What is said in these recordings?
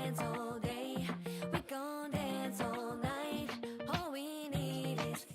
dance all day, we gon' dance all night. All we need is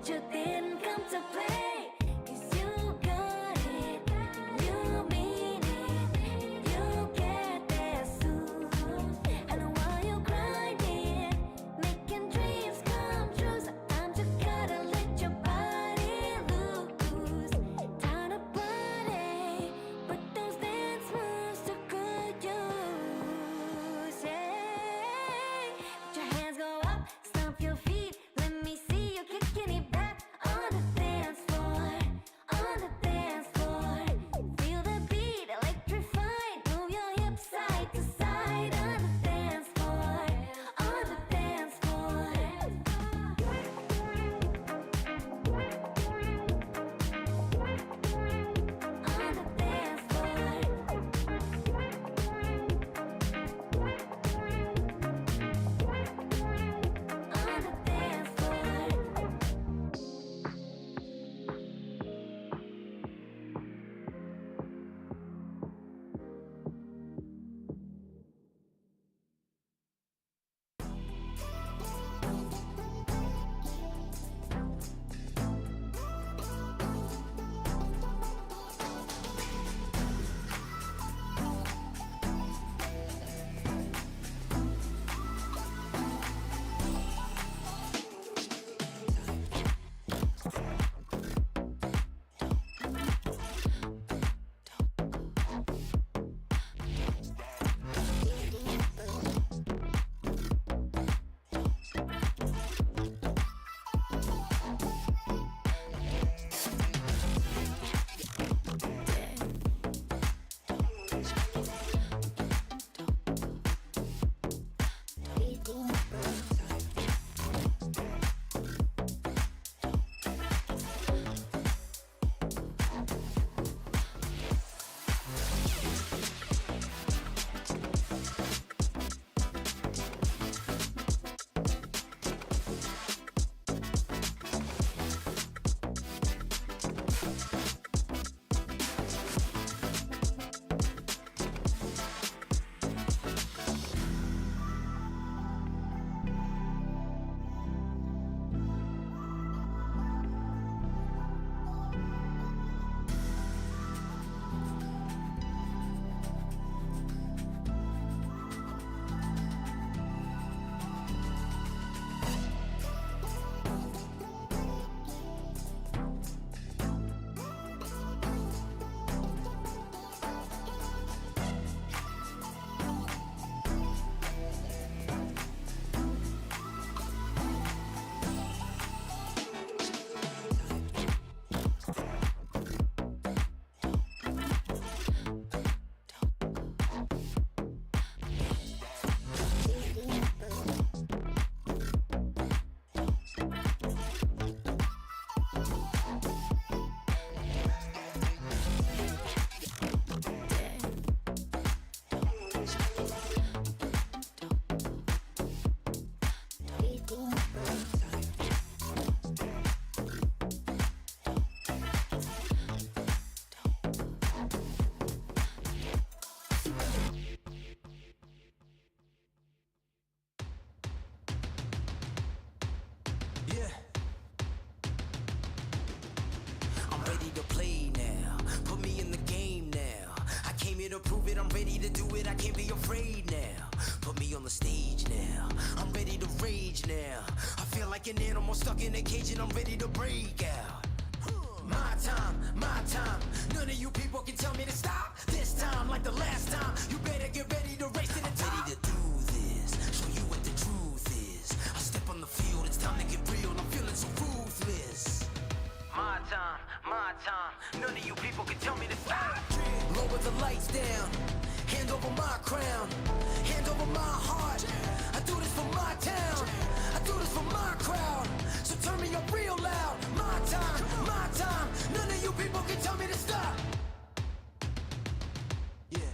but you didn't come to play. 'Cause you got it, and you mean it, and you get there soon. And while you're grinding, making dreams come true, so I'm just gotta let your body loose. Time to party, but those dance moves to good use. Yeah, put your hands go up, stomp your feet. Let me see you kicking it back on the dance floor, on the dance floor. Feel the beat, electrified. Move your hips side to side on the dance floor, on the dance floor. On the dance floor. On the dance floor. Yeah. I'm ready to play now. Put me in the game now. I came here to prove it. I'm ready to do it. I can't be afraid now. Put me on the stage now. I'm ready to rage now. I feel like an animal stuck in a cage and I'm ready to break out. My time, my time. None of you people can tell me to stop. This time, like the last time, you better get ready to race to the top. I'm ready to do this, show you what the truth is. I step on the field, it's time to get real. I'm feeling so ruthless. My time. None of you people can tell me to stop. Lower the lights down. Hand over my crown. Hand over my heart. I do this for my town. I do this for my crowd. So turn me up real loud. My time. None of you people can tell me to stop. Yeah.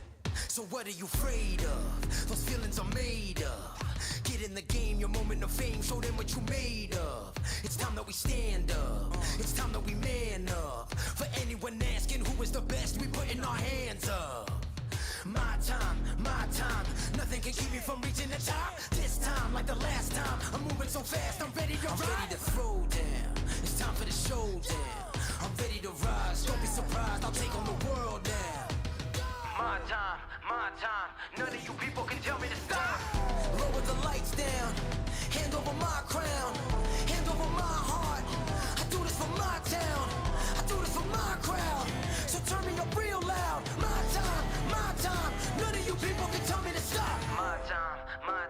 So what are you afraid of? Those feelings are made of. Get in the game, your moment of fame. Show them what you made of. It's time that we stand up. It's time that we man up. For anyone asking who is the best, we putting our hands up. My time. Nothing can keep me from reaching the top. This time, like the last time, I'm moving so fast, I'm ready to ride. I'm ready to throw down. It's time for the showdown. I'm ready to rise, don't be surprised, I'll take on the world now. My time, none of you people can tell me to stop. Lower the lights down, hand over my crown, hand over my heart. I do this for my town, I do this for my crowd. So turn me up real loud. My time, none of you people can tell me to stop. My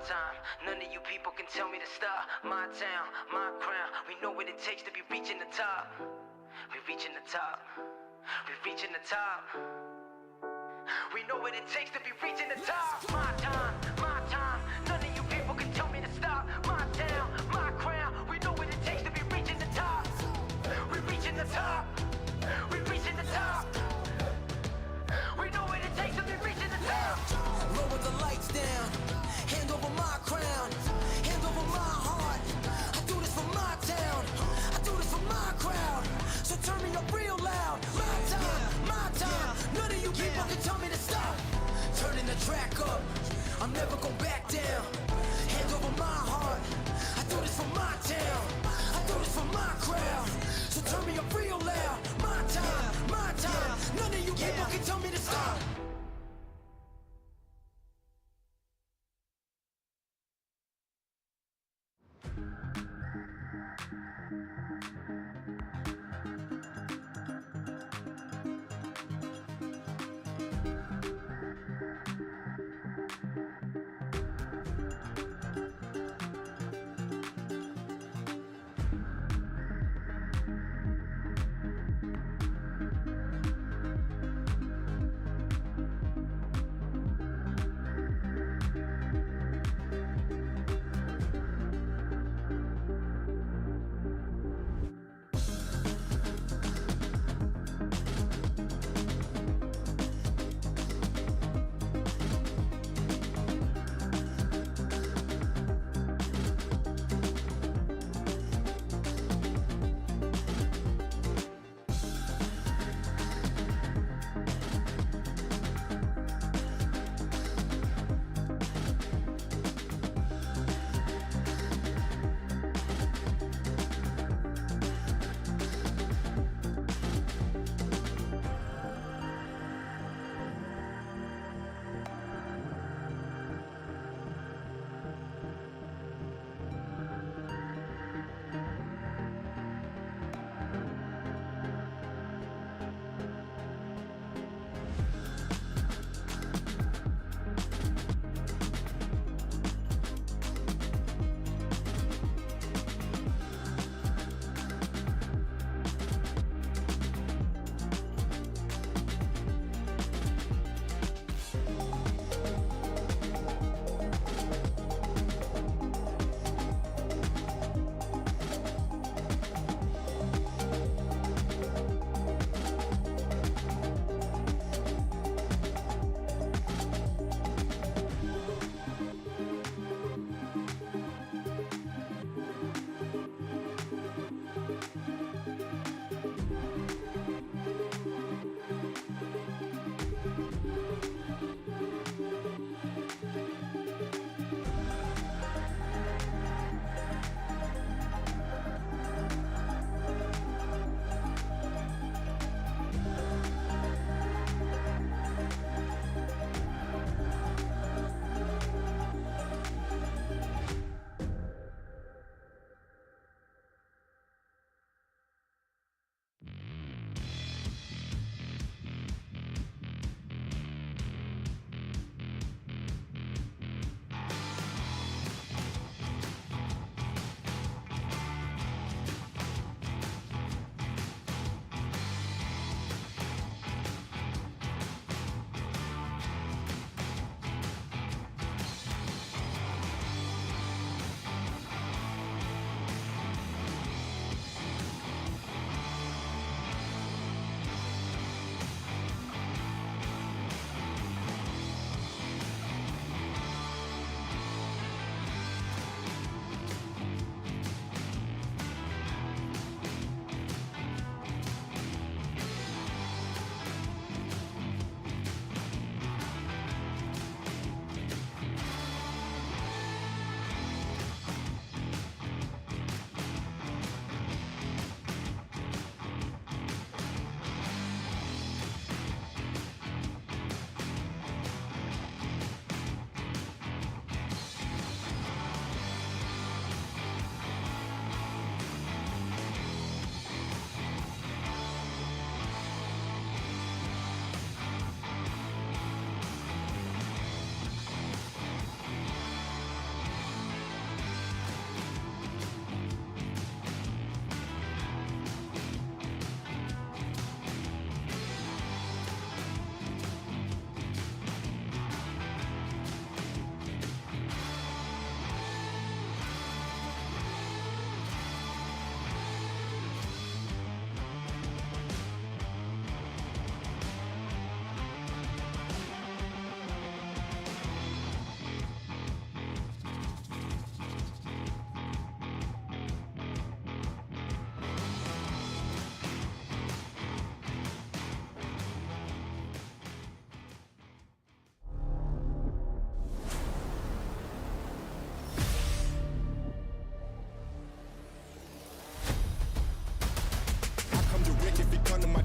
time, none of you people can tell me to stop. My town, my crown, we know what it takes to be reaching the top. We're reaching the top, we're reaching the top. We know what it takes to be reaching the top. My time, none of you people can tell me to stop. My town, my crown, we know what it takes to be reaching the top. We're reaching the top, we're reaching the top. We know what it takes to be reaching the top. Lower the lights down, hand over my crown, hand over my heart. I do this for my town, I do this for my crowd. So turn me up real loud. My time, none of you people can tell me to stop. Turning the track up, I'm never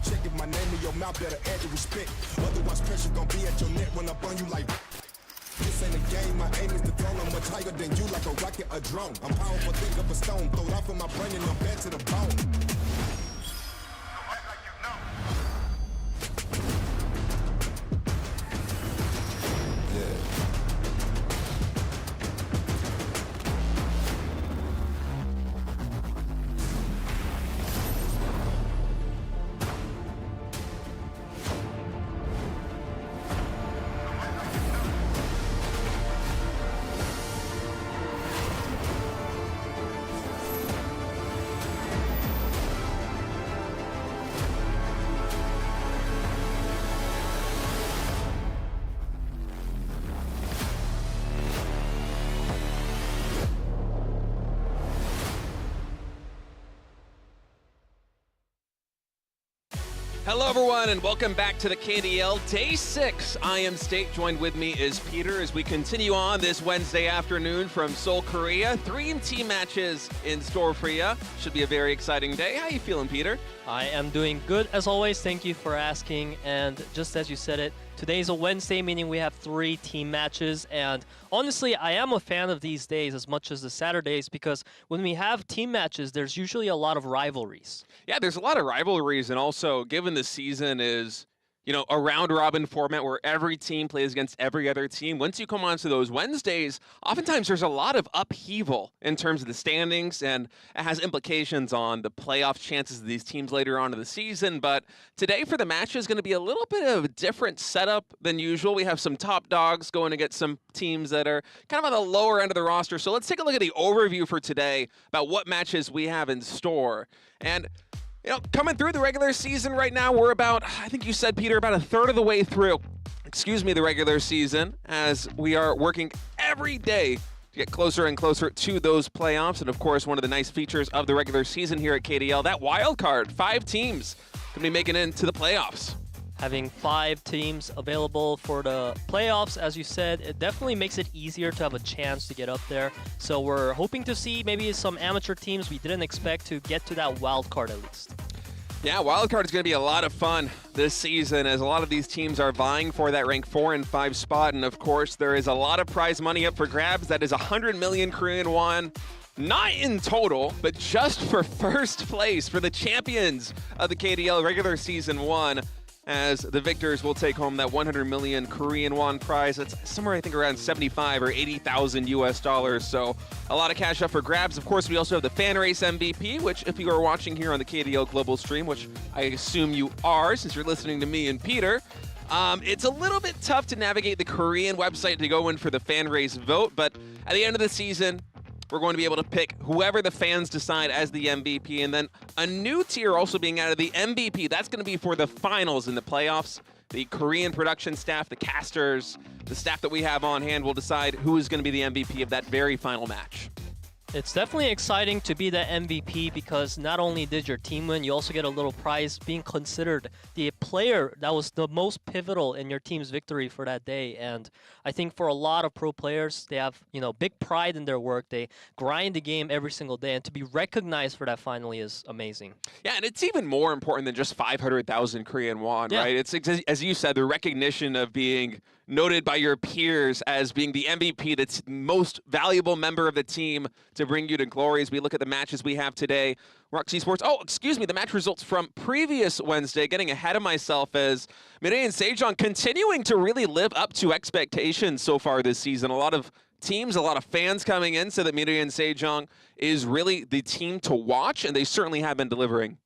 check if my name in your mouth, better add your respect. Otherwise, pressure gon' be at your neck when I burn you like. This ain't a game, my aim is to throw. I'm much higher than you, like a rocket, a drone. I'm powerful, think of a stone, throw it off in my brain and I'm bad to the bone. Hello, everyone, and welcome back to the KDL Day 6. I am State. Joined with me is Peter as we continue on this Wednesday afternoon from Seoul, Korea. 3 team matches in store for you. Should be a very exciting day. How you feeling, Peter? I am doing good as always. Thank you for asking. And just as you said it, today is a Wednesday, meaning we have 3 team matches. And honestly, I am a fan of these days as much as the Saturdays because when we have team matches, there's usually a lot of rivalries. Yeah, there's a lot of rivalries, and also given the season is, a round-robin format where every team plays against every other team. Once you come on to those Wednesdays, oftentimes there's a lot of upheaval in terms of the standings, and it has implications on the playoff chances of these teams later on in the season. But today for the match is going to be a little bit of a different setup than usual. We have some top dogs going against some teams that are kind of on the lower end of the roster. So let's take a look at the overview for today about what matches we have in store. And coming through the regular season right now, we're about, I think you said, Peter, about a third of the way through, the regular season, as we are working every day to get closer and closer to those playoffs. And of course, one of the nice features of the regular season here at KDL, that wild card, 5 teams going to be making it into the playoffs. Having 5 teams available for the playoffs, as you said, it definitely makes it easier to have a chance to get up there. So we're hoping to see maybe some amateur teams we didn't expect to get to that wild card at least. Yeah, wild card is going to be a lot of fun this season as a lot of these teams are vying for that rank 4 and 5 spot. And of course, there is a lot of prize money up for grabs. That is 100 million Korean won. Not in total, but just for first place for the champions of the KDL regular season 1. As the victors will take home that 100 million Korean won prize. That's somewhere, I think, around 75 or 80,000 US dollars. So a lot of cash up for grabs. Of course, we also have the Fan Race MVP, which if you are watching here on the KDL Global stream, which I assume you are since you're listening to me and Peter, it's a little bit tough to navigate the Korean website to go in for the Fan Race vote. But at the end of the season, we're going to be able to pick whoever the fans decide as the MVP, and then a new tier also being added, the MVP. That's going to be for the finals in the playoffs. The Korean production staff, the casters, the staff that we have on hand will decide who is going to be the MVP of that very final match. It's definitely exciting to be the MVP because not only did your team win, you also get a little prize being considered the player that was the most pivotal in your team's victory for that day. And I think for a lot of pro players, they have, big pride in their work. They grind the game every single day, and to be recognized for that finally is amazing. Yeah, and it's even more important than just 500,000 Korean won, right? It's, as you said, the recognition of being noted by your peers as being the MVP, that's most valuable member of the team to bring you to glory as we look at the matches we have today. ROX Esports, the match results from previous Wednesday, getting ahead of myself as Mireille and Sejong continuing to really live up to expectations so far this season. A lot of teams, a lot of fans coming in, so that Mireille and Sejong is really the team to watch, and they certainly have been delivering.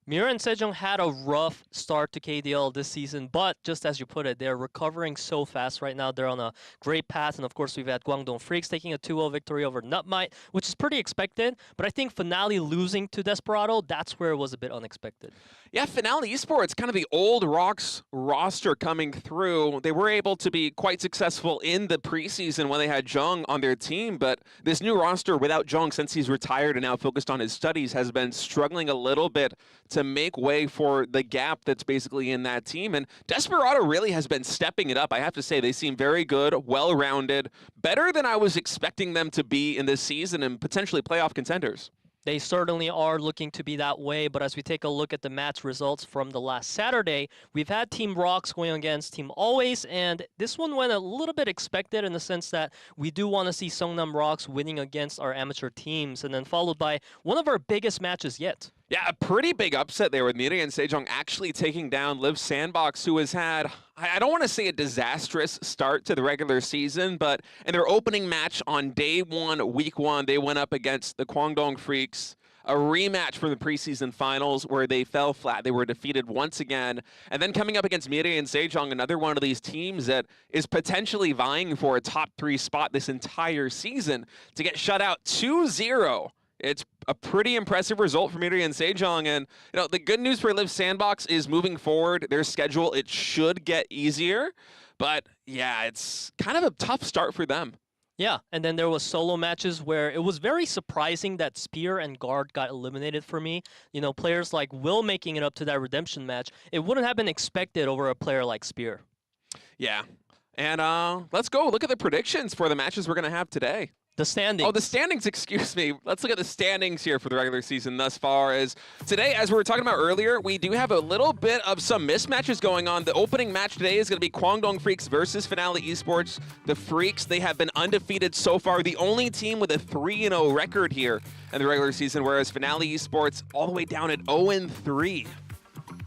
Mira and Sejong had a rough start to KDL this season, but just as you put it, they're recovering so fast right now. They're on a great path, and of course, we've had KWANGDONG FREECS taking a 2-0 victory over NUTMITE, which is pretty expected, but I think FNL losing to Desperado, that's where it was a bit unexpected. Yeah, FNL Esports, kind of the old ROX roster coming through. They were able to be quite successful in the preseason when they had Jung on their team, but this new roster without Jung, since he's retired and now focused on his studies, has been struggling a little bit to make way for the gap that's basically in that team. And Desperado really has been stepping it up. I have to say, they seem very good, well-rounded, better than I was expecting them to be in this season, and potentially playoff contenders. They certainly are looking to be that way, but as we take a look at the match results from the last Saturday, we've had Team ROX going against Team Always, and this one went a little bit expected in the sense that we do want to see Seongnam ROX winning against our amateur teams, and then followed by one of our biggest matches yet. Yeah, a pretty big upset there with Miri and Sejong actually taking down Liiv SANDBOX, who has had, I don't want to say a disastrous start to the regular season, but in their opening match on day one, week one, they went up against the KWANGDONG FREECS, a rematch from the preseason finals where they fell flat. They were defeated once again. And then coming up against Miri and Sejong, another one of these teams that is potentially vying for a top 3 spot this entire season, to get shut out 2-0. It's a pretty impressive result for Miri and Sejong, and the good news for Liiv SANDBOX is moving forward, their schedule, it should get easier, but yeah, it's kind of a tough start for them. Yeah, and then there was solo matches where it was very surprising that Spear and Guard got eliminated for me. Players like Will making it up to that redemption match, it wouldn't have been expected over a player like Spear. Yeah, and let's go look at the predictions for the matches we're going to have today. The standings. Oh, the standings, excuse me. Let's look at the standings here for the regular season thus far. As today, as we were talking about earlier, we do have a little bit of some mismatches going on. The opening match today is going to be KWANGDONG FREECS versus FNL Esports. The FREECS, they have been undefeated so far. The only team with a 3-0 record here in the regular season, whereas FNL Esports all the way down at 0-3.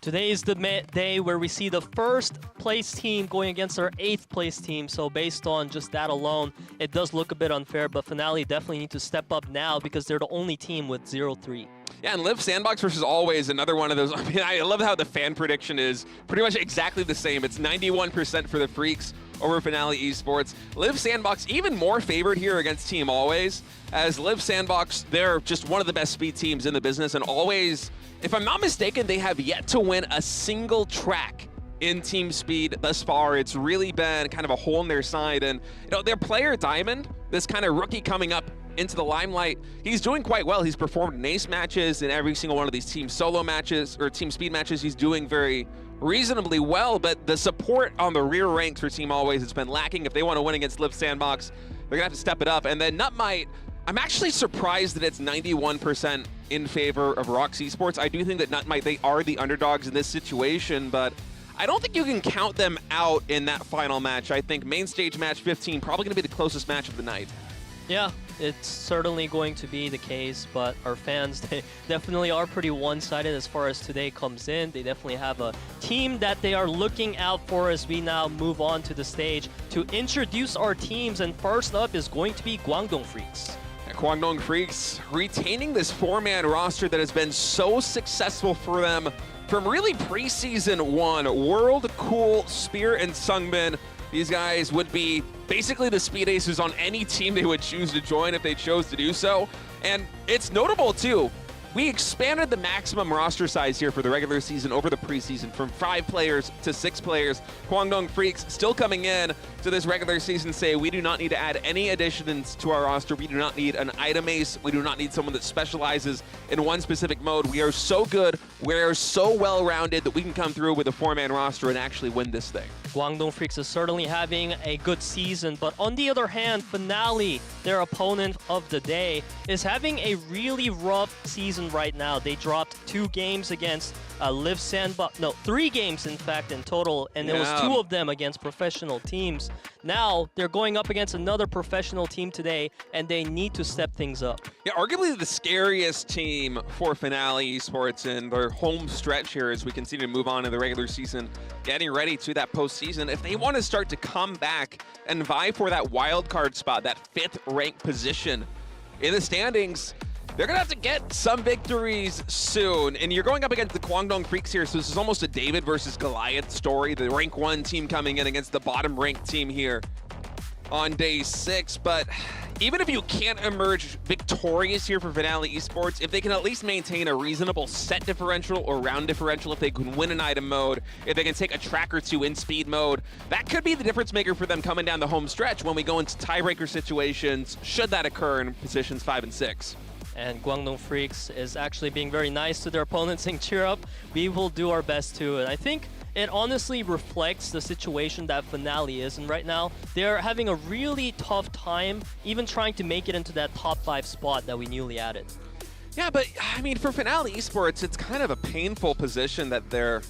Today is the day where we see the first place team going against our 8th place team. So based on just that alone, it does look a bit unfair, but Finale definitely need to step up now because they're the only team with 0-3. Yeah, and Liiv SANDBOX versus Always, another one of those. I mean, I love how the fan prediction is pretty much exactly the same. It's 91% for the FREECS over Finale Esports. Liiv SANDBOX even more favored here against Team Always, as Liiv SANDBOX, they're just one of the best speed teams in the business, and Always, if I'm not mistaken, they have yet to win a single track in team speed thus far. It's really been kind of a hole in their side, and their player Diamond, this kind of rookie coming up into the limelight, he's doing quite well. He's performed in ace matches in every single one of these team solo matches or team speed matches. He's doing very reasonably well, but the support on the rear ranks for Team Always has been lacking. If they want to win against Liiv SANDBOX, they're gonna have to step it up. And then NUTMITE, I'm actually surprised that it's 91% in favor of ROX Esports. I do think that NUTMITE, they are the underdogs in this situation, but I don't think you can count them out in that final match. I think main stage match 15 probably going to be the closest match of the night. Yeah, it's certainly going to be the case, but our fans, they definitely are pretty one-sided as far as today comes in. They definitely have a team that they are looking out for as we now move on to the stage to introduce our teams, and first up is going to be KWANGDONG FREECS. KWANGDONG FREECS retaining this 4-man roster that has been so successful for them from really preseason 1. World, Cool, Spear, and Seongnam. These guys would be basically the speed aces on any team they would choose to join if they chose to do so. And it's notable too, we expanded the maximum roster size here for the regular season over the preseason from 5 players to 6 players. KWANGDONG FREECS still coming in to this regular season say we do not need to add any additions to our roster. We do not need an item ace. We do not need someone that specializes in one specific mode. We are so good, we are so well-rounded that we can come through with a 4-man roster and actually win this thing. KWANGDONG FREECS is certainly having a good season, but on the other hand, Finale, their opponent of the day, is having a really rough season right now. They dropped 2 games against Liiv SANDBOX, no, 3 games in fact in total, and it was 2 of them against professional teams. Now they're going up against another professional team today, and they need to step things up. Yeah, arguably the scariest team for Finale Esports in their home stretch here as we continue to move on in the regular season, getting ready to that postseason. If they want to start to come back and vie for that wild card spot, that 5th ranked position in the standings, they're going to have to get some victories soon. And you're going up against the KWANGDONG FREECS here, so this is almost a David versus Goliath story. The rank 1 team coming in against the bottom ranked team here on day 6. But even if you can't emerge victorious here for Finale Esports, if they can at least maintain a reasonable set differential or round differential, if they can win an item mode, if they can take a track or 2 in speed mode, that could be the difference maker for them coming down the home stretch when we go into tiebreaker situations, should that occur in positions 5 and 6. And KWANGDONG FREECS is actually being very nice to their opponents, saying, cheer up, we will do our best too. And I think it honestly reflects the situation that Finale is in right now. They're having a really tough time even trying to make it into that top 5 spot that we newly added. Yeah, but I mean, for Finale Esports, it's kind of a painful position that they're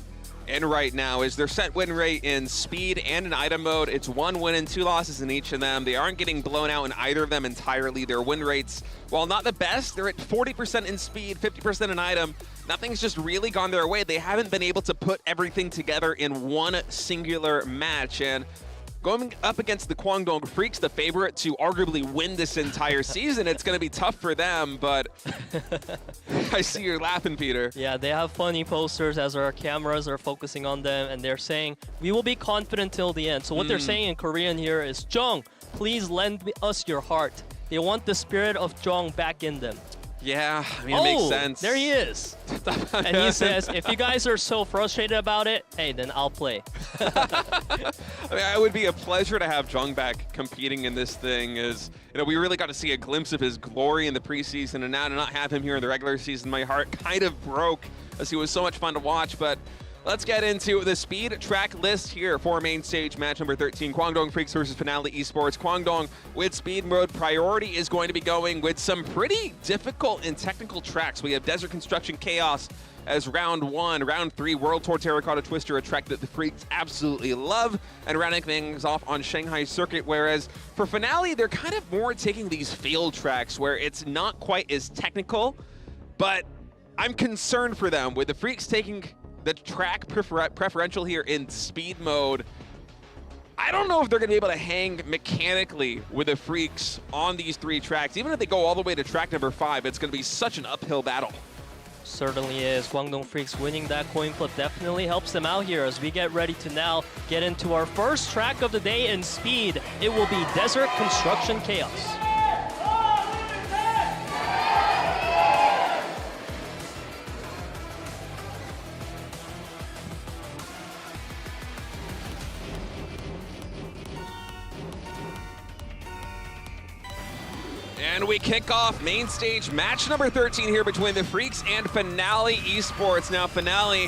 in right now. Is their set win rate in speed and in item mode? It's 1 win and 2 losses in each of them. They aren't getting blown out in either of them entirely. Their win rates, while not the best, they're at 40% in speed, 50% in item. Nothing's just really gone their way. They haven't been able to put everything together in one singular match. And going up against the KWANGDONG FREECS, the favorite to arguably win this entire season, it's going to be tough for them, but I see you're laughing, Peter. Yeah, they have funny posters as our cameras are focusing on them, and they're saying, we will be confident till the end. So what they're saying in Korean here is, Jung, please lend us your heart. They want the spirit of Jung back in them. Yeah, I mean, it makes sense. There he is. And he says, if you guys are so frustrated about it, hey, then I'll play. I mean, it would be a pleasure to have Jung back competing in this thing. As you know, we really got to see a glimpse of his glory in the preseason, and now to not have him here in the regular season, my heart kind of broke, as he was so much fun to watch. But let's get into the speed track list here for main stage match number 13, KWANGDONG FREECS versus Finale Esports. KWANGDONG with speed mode priority is going to be going with some pretty difficult and technical tracks. We have Desert Construction Chaos as round 1. Round 3, World Tour Terracotta Twister, a track that the FREECS absolutely love, and rounding things off on Shanghai Circuit. Whereas for Finale, they're kind of more taking these field tracks where it's not quite as technical, but I'm concerned for them with the FREECS taking the track preferential here in speed mode. I don't know if they're going to be able to hang mechanically with the FREECS on these 3 tracks. Even if they go all the way to track number 5, it's going to be such an uphill battle. Certainly is. KWANGDONG FREECS winning that coin flip definitely helps them out here as we get ready to now get into our first track of the day in speed. It will be Desert Construction Chaos. And we kick off main stage match number 13 here between the FREECS and Finale Esports. Now, Finale,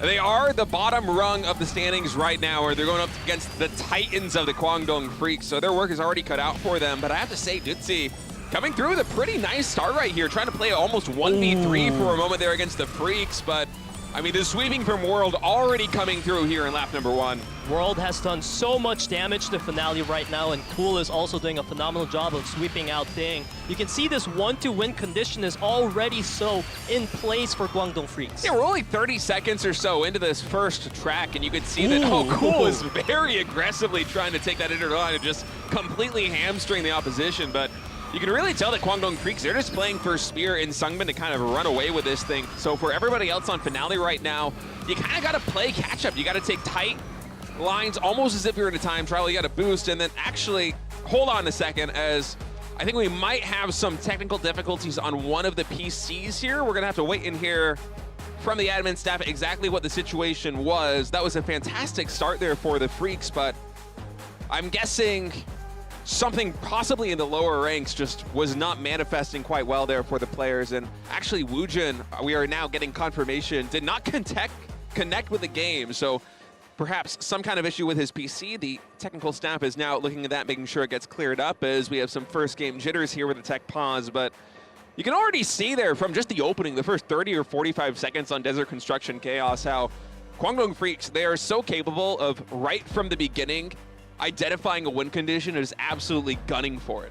they are the bottom rung of the standings right now, where they're going up against the titans of the KWANGDONG FREECS, so their work is already cut out for them. But I have to say, Dutzy coming through with a pretty nice start right here, trying to play almost 1v3 for a moment there against the FREECS. But I mean, the sweeping from World already coming through here in lap number 1. World has done so much damage to Finale right now, and Cool is also doing a phenomenal job of sweeping out Ding. You can see this 1-to-win condition is already so in place for KWANGDONG FREECS. Yeah, we're only 30 seconds or so into this first track, and you can see that Cool is very aggressively trying to take that inner line and just completely hamstring the opposition. But you can really tell that KWANGDONG FREECS, they're just playing for Spear and Seongnam to kind of run away with this thing. So for everybody else on Finale right now, you kind of got to play catch up. You got to take tight lines almost as if you're in a time trial. You got to boost, and then actually hold on a second, as I think we might have some technical difficulties on one of the PCs here. We're going to have to wait and hear from the admin staff exactly what the situation was. That was a fantastic start there for the FREECS, but I'm guessing something possibly in the lower ranks just was not manifesting quite well there for the players. And actually, Woojin, we are now getting confirmation, did not connect with the game. So perhaps some kind of issue with his PC. The technical staff is now looking at that, making sure it gets cleared up, as we have some first game jitters here with the tech pause. But you can already see there from just the opening, the first 30 or 45 seconds on Desert Construction Chaos, how KWANGDONG FREECS, they are so capable of right from the beginning identifying a win condition and is absolutely gunning for it.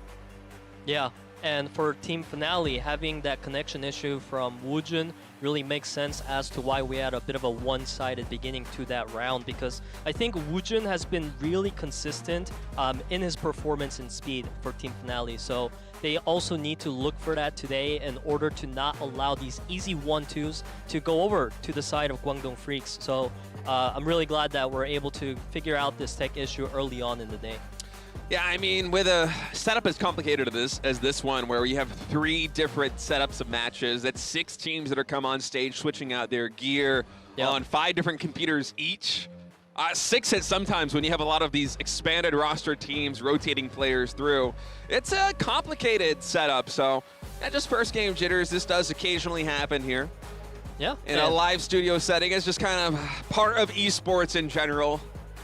Yeah, and for Team Finale, having that connection issue from Woojin really makes sense as to why we had a bit of a one-sided beginning to that round, because I think Woojin has been really consistent in his performance and speed for Team Finale. So they also need to look for that today in order to not allow these easy 1-2s to go over to the side of KWANGDONG FREECS. So I'm really glad that we're able to figure out this tech issue early on in the day. Yeah, I mean, with a setup as complicated as this one, where you have 3 different setups of matches, that's 6 teams that are come on stage switching out their gear on 5 different computers each. 6 at sometimes when you have a lot of these expanded roster teams rotating players through. It's a complicated setup, so just first game jitters. This does occasionally happen here. Yeah. In a live studio setting. It's just kind of part of esports in general.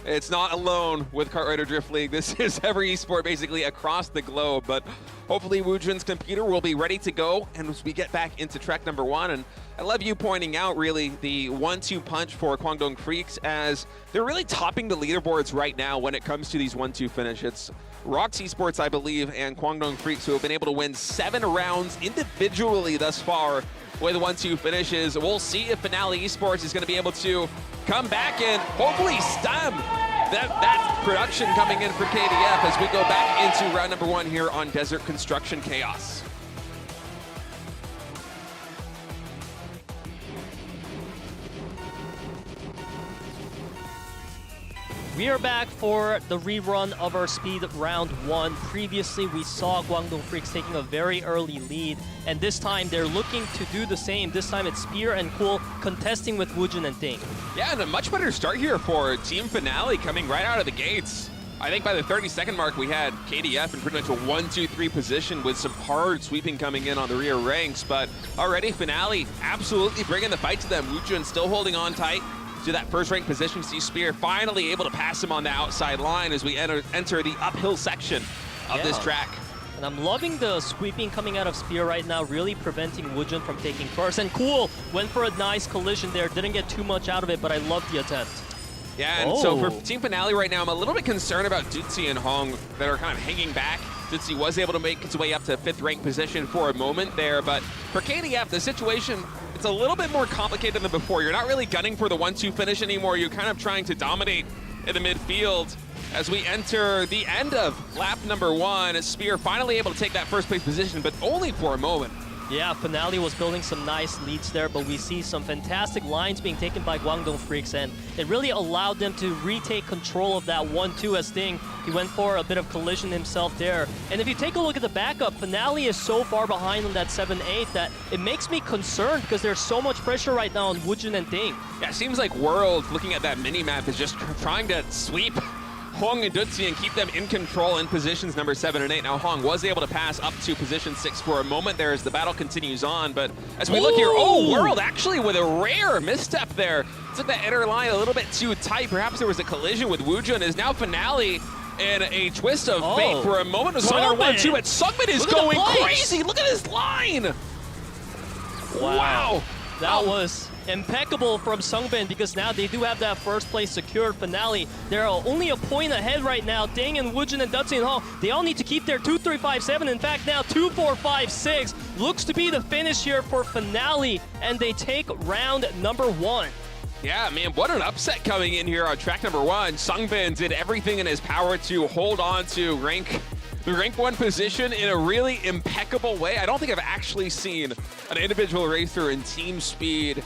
It's not alone with Kartrider Drift League. This is every esport basically across the globe, but hopefully Woojun's computer will be ready to go and as we get back into track number 1. And I love you pointing out really the 1-2 punch for KWANGDONG FREECS as they're really topping the leaderboards right now when it comes to these 1-2 finish. It's ROX Esports, I believe, and KWANGDONG FREECS who have been able to win 7 rounds individually thus far with 1-2 finishes. We'll see if Finale Esports is going to be able to come back and hopefully stem that production coming in for KDF as we go back into round number 1 here on Desert Construction Chaos. We are back for the rerun of our speed round 1. Previously, we saw KWANGDONG FREECS taking a very early lead, and this time they're looking to do the same. This time it's Spear and Cool contesting with Woojun and Ding. Yeah, and a much better start here for Team Finale coming right out of the gates. I think by the 30-second mark, we had KDF in pretty much a 1-2-3 position with some hard sweeping coming in on the rear ranks, but already Finale absolutely bringing the fight to them. Woojun still holding on tight to that first rank position. See Spear finally able to pass him on the outside line as we enter the uphill section of this track. And I'm loving the sweeping coming out of Spear right now, really preventing Woojun from taking first. And Cool went for a nice collision there, didn't get too much out of it, but I love the attempt. Yeah, and so for Team Finale right now, I'm a little bit concerned about Dutzy and Hong that are kind of hanging back. Dutzy was able to make his way up to 5th rank position for a moment there, but for KDF, the situation, it's a little bit more complicated than before. You're not really gunning for the 1-2 finish anymore. You're kind of trying to dominate in the midfield as we enter the end of lap number 1. Spear finally able to take that first place position, but only for a moment. Yeah, Finale was building some nice leads there, but we see some fantastic lines being taken by KWANGDONG FREECS, and it really allowed them to retake control of that 1-2 as Ding. He went for a bit of collision himself there. And if you take a look at the backup, Finale is so far behind on that 7-8 that it makes me concerned because there's so much pressure right now on Woojun and Ding. Yeah, it seems like World, looking at that mini-map, is just trying to sweep Hong and Dutzy and keep them in control in positions number 7 and 8. Now Hong was able to pass up to position 6 for a moment there as the battle continues on, but as we look here, World actually with a rare misstep there. Took that inner line a little bit too tight. Perhaps there was a collision with Woojun. Is now Finale in a twist of fate for a moment. Was going on 1-2, but Seongnam is going crazy. Look at this line. Wow. That was impeccable from Seongnam because now they do have that first place secured. Finale, they're only a point ahead right now. Ding and Woojun and Dutzy and Hong, they all need to keep their 2-3-5-7. In fact, now 2-4-5-6 looks to be the finish here for Finale, and they take round number 1. Yeah, man, what an upset coming in here on track number 1. Seongnam did everything in his power to hold on to the rank 1 position in a really impeccable way. I don't think I've actually seen an individual racer in team speed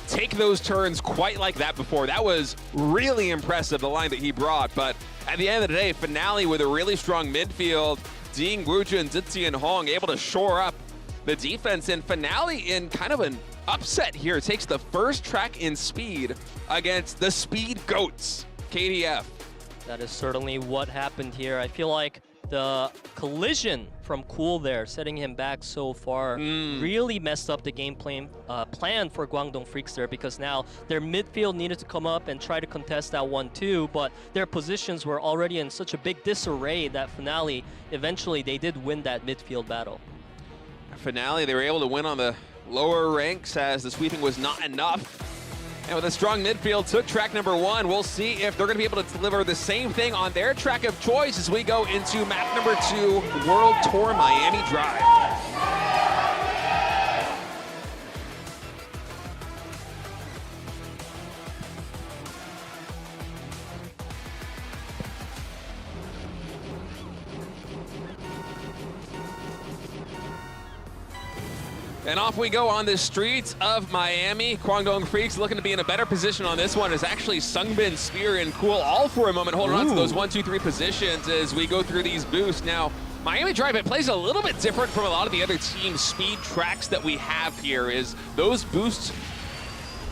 take those turns quite like that before. That was really impressive, the line that he brought. But at the end of the day, Finale with a really strong midfield. Ding, Woojun, Dutzy, and Hong able to shore up the defense. And Finale in kind of an upset here takes the first track in speed against the Speed Goats, KDF. That is certainly what happened here. I feel like the collision from Cool there, setting him back so far, really messed up the game plan for KWANGDONG FREECS there, because now their midfield needed to come up and try to contest that 1-2, but their positions were already in such a big disarray that Finale, eventually they did win that midfield battle. Finale, they were able to win on the lower ranks as the sweeping was not enough. And with a strong midfield, took track number 1. We'll see if they're going to be able to deliver the same thing on their track of choice as we go into map number 2, World Tour Miami Drive. And off we go on the streets of Miami. KWANGDONG FREECS looking to be in a better position on this one. Is actually Seongnam, Spear, and Cool all for a moment holding on to those 1-2-3 positions as we go through these boosts. Now, Miami Drive, it plays a little bit different from a lot of the other team speed tracks that we have here. Is those boosts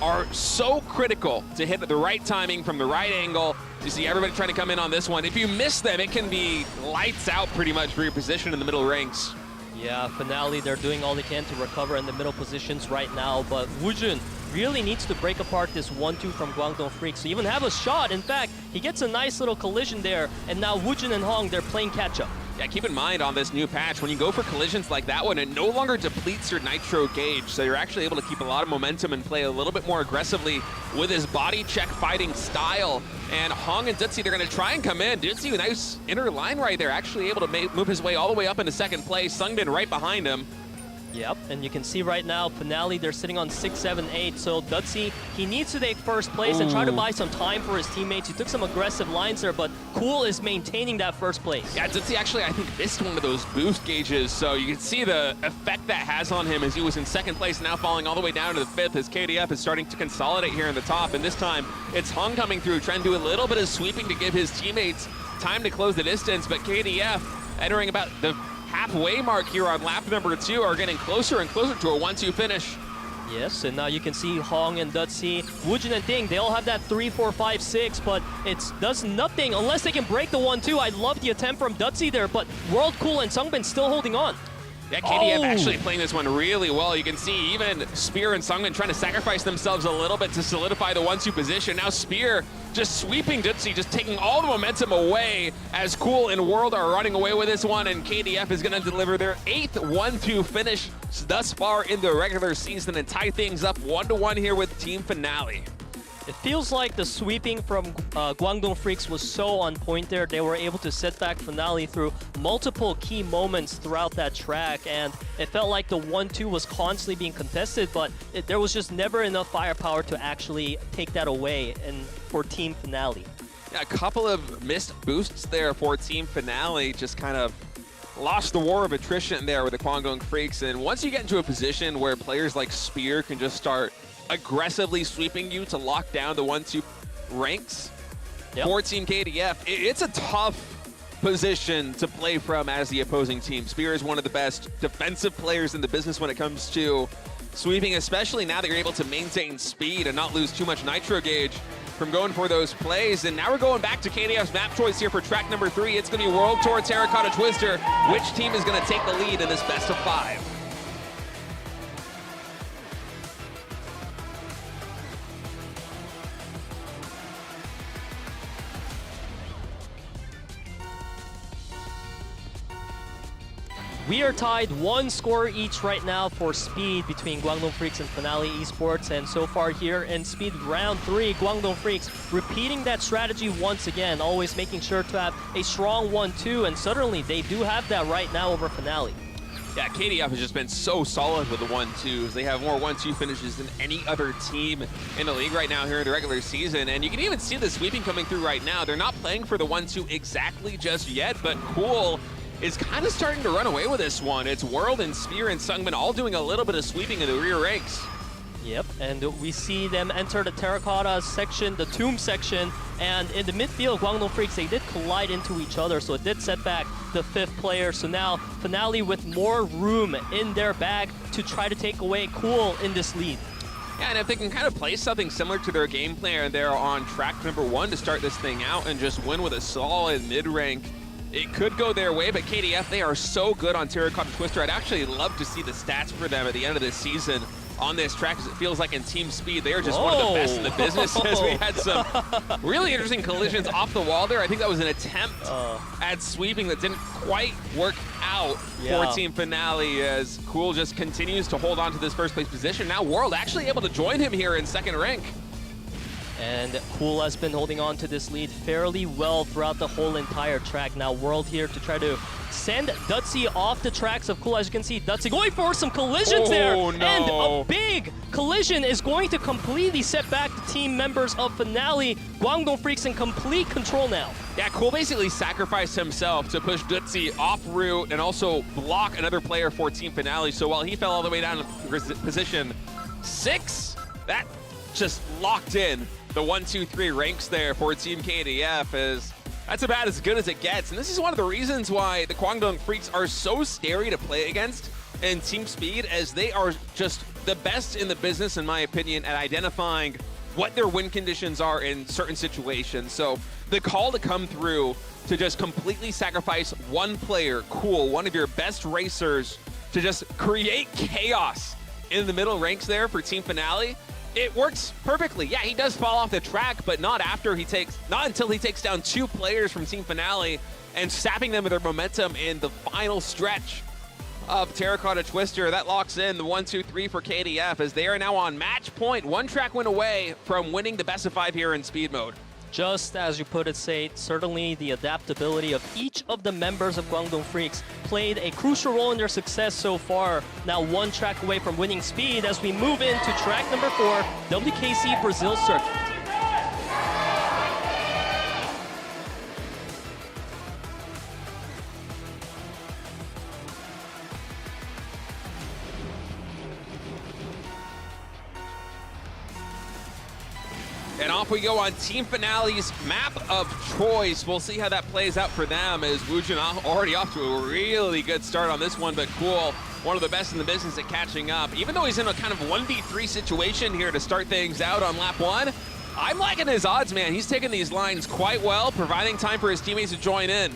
are so critical to hit the right timing from the right angle. You see everybody trying to come in on this one. If you miss them, it can be lights out pretty much for your position in the middle ranks. Yeah, Finale, they're doing all they can to recover in the middle positions right now, but Woojun really needs to break apart this 1-2 from Guangdong Freaks to even have a shot. In fact, he gets a nice little collision there, and now Woojin and Hong, they're playing catch-up. Yeah, keep in mind on this new patch, when you go for collisions like that one, it no longer depletes your nitro gauge, so you're actually able to keep a lot of momentum and play a little bit more aggressively with his body check fighting style. And Hong and Dutzy, they're going to try and come in. Dutzy, nice inner line right there, actually able to move his way all the way up into second place. Seongnam right behind him. Yep, and you can see right now, Finale, they're sitting on 6, 7, 8. So Dutzy, he needs to take first place and try to buy some time for his teammates. He took some aggressive lines there, but Cool is maintaining that first place. Yeah, Dutzy actually, I think, missed one of those boost gauges, so you can see the effect that has on him as he was in second place, now falling all the way down to the 5th as KDF is starting to consolidate here in the top. And this time, it's Hong coming through, trying to do a little bit of sweeping to give his teammates time to close the distance, but KDF entering about the halfway mark here on lap number 2 are getting closer and closer to a 1-2 finish. Yes, and now you can see Hong and Dutzy, Woojin and Ding, they all have that 3, 4, 5, 6, but it does nothing unless they can break the 1-2. I love the attempt from Dutzy there, but World Cool and Seongbin still holding on. Yeah, KDF actually playing this one really well. You can see even Spear and Seongnam trying to sacrifice themselves a little bit to solidify the 1-2 position. Now Spear just sweeping Dutzy, just taking all the momentum away as Cool and World are running away with this one, and KDF is going to deliver their 8th 1-2 finish thus far in the regular season and tie things up 1-1 here with Team Finale. It feels like the sweeping from Guangdong Freaks was so on point there. They were able to set back Finale through multiple key moments throughout that track, and it felt like the 1-2 was constantly being contested, but there was just never enough firepower to actually take that away and for Team Finale. Yeah, a couple of missed boosts there for Team Finale, just kind of lost the war of attrition there with the Guangdong Freaks. And once you get into a position where players like Spear can just start aggressively sweeping you to lock down the 1-2 ranks for Team KDF, it's a tough position to play from as the opposing team. Spear is one of the best defensive players in the business when it comes to sweeping, especially now that you're able to maintain speed and not lose too much nitro gauge from going for those plays. And now we're going back to KDF's map choice here for track number 3. It's going to be World Tour Terracotta Twister. Which team is going to take the lead in this best of 5? We are tied 1 score each right now for speed between Guangdong Freaks and Finale Esports, and so far here in speed round 3, Guangdong Freaks repeating that strategy once again, always making sure to have a strong 1-2, and certainly they do have that right now over Finale. Yeah, KDF has just been so solid with the 1-2s. They have more 1-2 finishes than any other team in the league right now here in the regular season. And you can even see the sweeping coming through right now. They're not playing for the 1-2 exactly just yet, but Cool is kind of starting to run away with this one. It's World and Spear and Seongbin all doing a little bit of sweeping in the rear ranks. Yep, and we see them enter the Terracotta section, the Tomb section, and in the midfield, Guangdong Freaks, they did collide into each other, so it did set back the 5th player. So now, Finale with more room in their bag to try to take away Cool in this lead. Yeah, and if they can kind of play something similar to their game plan there on track number 1 to start this thing out and just win with a solid mid-rank, it could go their way. But KDF, they are so good on Terracotta Twister. I'd actually love to see the stats for them at the end of this season on this track, because it feels like in team speed, they are just one of the best in the business. As we had some really interesting collisions off the wall there. I think that was an attempt at sweeping that didn't quite work out for Team Finale, as Cool just continues to hold on to this first place position. Now World actually able to join him here in second rank. And Cool has been holding on to this lead fairly well throughout the whole entire track. Now World here to try to send Dutzy off the tracks of Cool. As you can see, Dutzy going for some collisions there. No. And a big collision is going to completely set back the team members of Finale. Guangdong Freaks in complete control now. Yeah, Cool basically sacrificed himself to push Dutzy off route and also block another player for Team Finale. So while he fell all the way down to position 6, that just locked in the 1-2-3 ranks there for Team KDF, is that's about as good as it gets. And this is one of the reasons why the Guangdong Freaks are so scary to play against in team speed, as they are just the best in the business, in my opinion, at identifying what their win conditions are in certain situations. So the call to come through to just completely sacrifice one player, Cool, one of your best racers, to just create chaos in the middle ranks there for Team Finale, it works perfectly. Yeah, he does fall off the track, but not until he takes down 2 players from Team Finale and sapping them of their momentum in the final stretch of Terracotta Twister. That locks in the 1-2-3 for KDF as they are now on match point, 1 track win away from winning the best of 5 here in speed mode. Just as you put it, Sate, certainly the adaptability of each of the members of Guangdong Freaks played a crucial role in their success so far. Now 1 track away from winning speed as we move into track number 4, WKC Brazil Circuit. And off we go on Team Finale's map of choice. We'll see how that plays out for them as Woojin already off to a really good start on this one, but cool. One of the best in the business at catching up. Even though he's in a kind of 1v3 situation here to start things out on lap 1, I'm liking his odds, man. He's taking these lines quite well, providing time for his teammates to join in.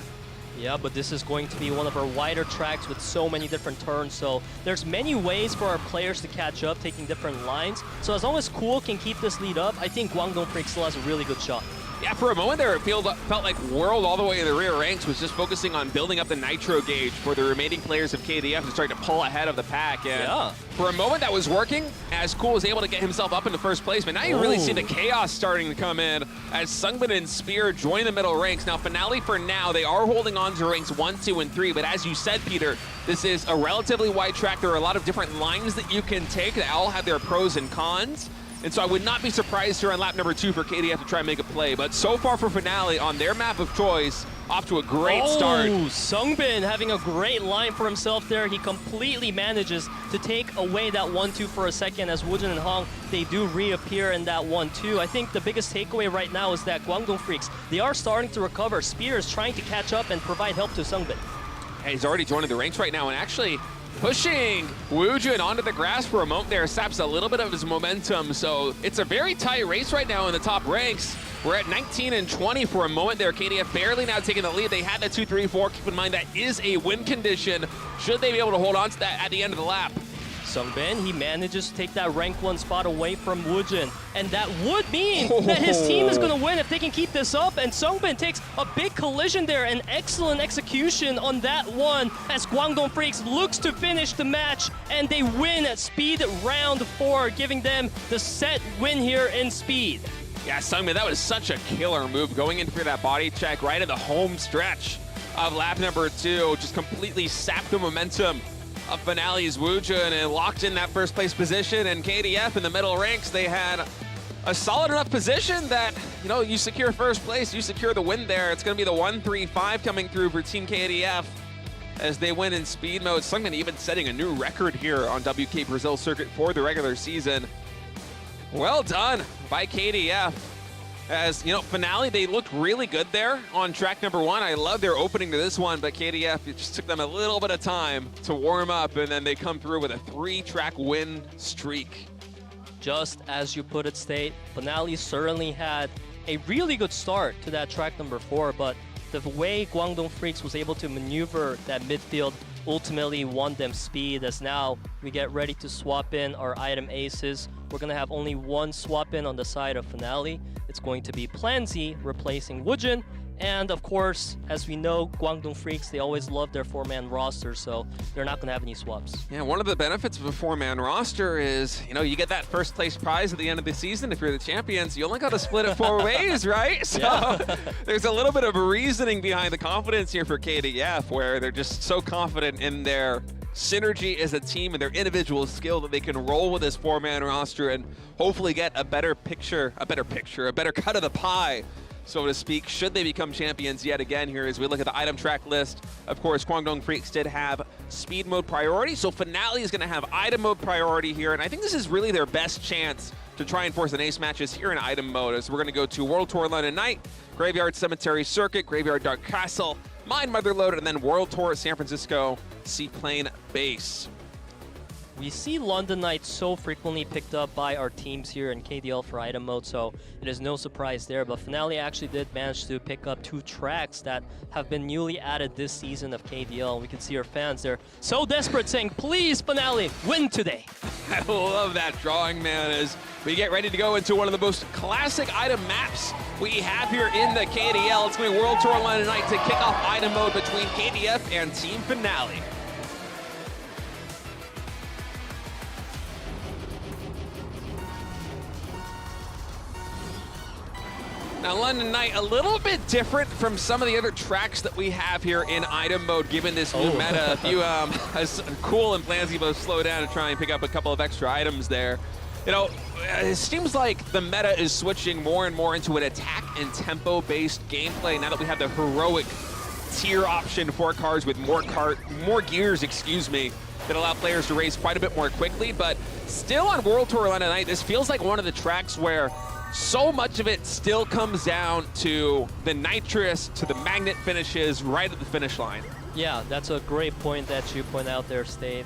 Yeah, but this is going to be one of our wider tracks with so many different turns, so there's many ways for our players to catch up, taking different lines. So as long as Cool can keep this lead up, I think Guangdong Freaks still has a really good shot. Yeah, for a moment there, it felt like World all the way in the rear ranks was just focusing on building up the nitro gauge for the remaining players of KDF to start to pull ahead of the pack. And yeah. For a moment that was working as Cool was able to get himself up into first place, but now you really see the chaos starting to come in as Seongnam and Spear join the middle ranks. Now Finale for now, they are holding on to ranks 1, 2, and 3, but as you said, Peter, this is a relatively wide track. There are a lot of different lines that you can take that all have their pros and cons. And so I would not be surprised here on lap number 2 for KDF to try and make a play. But so far for Finale on their map of choice, off to a great start. Seongbin having a great line for himself there. He completely manages to take away that 1-2 for a second as Woojin and Hong, they do reappear in that 1-2. I think the biggest takeaway right now is that Guangdong Freaks, they are starting to recover. Spear is trying to catch up and provide help to Seongbin. And he's already joining the ranks right now and actually pushing Woojin onto the grass for a moment there, saps a little bit of his momentum. So it's a very tight race right now in the top ranks. We're at 19 and 20 for a moment there. KDF barely now taking the lead. They had the 2-3-4. Keep in mind that is a win condition. Should they be able to hold on to that at the end of the lap? Seongbin, he manages to take that rank 1 spot away from Woojin. And that would mean that his team is going to win if they can keep this up. And Seongbin takes a big collision there. An excellent execution on that one as Guangdong Freaks looks to finish the match. And they win at speed round 4, giving them the set win here in speed. Yeah, Seongbin, that was such a killer move going in for that body check right at the home stretch of lap number 2. Just completely sapped the momentum of Finale's Woojin and locked in that first place position. And KDF in the middle ranks, they had a solid enough position that, you know, you secure first place, you secure the win there. It's going to be the 1-3-5 coming through for Team KDF as they win in speed mode. Seongbin even setting a new record here on WK Brazil Circuit for the regular season. Well done by KDF. As, you know, Finale, they looked really good there on track number 1. I love their opening to this one, but KDF, it just took them a little bit of time to warm up, and then they come through with a 3-track win streak. Just as you put it, State, Finale certainly had a really good start to that track number 4, but the way Guangdong Freaks was able to maneuver that midfield ultimately won them speed, as now we get ready to swap in our item aces. We're going to have only one swap in on the side of Finale. It's going to be Plan Z replacing Woojin. And of course, as we know, Guangdong Freaks, they always love their 4-man roster, so they're not going to have any swaps. Yeah, one of the benefits of a 4-man roster is, you know, you get that first place prize at the end of the season. If you're the champions, you only got to split it 4 ways, right? So Yeah. There's a little bit of reasoning behind the confidence here for KDF, where they're just so confident in their synergy as a team and their individual skill that they can roll with this 4-man roster and hopefully get a better cut of the pie, so to speak, should they become champions yet again here as we look at the item track list. Of course, Guangdong Freaks did have speed mode priority, so Finale is going to have item mode priority here, and I think this is really their best chance to try and force an ace matches here in item mode, as we're going to go to World Tour London Night, Graveyard Cemetery Circuit, Graveyard Dark Castle, Mine Motherlode, and then World Tour San Francisco Seaplane Base. we see London Knights so frequently picked up by our teams here in KDL for item mode, so it is no surprise there. But Finale actually did manage to pick up 2 tracks that have been newly added this season of KDL. We can see our fans, they're so desperate saying, please Finale, win today. I love that drawing, man, as we get ready to go into one of the most classic item maps we have here in the KDL. It's going to be World Tour London Night to kick off item mode between KDF and Team Finale. Now, London Knight, a little bit different from some of the other tracks that we have here in item mode, given this new meta. If you, as Cool and Plansy both slow down to try and pick up a couple of extra items there. You know, it seems like the meta is switching more and more into an attack and tempo-based gameplay now that we have the heroic tier option for cars with more gears, excuse me, that allow players to race quite a bit more quickly. But still on World Tour London Night, this feels like one of the tracks where so much of it still comes down to the nitrous, to the magnet finishes right at the finish line. Yeah, that's a great point that you point out there, Stave.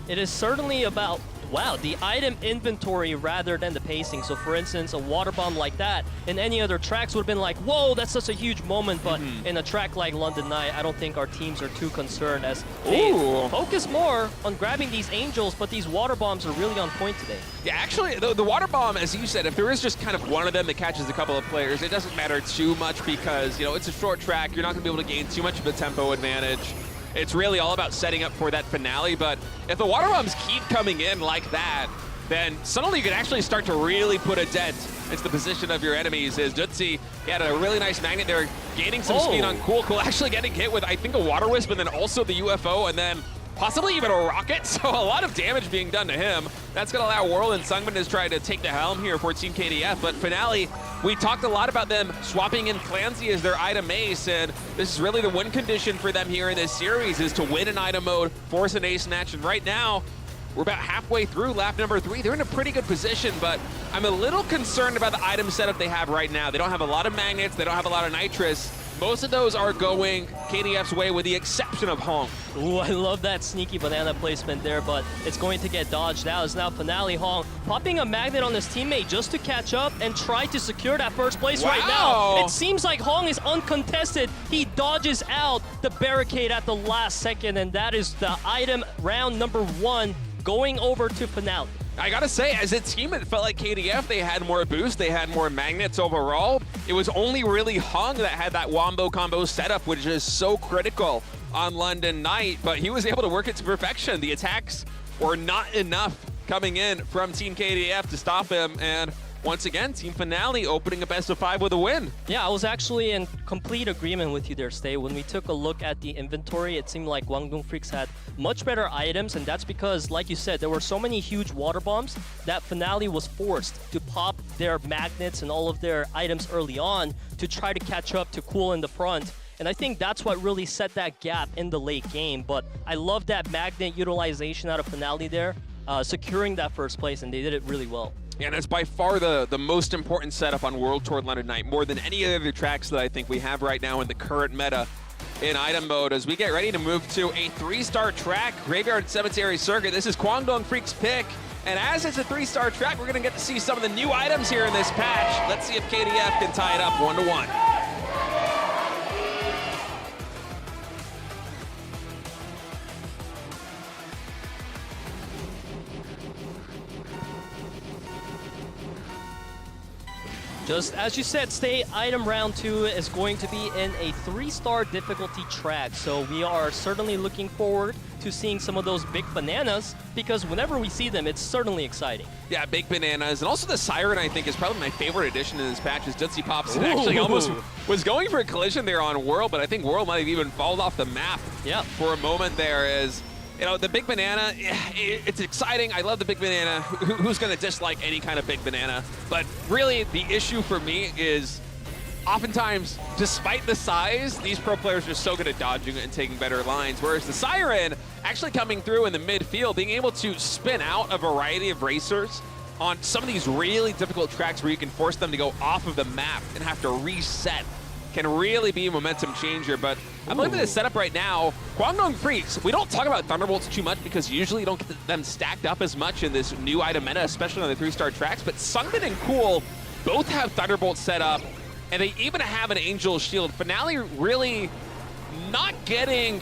It is certainly about, wow, the item inventory rather than the pacing. So for instance, a water bomb like that in any other tracks would have been like, whoa, that's such a huge moment. But in a track like London Night, I don't think our teams are too concerned as they focus more on grabbing these angels, but these water bombs are really on point today. Yeah, actually, the water bomb, as you said, if there is just kind of one of them that catches a couple of players, it doesn't matter too much because, you know, it's a short track. You're not going to be able to gain too much of a tempo advantage. It's really all about setting up for that finale, but if the water bombs keep coming in like that, then suddenly you can actually start to really put a dent into the position of your enemies. As Jutsi had a really nice magnet there, gaining some speed on Cool. Cool actually getting hit with, I think, a water wisp, and then also the UFO, and then possibly even a rocket, so a lot of damage being done to him. That's going to allow World and Seongnam to try to take the helm here for Team KDF, but Finale, we talked a lot about them swapping in Plansy as their item ace, and this is really the win condition for them here in this series, is to win in item mode, force an ace match, and right now, we're about halfway through lap number 3. They're in a pretty good position, but I'm a little concerned about the item setup they have right now. They don't have a lot of magnets, they don't have a lot of nitrous. Most of those are going KDF's way with the exception of Hong. Ooh, I love that sneaky banana placement there, but it's going to get dodged out. It's now Finale Hong popping a magnet on his teammate just to catch up and try to secure that first place right now. It seems like Hong is uncontested. He dodges out the barricade at the last second, and that is the item round number 1 going over to Finale. I gotta say, as a team, it felt like KDF, they had more boost, they had more magnets overall. It was only really Hong that had that wombo combo setup, which is so critical on London Night, but he was able to work it to perfection. The attacks were not enough coming in from Team KDF to stop him, and once again, Team Finale opening a best of 5 with a win. Yeah, I was actually in complete agreement with you there, Stay. When we took a look at the inventory, it seemed like KWANGDONG FREECS had much better items, and that's because, like you said, there were so many huge water bombs that Finale was forced to pop their magnets and all of their items early on to try to catch up to Cool in the front. And I think that's what really set that gap in the late game. But I love that magnet utilization out of Finale there, securing that first place, and they did it really well. Yeah, and it's by far the most important setup on World Tour London Night, more than any other tracks that I think we have right now in the current meta in item mode, as we get ready to move to a 3-star track, Graveyard Cemetery Circuit. This is KWANGDONG FREECS' pick, and as it's a 3-star track, we're going to get to see some of the new items here in this patch. Let's see if KDF can tie it up 1-1. Just as you said, Stay, item round 2 is going to be in a 3-star difficulty track. So we are certainly looking forward to seeing some of those big bananas, because whenever we see them, it's certainly exciting. Yeah, big bananas. And also the Siren, I think, is probably my favorite addition in this patch, is Jutsi pops. It actually almost was going for a collision there on World, but I think World might have even fallen off the map for a moment there. As you know, the big banana, it's exciting. I love the big banana. Who's going to dislike any kind of big banana? But really, the issue for me is oftentimes, despite the size, these pro players are so good at dodging and taking better lines, whereas the Siren actually coming through in the midfield, being able to spin out a variety of racers on some of these really difficult tracks where you can force them to go off of the map and have to reset can really be a momentum changer. But I'm looking at this setup right now. Kwangdong FREECS, we don't talk about Thunderbolts too much because usually you don't get them stacked up as much in this new item meta, especially on the 3-star tracks. But Seongnam and Cool both have Thunderbolts set up, and they even have an Angel Shield. Finale really not getting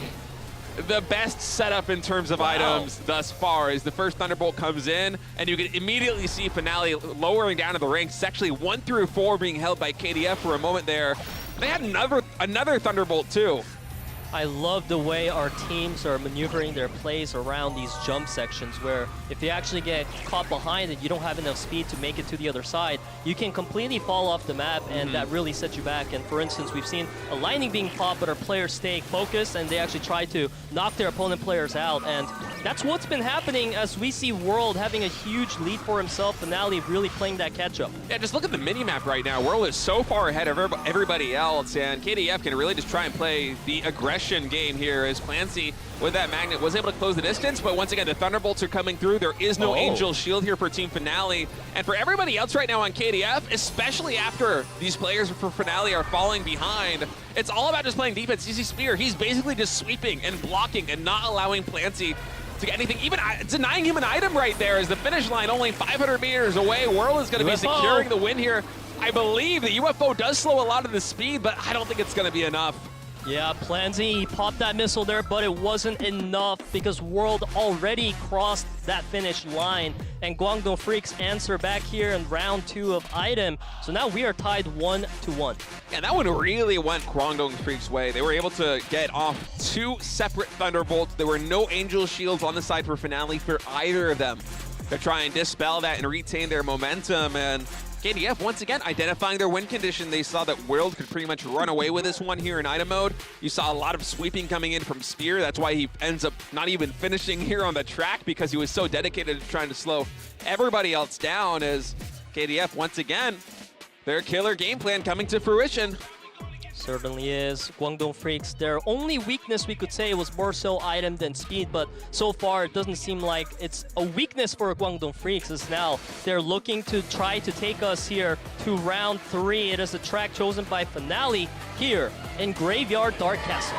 the best setup in terms of items thus far, as the first Thunderbolt comes in, and you can immediately see Finale lowering down to the ranks. It's actually 1 through 4 being held by KDF for a moment there. They had another Thunderbolt too. I love the way our teams are maneuvering their plays around these jump sections, where if you actually get caught behind it, you don't have enough speed to make it to the other side. You can completely fall off the map, and that really sets you back. And for instance, we've seen a lightning being popped, but our players stay focused, and they actually try to knock their opponent players out. And that's what's been happening as we see World having a huge lead for himself. Finale really playing that catch-up. Yeah, just look at the mini-map right now. World is so far ahead of everybody else, and KDF can really just try and play the aggression game here, as Clancy with that magnet was able to close the distance. But once again, the Thunderbolts are coming through. There is no Angel Shield here for Team Finale. And for everybody else right now on KDF, especially after these players for Finale are falling behind, it's all about just playing defense. You see Spear, he's basically just sweeping and blocking and not allowing Clancy to get anything, even denying him an item right there, as the finish line only 500 meters away. World is going to be securing the win here. I believe the UFO does slow a lot of the speed, but I don't think it's going to be enough. Yeah, Planzy, he popped that missile there, but it wasn't enough because World already crossed that finish line. And Kwangdong FREECS answer back here in round 2 of item. So now we are tied 1-1. Yeah, that one really went Kwangdong FREECS' way. They were able to get off 2 separate Thunderbolts. There were no Angel Shields on the side for Finale for either of them to try and dispel that and retain their momentum. And KDF, once again, identifying their win condition. They saw that World could pretty much run away with this one here in item mode. You saw a lot of sweeping coming in from Spear. That's why he ends up not even finishing here on the track, because he was so dedicated to trying to slow everybody else down. As KDF, once again, their killer game plan coming to fruition. Certainly is. Kwangdong FREECS, their only weakness, we could say, was more so item than speed, but so far it doesn't seem like it's a weakness for Kwangdong FREECS, as now they're looking to try to take us here to round 3. It is a track chosen by Finale here in Graveyard Dark Castle.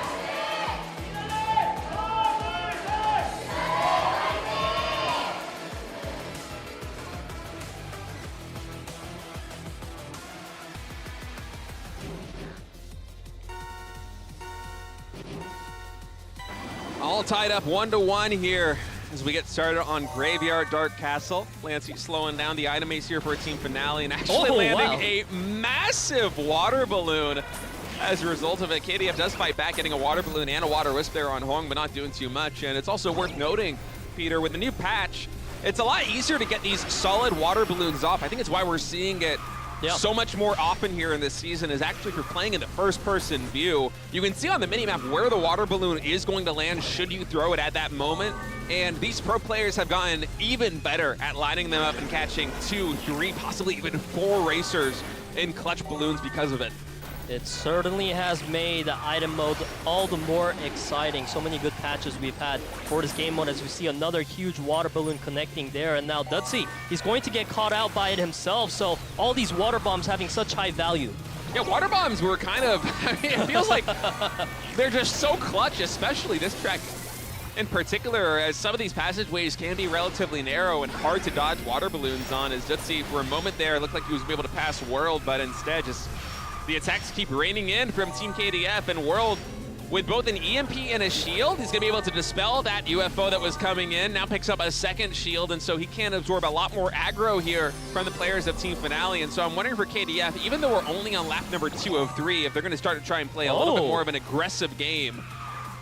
All tied up 1-1 here as we get started on Graveyard Dark Castle. Clancy slowing down the item ace here for Team Finale and actually landing a massive water balloon. As a result of it, KDF does fight back, getting a water balloon and a water wisp there on Hong, but not doing too much. And it's also worth noting, Peter, with the new patch, it's a lot easier to get these solid water balloons off. I think it's why we're seeing it so much more often here in this season, is actually if you're playing in the first-person view, you can see on the minimap where the water balloon is going to land should you throw it at that moment. And these pro players have gotten even better at lining them up and catching 2, 3, possibly even 4 racers in clutch balloons because of it. It certainly has made the item mode all the more exciting. So many good patches we've had for this game mode, as we see another huge water balloon connecting there. And now Dutsy, he's going to get caught out by it himself. So all these water bombs having such high value. Yeah, water bombs were kind of, I mean, it feels like they're just so clutch, especially this track in particular, as some of these passageways can be relatively narrow and hard to dodge water balloons on. As Dutsy, for a moment there, looked like he was able to pass World, but instead just the attacks keep raining in from Team KDF, and World, with both an EMP and a shield, he's going to be able to dispel that UFO that was coming in. Now picks up a second shield, and so he can absorb a lot more aggro here from the players of Team Finale. And so I'm wondering for KDF, even though we're only on lap number 2 of 3, if they're going to start to try and play a little bit more of an aggressive game.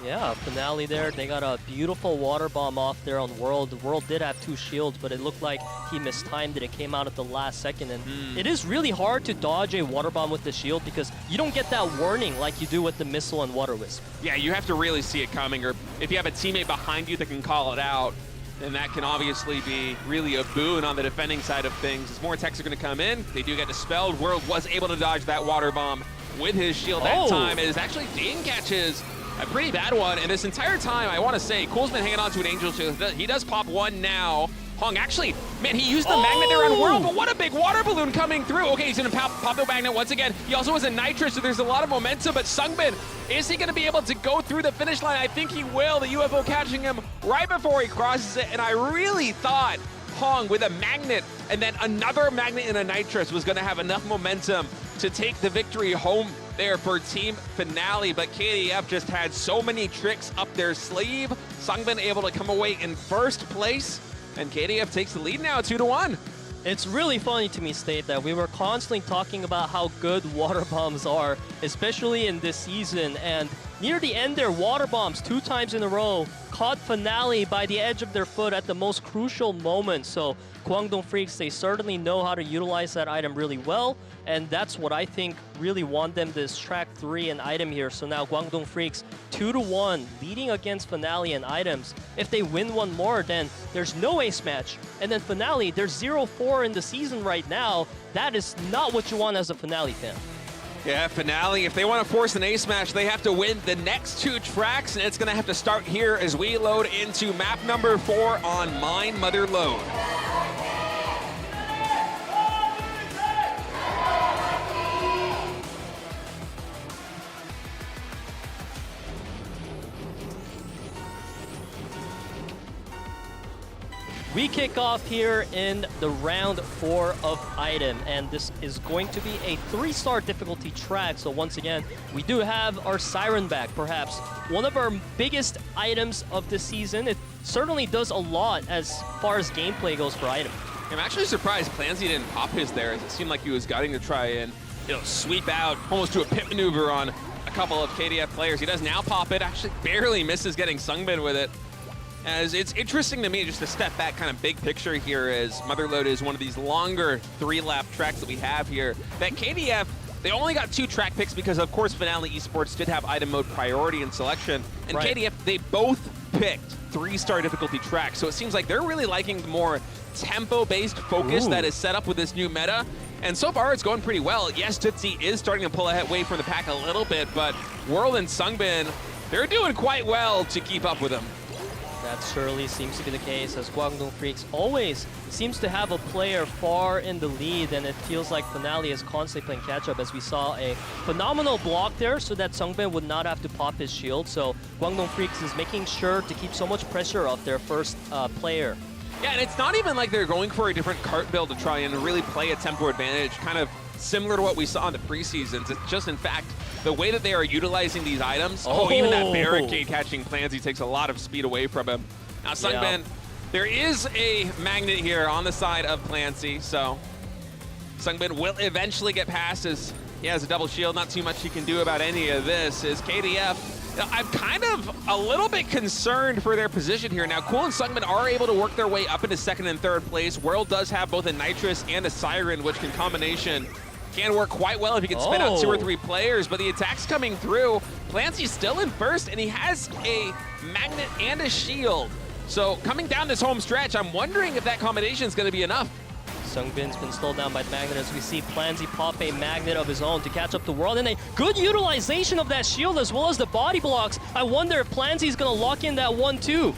Yeah, Finale there. They got a beautiful water bomb off there on World. World did have 2 shields, but it looked like he mistimed it. It came out at the last second, and it is really hard to dodge a water bomb with the shield because you don't get that warning like you do with the missile and water wisp. Yeah, you have to really see it coming, or if you have a teammate behind you that can call it out, then that can obviously be really a boon on the defending side of things. As more attacks are going to come in, they do get dispelled. World was able to dodge that water bomb with his shield that time. It is actually Dane catches a pretty bad one, and this entire time, I want to say, Cool's been hanging on to an Angel Shield. He does pop one now. Hong actually, man, he used the magnet there on World, but what a big water balloon coming through. Okay, he's gonna pop the magnet once again. He also has a nitrous, so there's a lot of momentum, but Seongnam, is he gonna be able to go through the finish line? I think he will. The UFO catching him right before he crosses it, and I really thought Hong with a magnet and then another magnet and a nitrous was gonna have enough momentum to take the victory home there for Team Finale, but KDF just had so many tricks up their sleeve. Seongnam able to come away in first place, and KDF takes the lead now, 2-1. It's really funny to me, State, that we were constantly talking about how good water bombs are, especially in this season. And near the end there, water bombs 2 times in a row caught Finale by the edge of their foot at the most crucial moment. So KWANGDONG FREECS, they certainly know how to utilize that item really well. And that's what I think really won them this track 3 and item here. So now KWANGDONG FREECS 2-1, leading against Finale and items. If they win one more, then there's no ace match. And then Finale, they're 0-4 in the season right now. That is not what you want as a Finale fan. Yeah, Finale, if they want to force an ace match, they have to win the next 2 tracks, and it's going to have to start here as we load into map number 4 on Mine Mother Load. We kick off here in the round 4 of item, and this is going to be a 3-star difficulty track. So once again, we do have our Siren back, perhaps one of our biggest items of the season. It certainly does a lot as far as gameplay goes for item. I'm actually surprised Clancy didn't pop his there, as it seemed like he was gutting to try and, sweep out, almost do a pit maneuver on a couple of KDF players. He does now pop it, actually barely misses getting Seongnam with it. As it's interesting to me, just to step back kind of big picture here, as Motherload is one of these longer 3-lap tracks that we have here. That KDF, they only got 2 track picks because, of course, Finale Esports did have item mode priority in selection. And right. KDF, they both picked 3-star difficulty tracks. So it seems like they're really liking the more tempo-based focus that is set up with this new meta. And so far, it's going pretty well. Yes, Tootsie is starting to pull away from the pack a little bit, but World and Seongnam, they're doing quite well to keep up with them. That surely seems to be the case, as KWANGDONG FREECS always seems to have a player far in the lead, and it feels like Finale is constantly playing catch-up, as we saw a phenomenal block there so that Seongnam would not have to pop his shield. So KWANGDONG FREECS is making sure to keep so much pressure off their first player. Yeah, and it's not even like they're going for a different cart build to try and really play a tempo advantage, kind of similar to what we saw in the preseasons. It's just, in fact, the way that they are utilizing these items. Oh, even that barricade catching Clancy takes a lot of speed away from him. Now, Seongnam, there is a magnet here on the side of Clancy, so Seongnam will eventually get past, as he has a double shield. Not too much he can do about any of this. Is KDF, I'm kind of a little bit concerned for their position here. Now, Cool and Seongnam are able to work their way up into 2nd and 3rd place. World does have both a Nitrous and a Siren, which can work quite well if you can spin out 2 or 3 players, but the attack's coming through. Clancy's still in first, and he has a magnet and a shield. So coming down this home stretch, I'm wondering if that combination is going to be enough. Seongnam's been slowed down by the magnet, as we see Plansy pop a magnet of his own to catch up the World, and a good utilization of that shield as well as the body blocks. I wonder if Plansy's going to lock in that 1-2.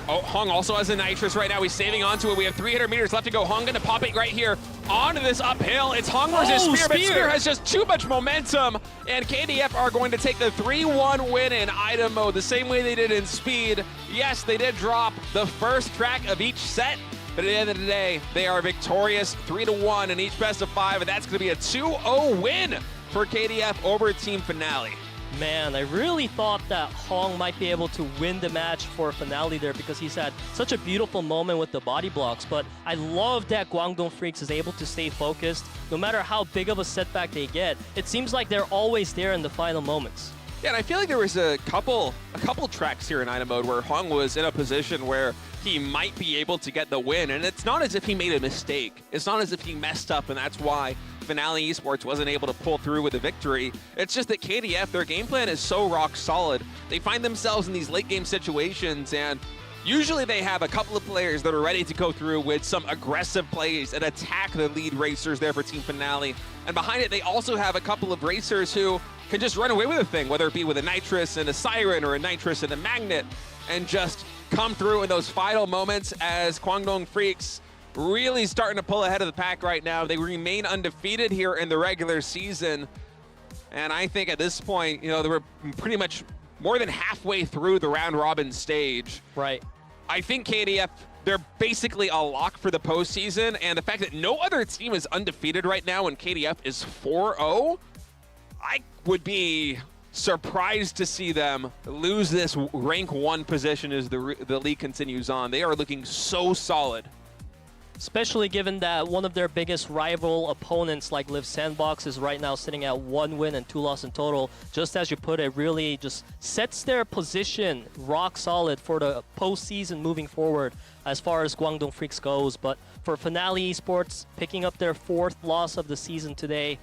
Oh, Hong also has a Nitrous right now. He's saving onto it. We have 300 meters left to go. Hong gonna pop it right here onto this uphill. It's Hong versus Spear, but Spear has just too much momentum, and KDF are going to take the 3-1 win in item mode, the same way they did in speed. Yes, they did drop the first track of each set, but at the end of the day, they are victorious 3-1 in each best of 5, and that's gonna be a 2-0 win for KDF over Team Finale. Man, I really thought that Hong might be able to win the match for Finale there, because he's had such a beautiful moment with the body blocks. But I love that KWANGDONG FREECS is able to stay focused no matter how big of a setback they get. It seems like they're always there in the final moments. Yeah, and I feel like there was a couple tracks here in item mode where Hong was in a position where he might be able to get the win, and it's not as if he made a mistake. It's not as if he messed up, and that's why Finale Esports wasn't able to pull through with a victory. It's just that KDF, their game plan is so rock solid. They find themselves in these late game situations, and usually they have a couple of players that are ready to go through with some aggressive plays and attack the lead racers there for Team Finale. And behind it, they also have a couple of racers who can just run away with a thing, whether it be with a Nitrous and a Siren or a Nitrous and a Magnet, and just come through in those final moments as Kwangdong FREECS really starting to pull ahead of the pack right now. They remain undefeated here in the regular season. And I think at this point, you know, they were pretty much more than halfway through the round robin stage. Right. I think KDF, they're basically a lock for the postseason. And the fact that no other team is undefeated right now and KDF is 4-0, I would be surprised to see them lose this rank 1 position as the league continues on. They are looking so solid. Especially given that one of their biggest rival opponents like Liiv SANDBOX is right now sitting at 1 win and 2 losses in total. Just as you put it, really just sets their position rock solid for the postseason moving forward as far as Kwangdong FREECS goes. But for Finale Esports, picking up their 4th loss of the season today,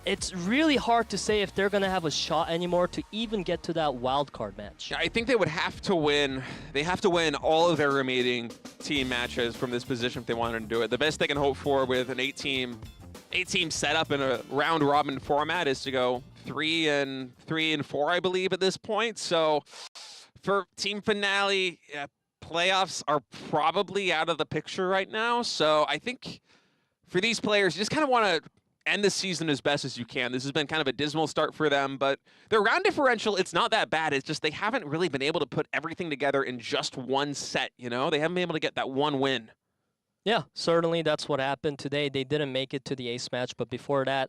it's really hard to say if they're going to have a shot anymore to even get to that wildcard match. I think they would have to win. They have to win all of their remaining team matches from this position if they wanted to do it. The best they can hope for with an 8-team setup in a round robin format is to go 3-4, I believe, at this point. So for Team Finale, playoffs are probably out of the picture right now. So I think for these players, you just kind of want to end the season as best as you can. This has been kind of a dismal start for them, but their round differential, it's not that bad. It's just they haven't really been able to put everything together in just one set, you know? They haven't been able to get that one win. Yeah, certainly that's what happened today. They didn't make it to the ace match, but before that,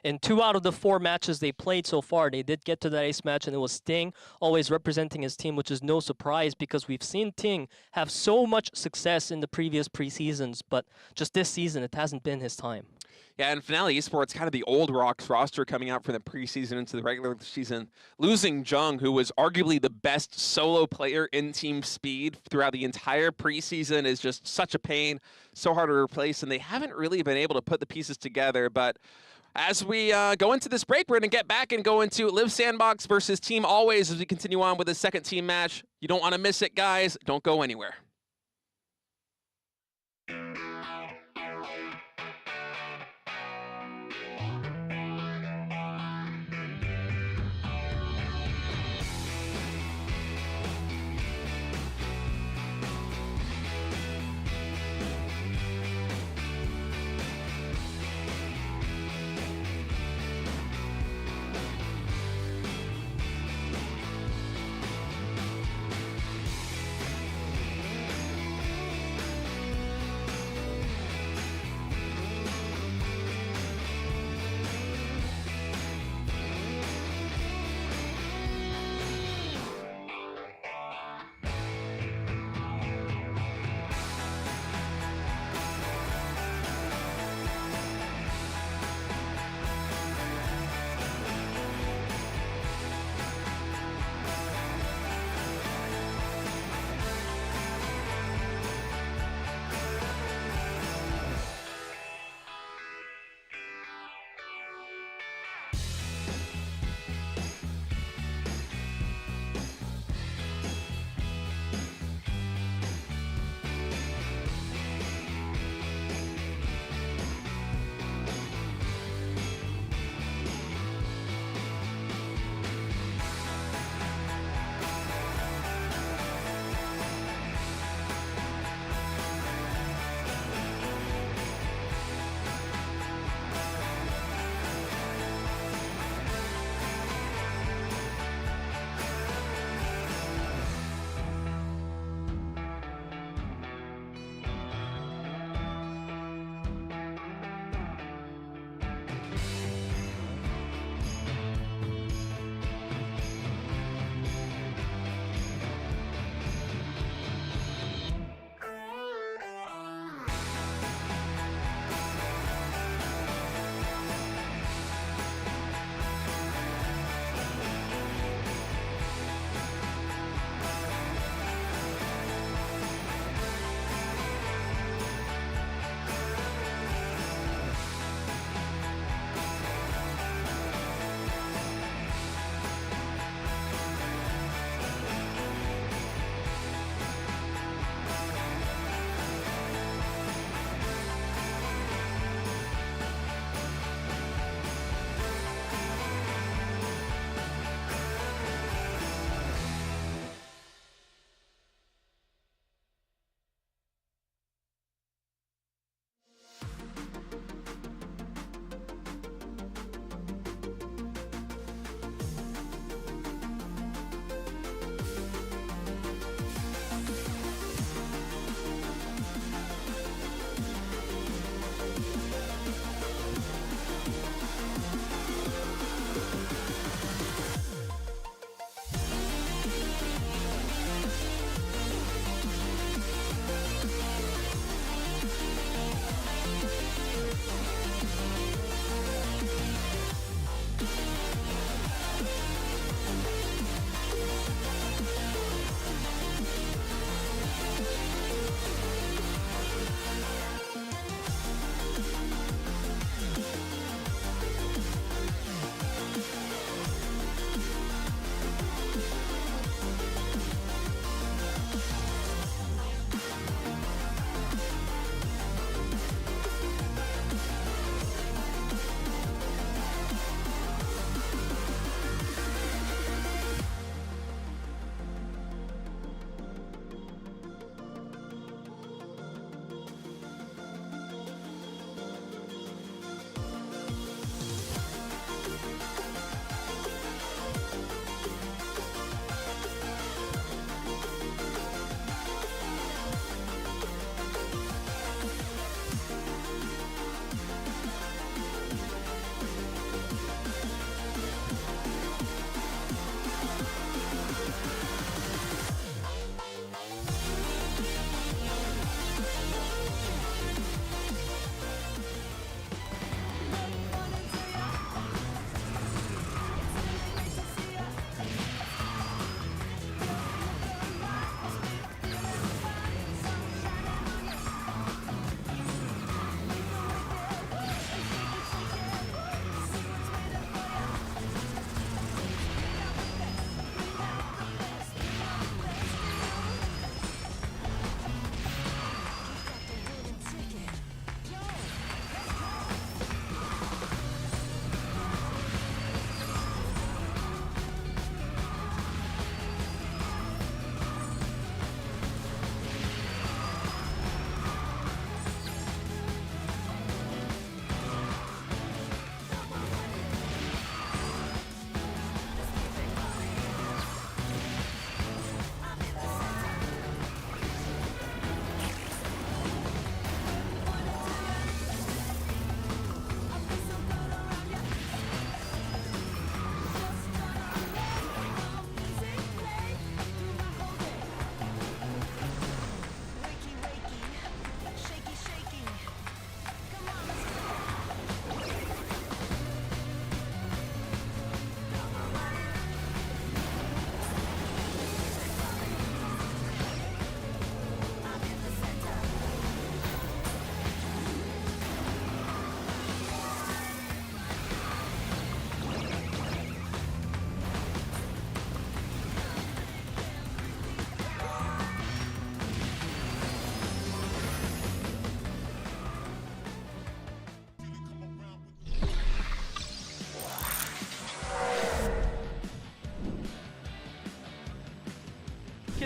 in 2 out of the 4 matches they played so far, they did get to that ace match, and it was Sting always representing his team, which is no surprise because we've seen Ting have so much success in the previous preseasons, but just this season, it hasn't been his time. Yeah, and Finale Esports, kind of the old ROX roster coming out for the preseason into the regular season. Losing Jung, who was arguably the best solo player in Team Speed throughout the entire preseason, is just such a pain, so hard to replace, and they haven't really been able to put the pieces together. But as we go into this break, we're going to get back and go into Liiv SANDBOX versus Team Always as we continue on with the second team match. You don't want to miss it, guys. Don't go anywhere.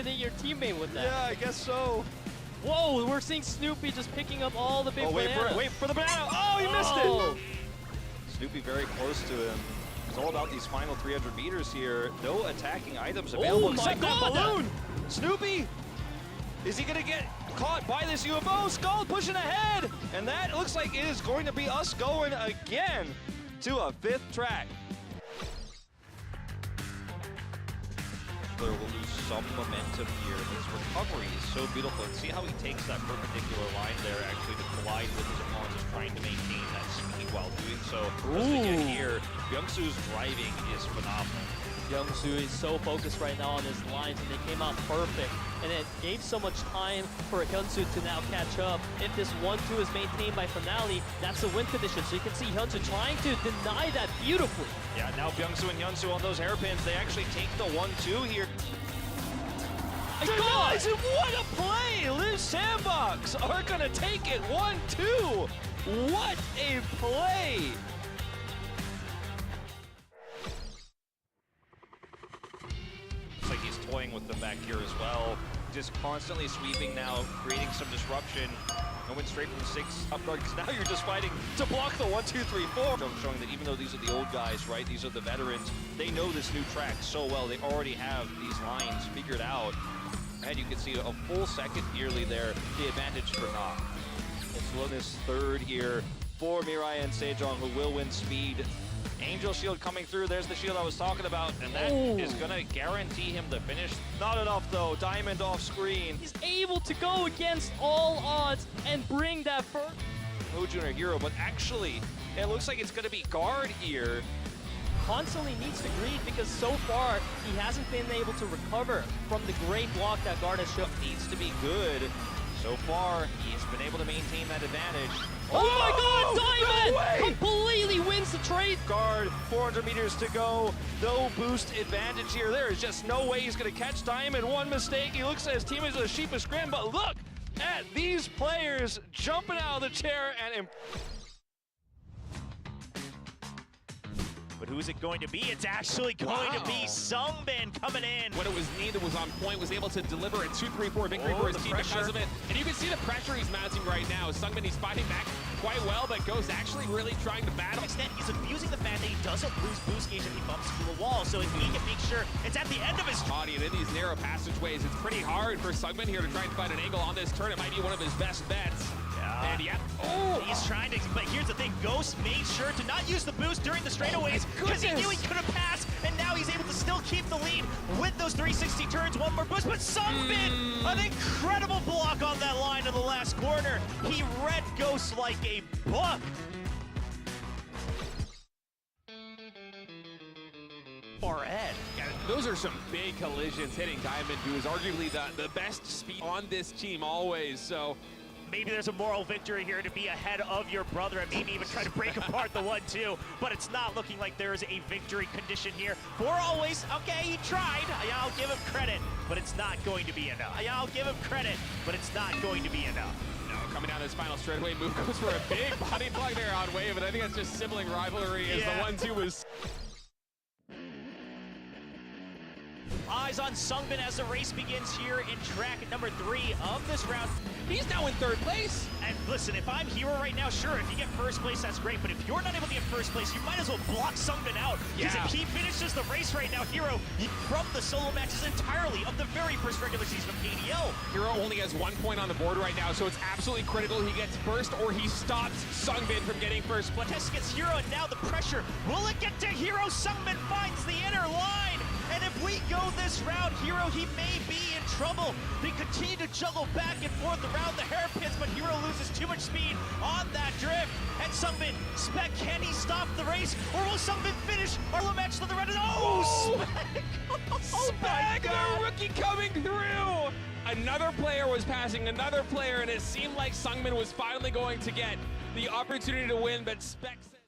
abandoning your teammate with that. Yeah, I guess so. Whoa, we're seeing Snoopy just picking up all the big bananas. Wait for the banana. Oh, he missed Oh. it. Snoopy very close to him. It's all about these final 300 meters here. No attacking items available. Oh my except that God. balloon. Snoopy, is he gonna get caught by this UFO? Skull pushing ahead, and that looks like it is going to be us going again to a 5th track. Will lose some momentum here. His recovery is so beautiful, and see how he takes that perpendicular line there actually to collide with his opponent, just trying to maintain that speed while doing so. As we get here, Byung-Soo's driving is phenomenal. Young-Soo is so focused right now on his lines, and they came out perfect. And it gave so much time for Hyun-Soo to now catch up. If this 1-2 is maintained by Finale, that's a win condition. So you can see Hyun-Soo trying to deny that beautifully. Yeah, now Byung-Soo and Hyun-Soo on those hairpins, they actually take the 1-2 here. Guys, and what a play! Liiv Sandbox are gonna take it 1-2. What a play! Looks like he's toying with them back here as well. Just constantly sweeping now, creating some disruption. And went straight from 6 up guard, because now you're just fighting to block the 1-2-3-4. Showing that even though these are the old guys, right, these are the veterans, they know this new track so well. They already have these lines figured out. And you can see a full second nearly there, the advantage for Nah. It's Luna's 3rd here for Mirai and Sejong, who will win speed. Angel shield coming through. There's the shield I was talking about, and that is going to guarantee him the finish. Not enough, though. Diamond off screen. He's able to go against all odds and bring that first. No Junior Hero, but actually, it looks like it's going to be guard here. Constantly needs to greed because so far he hasn't been able to recover from the great block that guard has shown. Needs to be good. So far, he's been able to maintain that advantage. Oh my God, No way! Diamond completely wins the trade. Guard, 400 meters to go. No boost advantage here. There is just no way he's going to catch Diamond. One mistake. He looks at his teammates with a sheepish grin, but look at these players jumping out of the chair and But who's it going to be? It's actually going to be Seongnam coming in. When it was needed, was on point, was able to deliver a 2-3-4 victory for his the team pressure. because of it. And you can see the pressure he's mounting right now. Seongnam, he's fighting back quite well, but Ghost actually really trying to battle. To an extent, he's abusing the fact that he doesn't lose boost gauge if he bumps through a wall, so if he can make sure it's at the end of his Body, and in these narrow passageways, it's pretty hard for Seongnam here to try and find an angle on this turn. It might be one of his best bets. And yeah, he's trying to, but here's the thing, Ghost made sure to not use the boost during the straightaways because he knew he couldn't pass, and now he's able to still keep the lead with those 360 turns, one more boost, but Seongnam, an incredible block on that line in the last corner. He read Ghost like a book. Far ahead. yeah, those are some big collisions hitting Diamond, who is arguably the best speed on this team always. So Maybe there's a moral victory here to be ahead of your brother and maybe even try to break apart the 1-2, but it's not looking like there is a victory condition here. For always, okay, he tried. I'll give him credit, but it's not going to be enough. I'll give him credit, but it's not going to be enough. no, coming down this final straightaway move goes for a big body plug there on Wave, and I think that's just sibling rivalry as the 1-2 was. Eyes on Seongnam as the race begins here in track number 3 of this round. He's now in 3rd place. And listen, if I'm Hero right now, sure, if you get first place, that's great. But if you're not able to get first place, you might as well block Seongnam out. Because Yeah. if he finishes the race right now, Hero, from the solo matches entirely of the very first regular season of KDL. Hero only has 1 point on the board right now, so it's absolutely critical he gets first or he stops Seongnam from getting first. But Tess gets Hero, and now the pressure. Will it get to Hero? Seongnam finds the inner line. And if we go this round, Hero, he may be in trouble. They continue to juggle back and forth around the hairpins, but Hero loses too much speed on that drift. And Seongnam, Spec, can he stop the race? Or will Seongnam finish our match to the round? Oh, Spec! Oh my Spag, the God! rookie coming through! Another player was passing another player, and it seemed like Seongnam was finally going to get the opportunity to win, but Spec said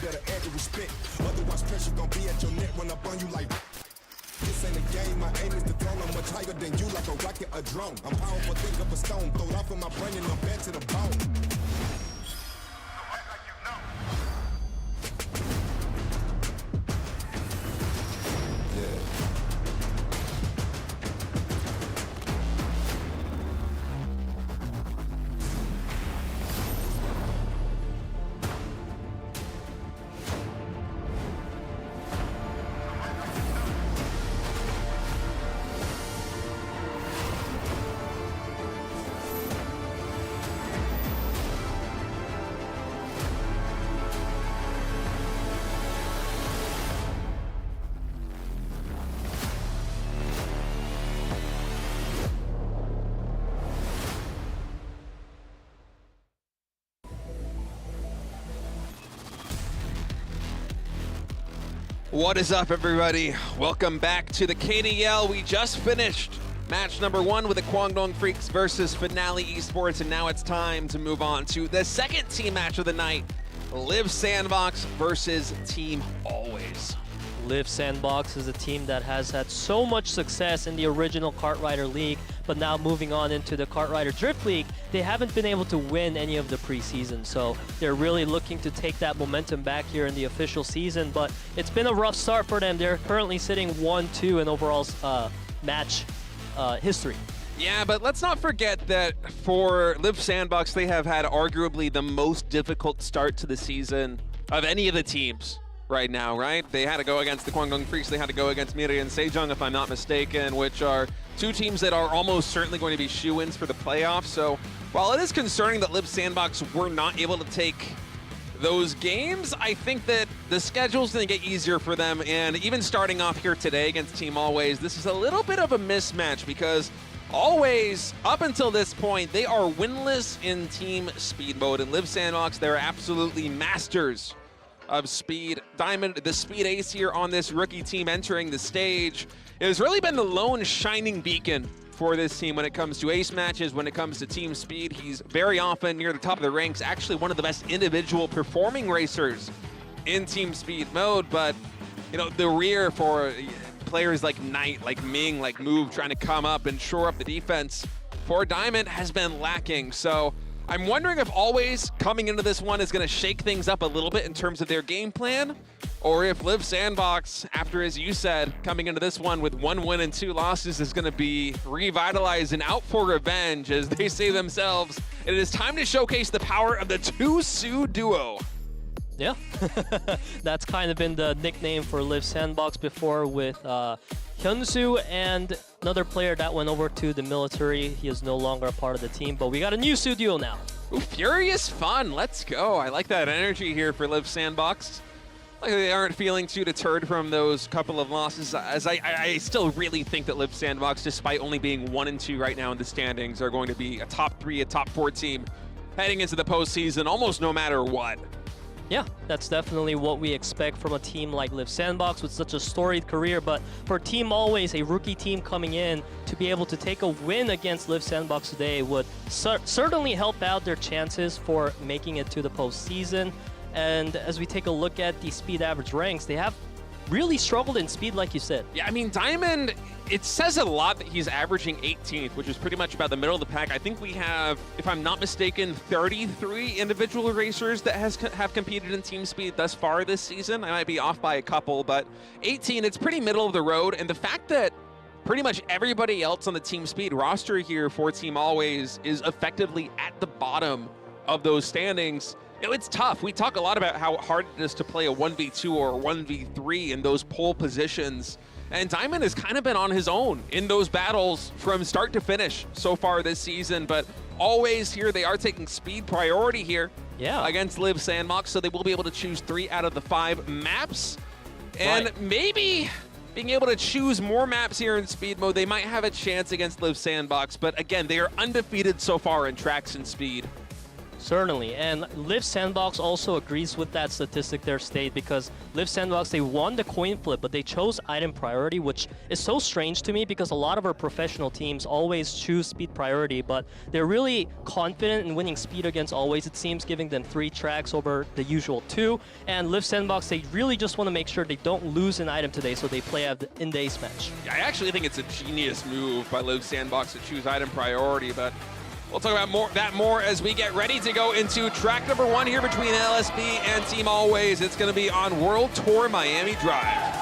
better add the respect. Otherwise, pressure gon' be at your neck when I burn you like. This ain't a game, my aim is to throw. I'm much higher than you, like a rocket, a drone. I'm powerful, think of a stone. Throw it off in my brain and I'm bad to the bone. What is up, everybody? Welcome back to the KDL. We just finished match number 1 with the KWANGDONG FREECS versus Finale Esports, and now it's time to move on to the second team match of the night, Liiv SANDBOX versus Team Always. Liiv SANDBOX is a team that has had so much success in the original Kart Rider League, but now moving on into the Kart Rider Drift League, they haven't been able to win any of the preseason. So they're really looking to take that momentum back here in the official season, but it's been a rough start for them. They're currently sitting 1-2 in overall match history. Yeah, but let's not forget that for Liiv SANDBOX, they have had arguably the most difficult start to the season of any of the teams right now, right? They had to go against the KWANGDONG FREECS, they had to go against Miri and Sejong, if I'm not mistaken, which are two teams that are almost certainly going to be shoo-ins for the playoffs. So while it is concerning that Liiv SANDBOX were not able to take those games, I think that the schedule's going to get easier for them. And even starting off here today against Team Always, this is a little bit of a mismatch because Always, up until this point, they are winless in team speed mode. And Liiv SANDBOX, they're absolutely masters of speed. Diamond, the speed ace here on this rookie team entering the stage, it has really been the lone shining beacon for this team when it comes to ace matches, when it comes to team speed. He's very often near the top of the ranks, actually one of the best individual performing racers in team speed mode. But, you know, the rear for players like Knight, like Ming, like Move, trying to come up and shore up the defense for Diamond has been lacking. So I'm wondering if Always coming into this one is going to shake things up a little bit in terms of their game plan, or if Liiv SANDBOX, after, as you said, coming into this one with 1 win and 2 losses, is going to be revitalized and out for revenge. As they say themselves, it is time to showcase the power of the 2-Soo duo. Yeah, that's kind of been the nickname for Liiv SANDBOX before, with Hyunsu and another player that went over to the military. He is no longer a part of the team, but we got a new Soo duo now. Ooh, furious fun. Let's go. I like that energy here for Liiv SANDBOX. Like they aren't feeling too deterred from those couple of losses, as I still really think that Liiv SANDBOX, despite only being 1 and 2 right now in the standings, are going to be a top 3, a top 4 team heading into the postseason almost no matter what. Yeah, that's definitely what we expect from a team like Liiv SANDBOX with such a storied career. But for Team Always, a rookie team coming in, to be able to take a win against Liiv SANDBOX today would certainly help out their chances for making it to the postseason. And as we take a look at the speed average ranks, they have really struggled in speed, like you said. Yeah, I mean, Diamond, it says a lot that he's averaging 18th, which is pretty much about the middle of the pack. I think we have, if I'm not mistaken, 33 individual racers that have competed in team speed thus far this season. I might be off by a couple, but 18, it's pretty middle of the road. And the fact that pretty much everybody else on the team speed roster here for Team Always is effectively at the bottom of those standings, you know, it's tough. We talk a lot about how hard it is to play a 1v2 or a 1v3 in those pole positions. And Diamond has kind of been on his own in those battles from start to finish so far this season. But Always here, they are taking speed priority here against Liiv SANDBOX, so they will be able to choose 3 out of the 5 maps. And maybe being able to choose more maps here in speed mode, they might have a chance against Liiv SANDBOX. But again, they are undefeated so far in tracks and speed. Certainly, and Liiv Sandbox also agrees with that statistic there, State, because Liiv Sandbox, they won the coin flip, but they chose item priority, which is so strange to me because a lot of our professional teams always choose speed priority, but they're really confident in winning speed against Always, it seems, giving them 3 tracks over the usual 2, and Liiv Sandbox, they really just want to make sure they don't lose an item today, so they play out in the ace match. I actually think it's a genius move by Liiv Sandbox to choose item priority, but we'll talk about that more as we get ready to go into track number 1 here between LSB and Team Always. It's going to be on World Tour Miami Drive.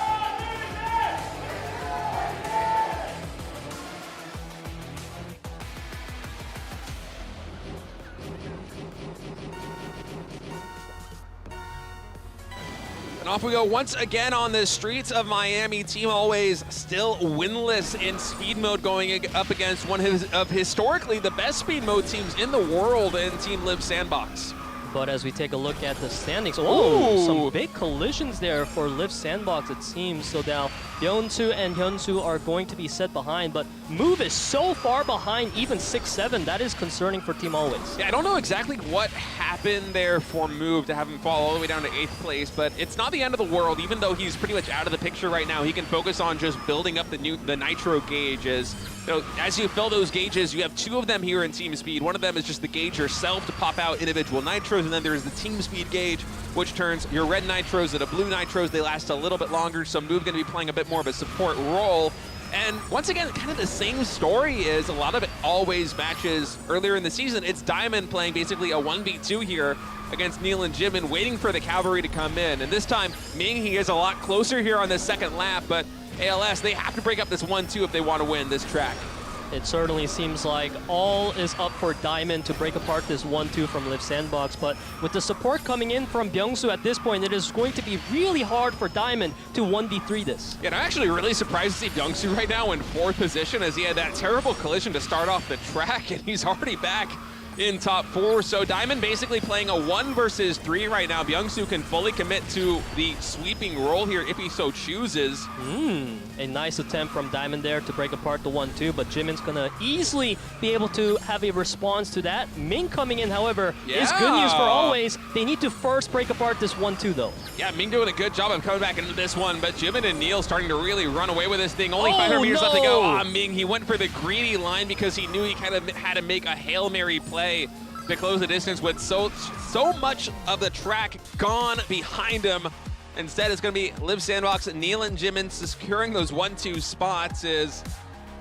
And off we go once again on the streets of Miami. Team Always still winless in speed mode, going up against one of historically the best speed mode teams in the world in Team Liiv Sandbox. But as we take a look at the standings, some big collisions there for Liiv Sandbox, it seems. So now Yeonsu and Hyunsu are going to be set behind, but Move is so far behind, even 6-7. That is concerning for Team Always. Yeah, I don't know exactly what happened there for Move to have him fall all the way down to 8th place, but it's not the end of the world. Even though he's pretty much out of the picture right now, he can focus on just building up the nitro gauges. You know, as you fill those gauges, you have 2 of them here in Team Speed. One of them is just the gauge yourself to pop out individual nitros, and then there's the Team Speed gauge, which turns your red nitros into blue nitros. They last a little bit longer, so Move going to be playing a bit more of a support role. And once again, kind of the same story is a lot of it Always matches earlier in the season. It's Diamond playing basically a 1v2 here against Neil and Jimin, waiting for the cavalry to come in. And this time, Ming, he is a lot closer here on the second lap, but ALS, they have to break up this 1-2 if they want to win this track. It certainly seems like all is up for Diamond to break apart this 1-2 from Liiv Sandbox, but with the support coming in from Byungsu at this point, it is going to be really hard for Diamond to 1v3 this. Yeah, and I'm actually really surprised to see Byungsu right now in 4th position, as he had that terrible collision to start off the track, and he's already back in top 4. So Diamond basically playing a 1 versus 3 right now. Byungsu can fully commit to the sweeping role here if he so chooses. A nice attempt from Diamond there to break apart the 1-2, but Jimin's gonna easily be able to have a response to that. Ming coming in, however, is good news for Always. They need to first break apart this 1-2 though. Yeah, Ming doing a good job of coming back into this one, but Jimin and Neil starting to really run away with this thing. Only 500 meters left to go. Ah, Ming, he went for the greedy line because he knew he kind of had to make a Hail Mary play to close the distance with so much of the track gone behind him. Instead, it's going to be Liiv Sandbox, Neil and Jimin securing those 1-2 spots as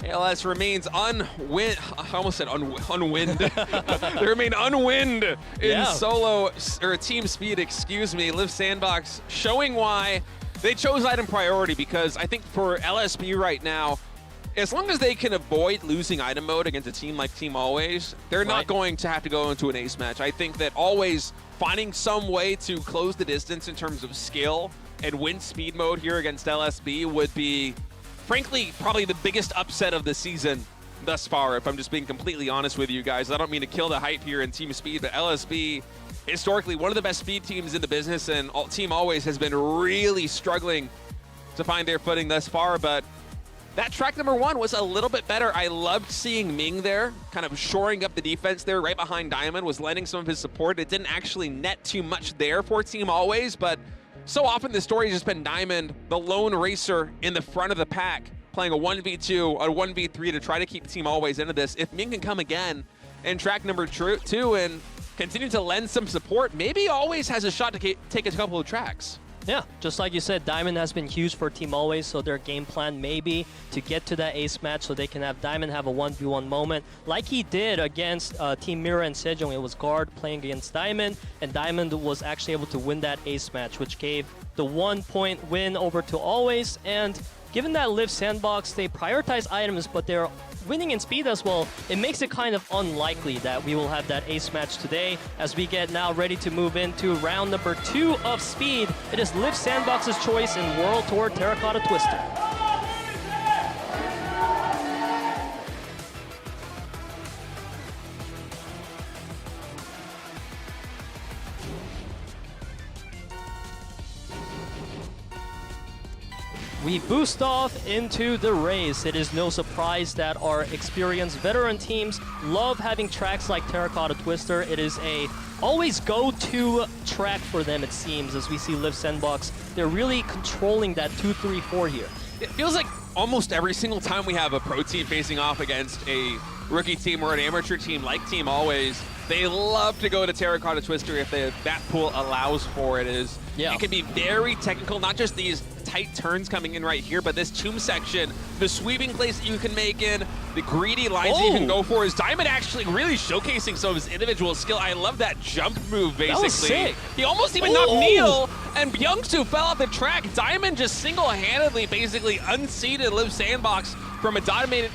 ALS remains unwind. I almost said unwind. They remain unwind in solo, or Team Speed, excuse me. Liiv Sandbox showing why they chose item priority, because I think for LSB right now, as long as they can avoid losing item mode against a team like Team Always, they're not going to have to go into an ace match. I think that Always finding some way to close the distance in terms of skill and win speed mode here against LSB would be, frankly, probably the biggest upset of the season thus far, if I'm just being completely honest with you guys. I don't mean to kill the hype here in Team Speed, but LSB, historically, one of the best speed teams in the business, and Team Always has been really struggling to find their footing thus far, but that track number 1 was a little bit better. I loved seeing Ming there, kind of shoring up the defense there right behind Diamond, was lending some of his support. It didn't actually net too much there for Team Always, but so often the story has just been Diamond, the lone racer in the front of the pack, playing a 1v2, a 1v3 to try to keep Team Always into this. If Ming can come again in track number 2 and continue to lend some support, maybe Always has a shot to take a couple of tracks. Yeah, just like you said, Diamond has been huge for Team Always, so their game plan may be to get to that ace match so they can have Diamond have a 1v1 moment like he did against Team Mira and Sejong. It was Guard playing against Diamond, and Diamond was actually able to win that ace match, which gave the 1-point win over to Always. And given that Liiv Sandbox, they prioritize items, but they're winning in speed as well, it makes it kind of unlikely that we will have that ace match today. As we get now ready to move into round number 2 of speed, it is Liiv Sandbox's choice in World Tour Terracotta Twister. We boost off into the race. It is no surprise that our experienced veteran teams love having tracks like Terracotta Twister. It is a always go-to track for them, it seems, as we see Liiv SANDBOX. They're really controlling that 2-3-4 here. It feels like almost every single time we have a pro team facing off against a rookie team or an amateur team like Team Always, they love to go to Terracotta Twister if the bat pool allows for it. It can be very technical, not just these tight turns coming in right here, but this tomb section, the sweeping plays that you can make in, the greedy lines that you can go for. Is Diamond actually really showcasing some of his individual skill? I love that jump move, basically. That was sick. He almost even knocked Neil, and Byung-Soo fell off the track. Diamond just single-handedly basically unseated Liiv SANDBOX from a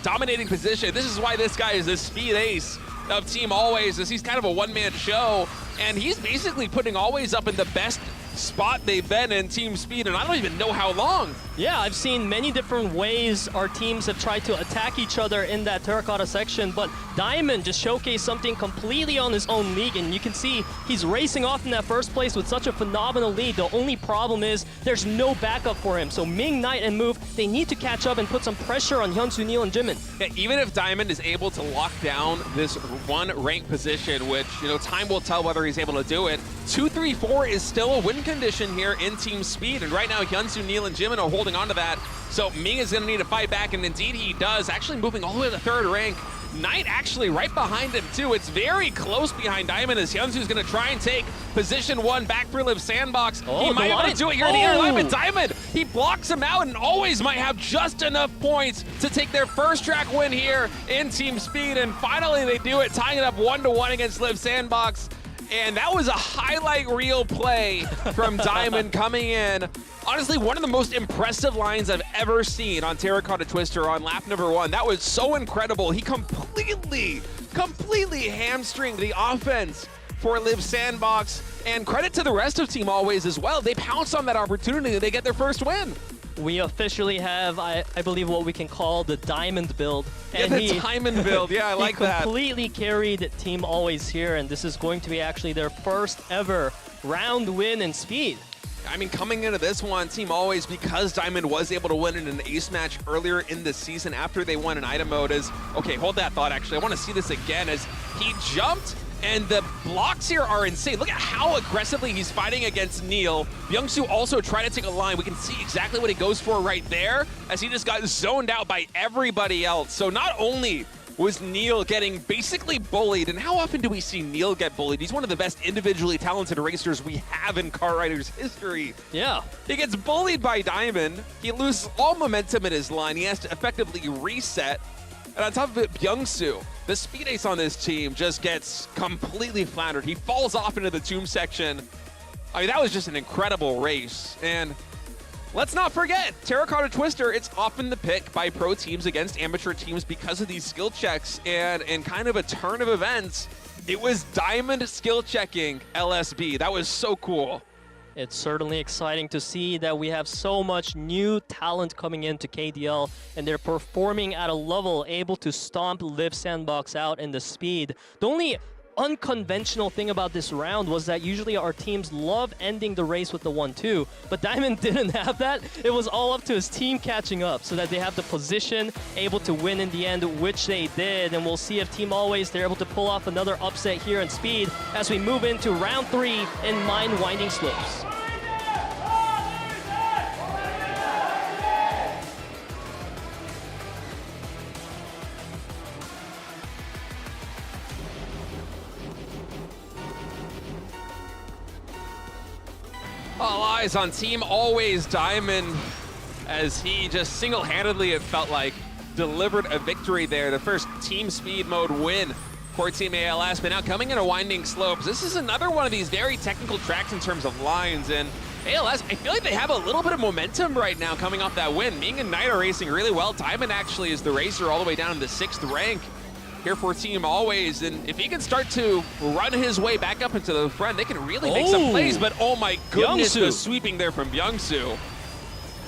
dominating position. This is why this guy is the speed ace of Team Always, as he's kind of a one-man show, and he's basically putting Always up in the best spot they've been in Team Speed, and I don't even know how long. Yeah, I've seen many different ways our teams have tried to attack each other in that Terracotta section, but Diamond just showcased something completely on his own league, and you can see he's racing off in that first place with such a phenomenal lead. The only problem is there's no backup for him, so Ming, Knight, and Move, they need to catch up and put some pressure on Hyunsoo, Neil, and Jimin. Yeah, even if Diamond is able to lock down this one rank position, which, you know, time will tell whether he's able to do it, 2-3-4 is still a win condition here in Team Speed, and right now Hyunsoo, Neil, and Jimin are holding on to that. So Ming is going to need to fight back, and indeed he does, actually moving all the way to the third rank. Knight actually right behind him too. It's very close behind Diamond, as Hyunsoo's going to try and take position one back for Liiv SANDBOX. He might be able to do it here in the air line, but Diamond, he blocks him out and Always might have just enough points to take their first track win here in Team Speed, and finally they do it, tying it up 1-1 against Liiv SANDBOX. And that was a highlight reel play from Diamond coming in. Honestly, one of the most impressive lines I've ever seen on Terracotta Twister on lap number 1. That was so incredible. He completely hamstringed the offense for Liiv SANDBOX. And credit to the rest of Team Always as well. They pounce on that opportunity and they get their first win. We officially have, I believe, what we can call the Diamond build. And yeah, the Diamond build. Yeah, I like that. He completely carried Team Always here, and this is going to be actually their first ever round win in Speed. I mean, coming into this one, Team Always, because Diamond was able to win in an ace match earlier in the season after they won in item mode, is, okay, hold that thought, actually. I want to see this again, as he jumped, and the blocks here are insane. Look at how aggressively he's fighting against Neil. Byung-Soo also tried to take a line. We can see exactly what he goes for right there, as he just got zoned out by everybody else. So not only was Neil getting basically bullied, and how often do we see Neil get bullied? He's one of the best individually talented racers we have in Car Riders history. Yeah. He gets bullied by Diamond. He loses all momentum in his line. He has to effectively reset. And on top of it, Byung-Soo, the speed ace on this team, just gets completely floundered. He falls off into the tomb section. I mean, that was just an incredible race. And let's not forget, Terracotta Twister, it's often the pick by pro teams against amateur teams because of these skill checks. And in kind of a turn of events, it was Diamond skill checking LSB. That was so cool. It's certainly exciting to see that we have so much new talent coming into KDL, and they're performing at a level able to stomp Liiv SANDBOX out in the speed. The only unconventional thing about this round was that usually our teams love ending the race with the 1-2, but Diamond didn't have that. It was all up to his team catching up so that they have the position, able to win in the end, which they did. And we'll see if Team Always, they're able to pull off another upset here in Speed as we move into round 3 in Mine Winding Slopes. All eyes on Team Always Diamond, as he just single-handedly, it felt like, delivered a victory there. The first Team Speed mode win for Team ALS, but now coming into Winding Slopes. This is another one of these very technical tracks in terms of lines, and ALS, I feel like they have a little bit of momentum right now coming off that win. Ming and Knight are racing really well. Diamond actually is the racer all the way down to the 6th rank here for Team Always, and if he can start to run his way back up into the front, they can really make some plays, but oh my goodness, the sweeping there from Byung-Soo.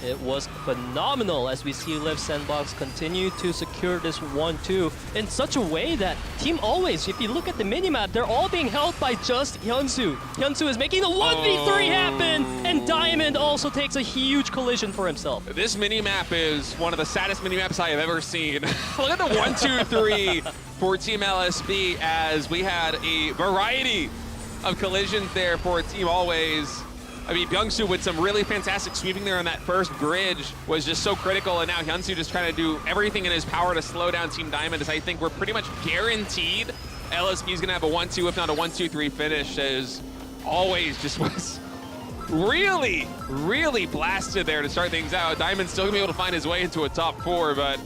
It was phenomenal as we see Liiv SANDBOX continue to secure this 1-2 in such a way that Team Always, if you look at the minimap, they're all being held by just Hyunsu. Hyunsu is making the 1v3 happen, and Diamond also takes a huge collision for himself. This minimap is one of the saddest minimaps I have ever seen. Look at the 1-2-3 for Team LSB as we had a variety of collisions there for Team Always. I mean, Byung-Soo with some really fantastic sweeping there on that first bridge was just so critical, and now Hyunsu just trying to do everything in his power to slow down Team Diamond, as I think we're pretty much guaranteed LSB is going to have a 1-2, if not a 1-2-3 finish, as Always just was really, really blasted there to start things out. Diamond's still going to be able to find his way into a top 4, but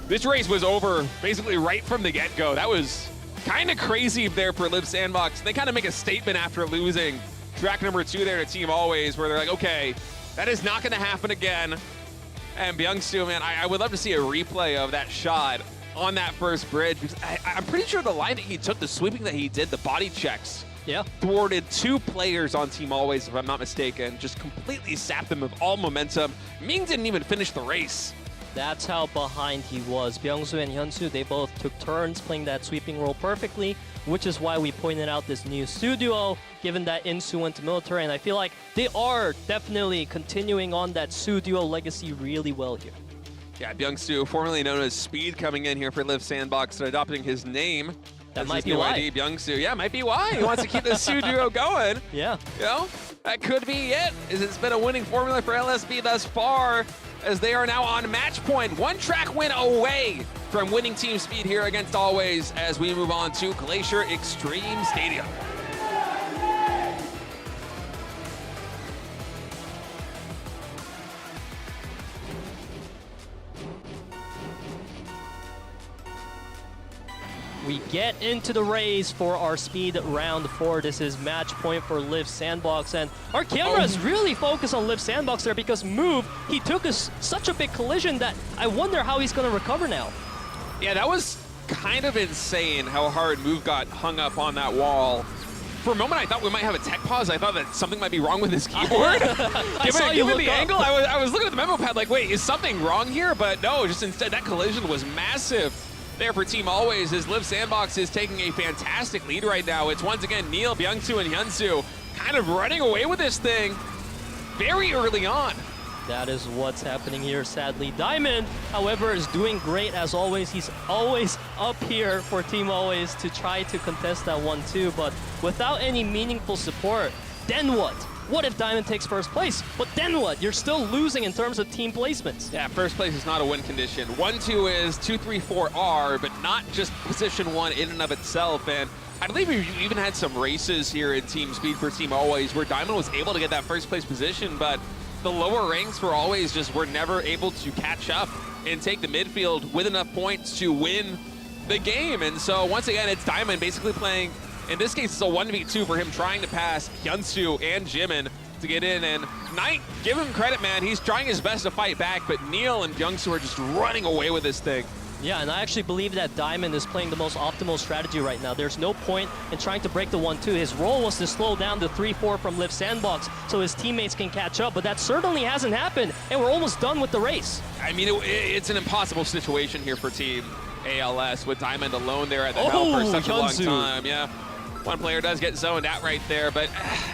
this race was over basically right from the get-go. That was kind of crazy there for Liiv SANDBOX. They kind of make a statement after losing track number 2 there to Team Always, where they're like, okay, that is not going to happen again. And Byung-Soo, man, I would love to see a replay of that shot on that first bridge, because I'm pretty sure the line that he took, the sweeping that he did, the body checks, thwarted 2 players on Team Always, if I'm not mistaken, just completely sapped them of all momentum. Ming didn't even finish the race. That's how behind he was. Byung-Soo and Hyunsu, they both took turns playing that sweeping role perfectly, which is why we pointed out this new Su duo, given that Insu went to military, and I feel like they are definitely continuing on that Su duo legacy really well here. Yeah, Byung-Soo, formerly known as Speed, coming in here for Liiv SANDBOX and adopting his name. That might be why. Byung-Soo. Yeah, might be why. He wants to keep the Su duo going. Yeah. You know, that could be it. It's been a winning formula for LSB thus far, as they are now on match point. 1 track win away from winning Team Speed here against Always, as we move on to Glacier Extreme Stadium. We get into the race for our speed round 4. This is match point for Liiv SANDBOX, and our camera is really focused on Liiv SANDBOX there because Move, he took such a big collision that I wonder how he's going to recover now. Yeah, that was kind of insane how hard Move got hung up on that wall. For a moment, I thought we might have a tech pause. I thought that something might be wrong with his keyboard. Given the angle, I was looking at the memo pad like, wait, is something wrong here? But no, just instead, that collision was massive there for Team Always, as Liiv SANDBOX is taking a fantastic lead right now. It's once again Neil, Byung-Soo, and Hyunsu kind of running away with this thing very early on. That is what's happening here, sadly. Diamond, however, is doing great as always. He's always up here for Team Always to try to contest that 1-2, but without any meaningful support, then what? What if Diamond takes first place? But then what? You're still losing in terms of team placements. Yeah, first place is not a win condition. 1-2 is 2-3-4-R, but not just position 1 in and of itself. And I believe we even had some races here in Team Speed for Team Always where Diamond was able to get that first place position, but the lower ranks for Always just were never able to catch up and take the midfield with enough points to win the game. And so once again, it's Diamond basically playing, in this case, it's a 1v2 for him trying to pass Hyunsu and Jimin to get in. And Knight, give him credit, man. He's trying his best to fight back, but Neil and Byung-Soo are just running away with this thing. Yeah, and I actually believe that Diamond is playing the most optimal strategy right now. There's no point in trying to break the 1-2. His role was to slow down the 3-4 from Liiv SANDBOX so his teammates can catch up, but that certainly hasn't happened, and we're almost done with the race. I mean, it's an impossible situation here for Team ALS with Diamond alone there at the helm for such a long time. Yeah, one player does get zoned out right there, but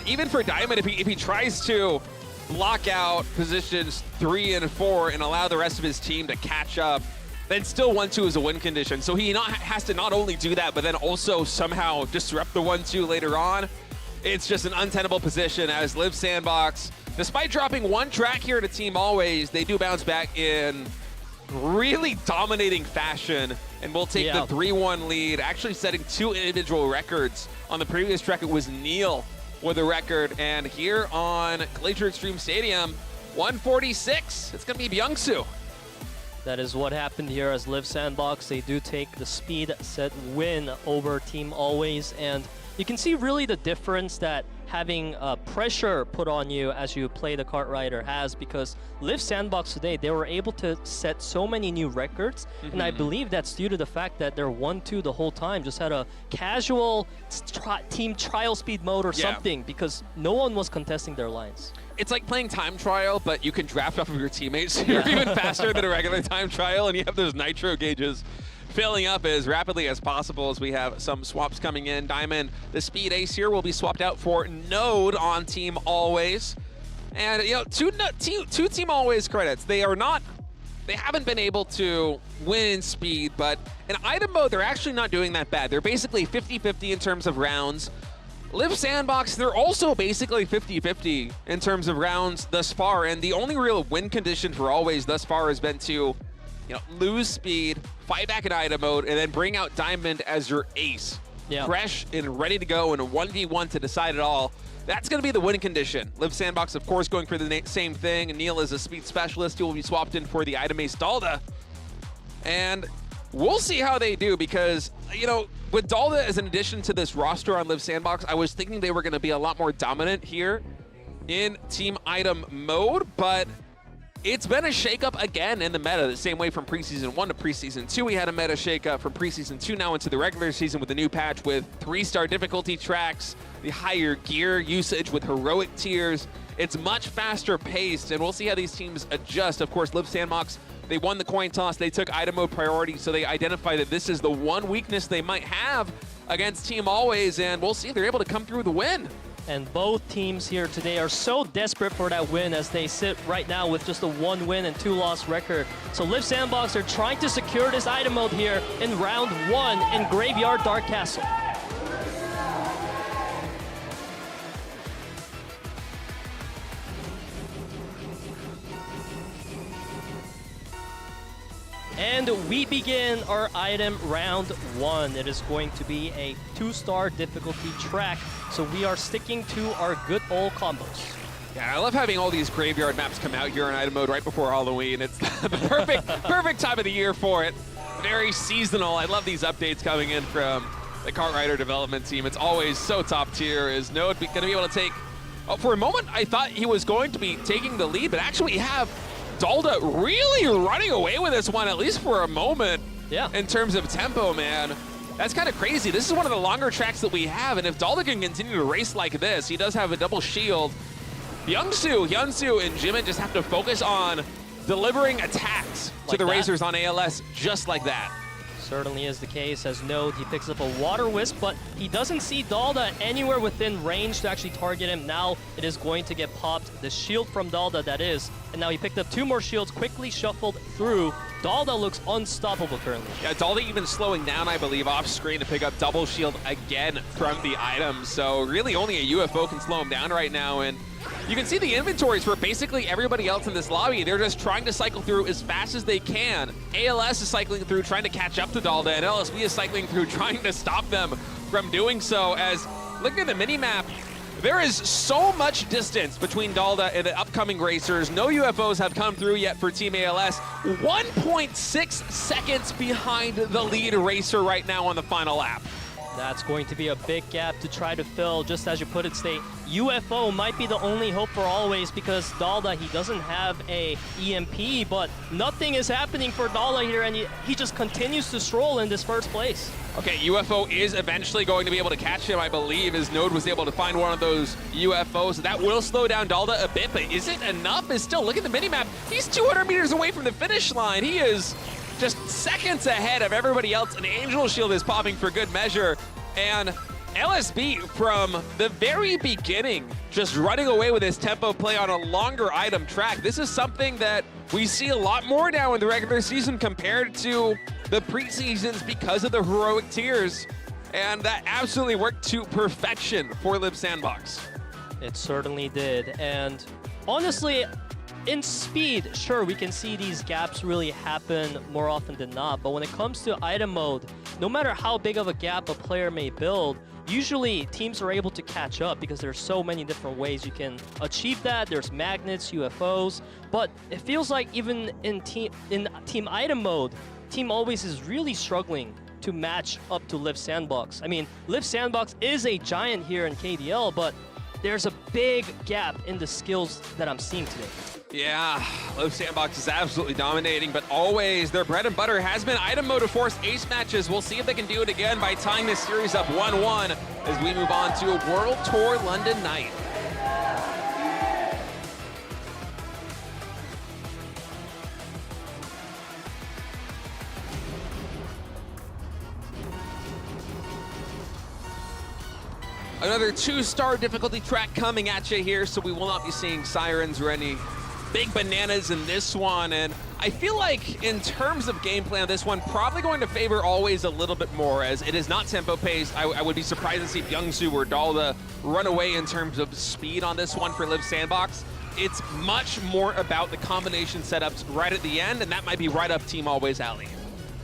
even for Diamond, if he tries to block out positions 3 and 4 and allow the rest of his team to catch up, then still 1-2 is a win condition. So he has to not only do that, but then also somehow disrupt the 1-2 later on. It's just an untenable position as Liiv SANDBOX, despite dropping 1 track here to Team Always, they do bounce back in really dominating fashion and will take the 3-1 lead, actually setting 2 individual records. On the previous track, it was Neil with a record, and here on Glacier Extreme Stadium, 146, it's gonna be Byung-Soo. That is what happened here as Liiv SANDBOX. They do take the speed set win over Team Always, and you can see really the difference that having pressure put on you as you play the kart rider has, because Liiv Sandbox today, they were able to set so many new records, and I believe that's due to the fact that they're 1-2 the whole time, just had a casual team trial speed mode or something, because no one was contesting their lines. It's like playing time trial, but you can draft off of your teammates. So you're even faster than a regular time trial, and you have those nitro gauges filling up as rapidly as possible as we have some swaps coming in. Diamond, the speed ace here, will be swapped out for Node on Team Always. And, you know, two Team Always credits. They haven't been able to win in speed, but in item mode, they're actually not doing that bad. They're basically 50-50 in terms of rounds. Liiv Sandbox, they're also basically 50-50 in terms of rounds thus far, and the only real win condition for Always thus far has been to, you know, lose speed, fight back in item mode, and then bring out Diamond as your ace. Yeah. Fresh and ready to go in a 1v1 to decide it all. That's going to be the win condition. Liiv Sandbox, of course, going for the same thing. Neil is a speed specialist. He will be swapped in for the item ace Dalda. And we'll see how they do, because, you know, with Dalda as an addition to this roster on Liiv Sandbox, I was thinking they were going to be a lot more dominant here in team item mode, but it's been a shakeup again in the meta, the same way from preseason 1 to preseason 2. We had a meta shakeup from preseason 2 now into the regular season with a new patch with 3-star difficulty tracks, the higher gear usage with heroic tiers. It's much faster paced, and we'll see how these teams adjust. Of course, Liiv Sandbox, they won the coin toss. They took item mode priority, so they identify that this is the one weakness they might have against Team Always, and we'll see if they're able to come through the win. And both teams here today are so desperate for that win, as they sit right now with just a 1 win and 2 loss record. So Liiv Sandbox are trying to secure this item mode here in round 1 in Graveyard Dark Castle. And we begin our item round 1. It is going to be a 2-star difficulty track, so we are sticking to our good old combos. Yeah, I love having all these graveyard maps come out here in item mode right before Halloween. It's the perfect time of the year for it. Very seasonal. I love these updates coming in from the kart rider development team. It's always so top tier. Is Node going to be able to take... Oh, for a moment, I thought he was going to be taking the lead, but actually we have Dalda really running away with this one, at least for a moment. Yeah. In terms of tempo, man. That's kind of crazy. This is one of the longer tracks that we have, and if Dalda can continue to race like this, he does have a double shield. Hyunsu, and Jimin just have to focus on delivering attacks to the Razors on ALS just like that. Certainly is the case, as Node, he picks up a Water Wisp, but he doesn't see Dalda anywhere within range to actually target him. Now it is going to get popped, the shield from Dalda, that is. And now he picked up 2 more shields, quickly shuffled through. Dalda looks unstoppable currently. Yeah, Dalda even slowing down, I believe, off screen to pick up double shield again from the item. So really only a UFO can slow him down right now. And you can see the inventories for basically everybody else in this lobby. They're just trying to cycle through as fast as they can. ALS is cycling through, trying to catch up to Dalda, and LSB is cycling through, trying to stop them from doing so. As looking at the mini-map, there is so much distance between Dalda and the upcoming racers. No UFOs have come through yet for Team ALS. 1.6 seconds behind the lead racer right now on the final lap. That's going to be a big gap to try to fill. Just as you put it, State, UFO might be the only hope for Always, because Dalda, he doesn't have a EMP, but nothing is happening for Dalda here, and he just continues to stroll in this first place. Okay, UFO is eventually going to be able to catch him, I believe, as Node was able to find one of those UFOs. That will slow down Dalda a bit, but is it enough? Is still, look at the minimap, he's 200 meters away from the finish line. He is just seconds ahead of everybody else. An Angel Shield is popping for good measure. And LSB, from the very beginning, just running away with his tempo play on a longer item track. This is something that we see a lot more now in the regular season compared to the preseasons because of the heroic tiers. And that absolutely worked to perfection for Liiv Sandbox. It certainly did. And honestly, in speed, sure, we can see these gaps really happen more often than not, but when it comes to item mode, no matter how big of a gap a player may build, usually teams are able to catch up because there's so many different ways you can achieve that. There's magnets, UFOs, but it feels like even in team item mode, Team Always is really struggling to match up to Liiv Sandbox. I mean, Liiv Sandbox is a giant here in KDL, but there's a big gap in the skills that I'm seeing today. Yeah, Liiv SANDBOX is absolutely dominating, but always their bread and butter has been item mode to force ace matches. We'll see if they can do it again by tying this series up 1-1 as we move on to a World Tour London night. Another 2-star difficulty track coming at you here, so we will not be seeing sirens or any big bananas in this one. And I feel like in terms of gameplay on this one, probably going to favor always a little bit more, as it is not tempo paced. I would be surprised to see Byung-Soo or Dalda run away in terms of speed on this one for Liiv SANDBOX. It's much more about the combination setups right at the end, and that might be right up Team Always alley.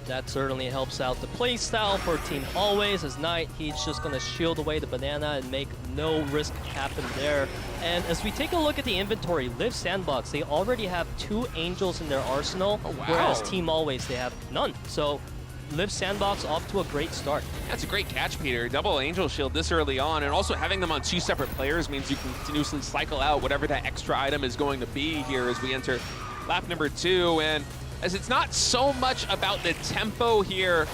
That certainly helps out the play style for Team Always, as Knight, he's just going to shield away the banana and make no risk happen there. And as we take a look at the inventory, Liiv SANDBOX, they already have 2 Angels in their arsenal, whereas Team Always, they have none. So Liiv SANDBOX off to a great start. That's a great catch, Peter. Double Angel Shield this early on, and also having them on 2 separate players means you can continuously cycle out whatever that extra item is going to be here as we enter lap number 2. And as it's not so much about the tempo here,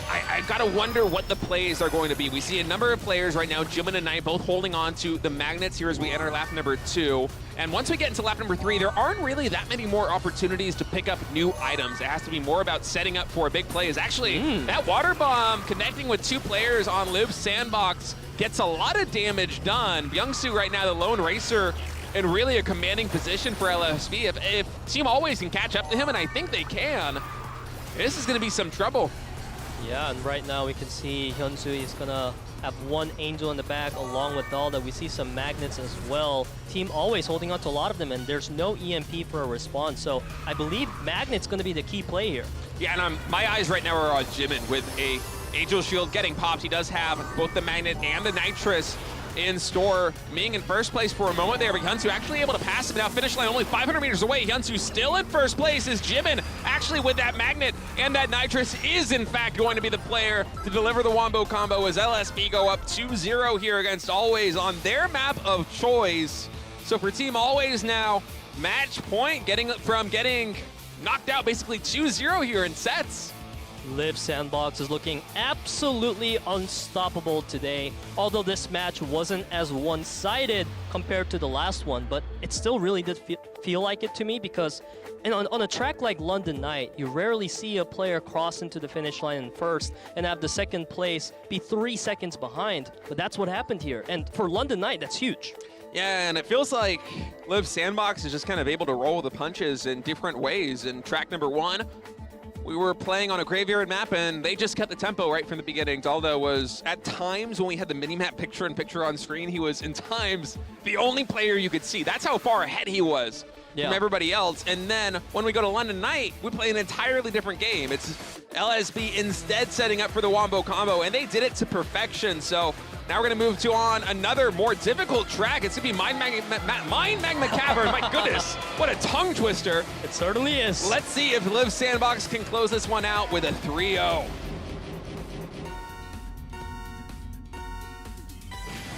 I gotta wonder what the plays are going to be. We see a number of players right now, Jimin and Knight, both holding on to the magnets here as we enter lap number 2. And once we get into lap number 3, there aren't really that many more opportunities to pick up new items. It has to be more about setting up for a big play. Is actually that water bomb connecting with 2 players on Liiv SANDBOX gets a lot of damage done. Byung-Soo right now, the lone racer, in really a commanding position for LSB. If Team Always can catch up to him, and I think they can, this is going to be some trouble. Yeah, and right now we can see Hyun-Soo is going to have 1 Angel in the back along with Dalda. We see some magnets as well. Team Always holding on to a lot of them, and there's no EMP for a response. So I believe Magnet's going to be the key play here. Yeah, and my eyes right now are on Jimin with a Angel Shield getting popped. He does have both the magnet and the nitrous in store, being in first place for a moment there, but Hyun-Soo actually able to pass him now. Finish line only 500 meters away. Hyun-Soo still in first place as Jimin actually with that magnet and that nitrous is in fact going to be the player to deliver the wombo combo as LSB go up 2-0 here against Always on their map of choice. So for Team Always now, match point, getting knocked out basically 2-0 here in sets. Liiv SANDBOX is looking absolutely unstoppable today. Although this match wasn't as one-sided compared to the last one, but it still really did feel like it to me, because on a track like London Night, you rarely see a player cross into the finish line in first and have the second place be 3 seconds behind. But that's what happened here. And for London Night, that's huge. Yeah, and it feels like Liiv SANDBOX is just kind of able to roll the punches in different ways. In track number 1, we were playing on a graveyard map, and they just cut the tempo right from the beginning. Dalda was, at times, when we had the mini-map picture-in-picture on screen, he was, in times, the only player you could see. That's how far ahead he was from everybody else. And then, when we go to London Night, we play an entirely different game. It's LSB instead setting up for the wombo combo, and they did it to perfection. So now we're going to move to on another more difficult track. It's going to be Mind Magma Cavern. My goodness, what a tongue twister. It certainly is. Let's see if Liiv SANDBOX can close this one out with a 3-0.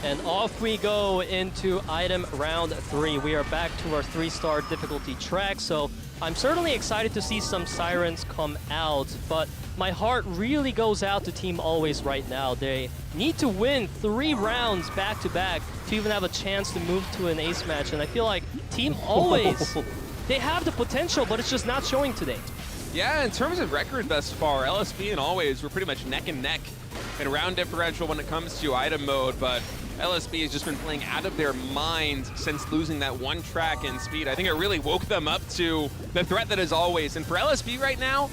And off we go into item round 3. We are back to our 3-star difficulty track, so I'm certainly excited to see some sirens come out, but my heart really goes out to Team Always right now. They need to win 3 rounds back-to-back to even have a chance to move to an ace match, and I feel like Team Always, they have the potential, but it's just not showing today. Yeah, in terms of record thus far, LSB and Always were pretty much neck and neck in round differential when it comes to item mode, but LSB has just been playing out of their mind since losing that 1 track in speed. I think it really woke them up to the threat that is Always. And for LSB right now,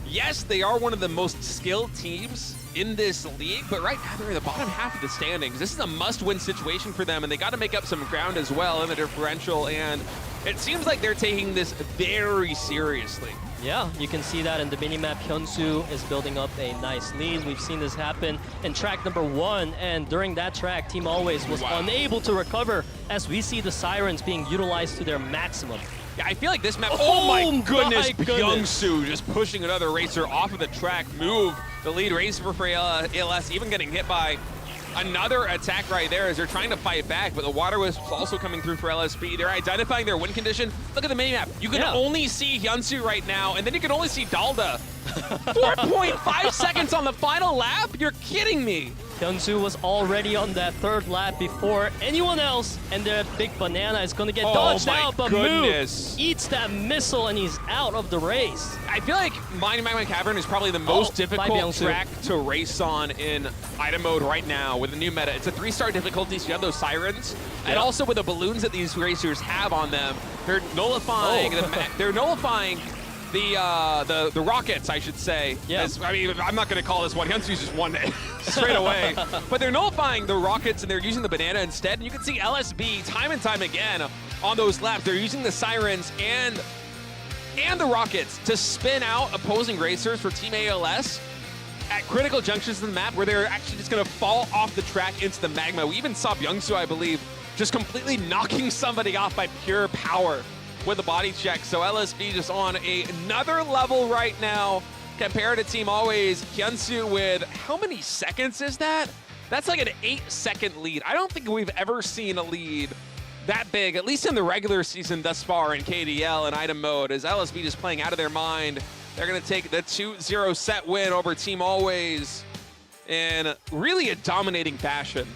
yes, they are one of the most skilled teams in this league, but right now they're in the bottom half of the standings. This is a must-win situation for them, and they got to make up some ground as well in the differential, and it seems like they're taking this very seriously. Yeah, you can see that in the minimap. Hyun-Soo is building up a nice lead. We've seen this happen in track number 1, and during that track, Team Always was unable to recover as we see the sirens being utilized to their maximum. Yeah, I feel like this map, oh my goodness, Byung-Soo just pushing another racer off of the track, move the lead racer for ALS, even getting hit by Another attack right there as they're trying to fight back, but the Water Wisp also coming through for LSB. They're identifying their win condition. Look at the minimap. You can only see Hyunsu right now, and then you can only see Dalda. 4.5 seconds on the final lap? You're kidding me. Hyunsu was already on that third lap before anyone else, and the big banana is going to get dodged out, but goodness. Moo eats that missile and he's out of the race. I feel like Mining Magma Cavern is probably the most difficult track to race on in item mode right now with the new meta. It's a 3-star difficulty, so you have those sirens, and also with the balloons that these racers have on them, they're nullifying the rockets, I should say. Yes. I mean, I'm not going to call this one. Hyunsu's just won it straight away. But they're nullifying the rockets, and they're using the banana instead. And you can see LSB time and time again on those laps. They're using the sirens and the rockets to spin out opposing racers for Team ALS at critical junctions in the map where they're actually just going to fall off the track into the magma. We even saw Byungsu, I believe, just completely knocking somebody off by pure power with a body check. So LSB just on another level right now compared to Team Always. Hyunsu with how many seconds is that? That's like an 8-second lead. I don't think we've ever seen a lead that big, at least in the regular season thus far in KDL and item mode, as LSB just playing out of their mind. They're going to take the 2-0 set win over Team Always in really a dominating fashion.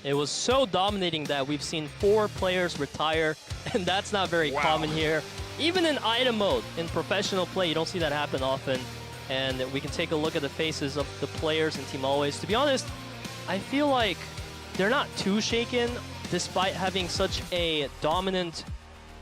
It was so dominating that we've seen 4 players retire, and that's not very common here. Even in item mode, in professional play, you don't see that happen often. And we can take a look at the faces of the players in Team Always. To be honest, I feel like they're not too shaken, despite having such a dominant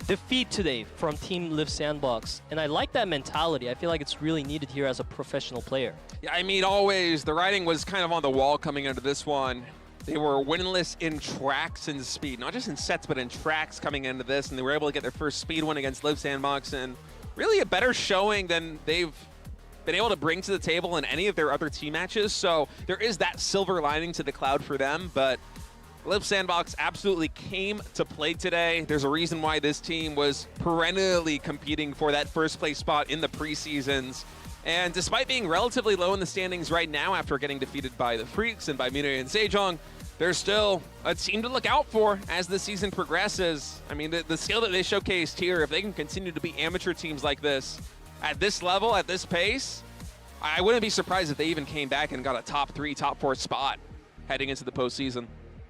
defeat today from Team Liiv Sandbox. And I like that mentality. I feel like it's really needed here as a professional player. Yeah, I mean, always, the writing was kind of on the wall coming into this one. They were winless in tracks and speed, not just in sets, but in tracks coming into this, and they were able to get their first speed win against Liiv Sandbox, and really a better showing than they've been able to bring to the table in any of their other team matches. So there is that silver lining to the cloud for them, but Liiv Sandbox absolutely came to play today. There's a reason why this team was perennially competing for that first place spot in the preseasons. And despite being relatively low in the standings right now after getting defeated by the FREECS and by Minhwa and Sejong, there's still a team to look out for as the season progresses. I mean, the skill that they showcased here, if they can continue to be amateur teams like this, at this level, at this pace, I wouldn't be surprised if they even came back and got a top 3, top 4 spot heading into the postseason.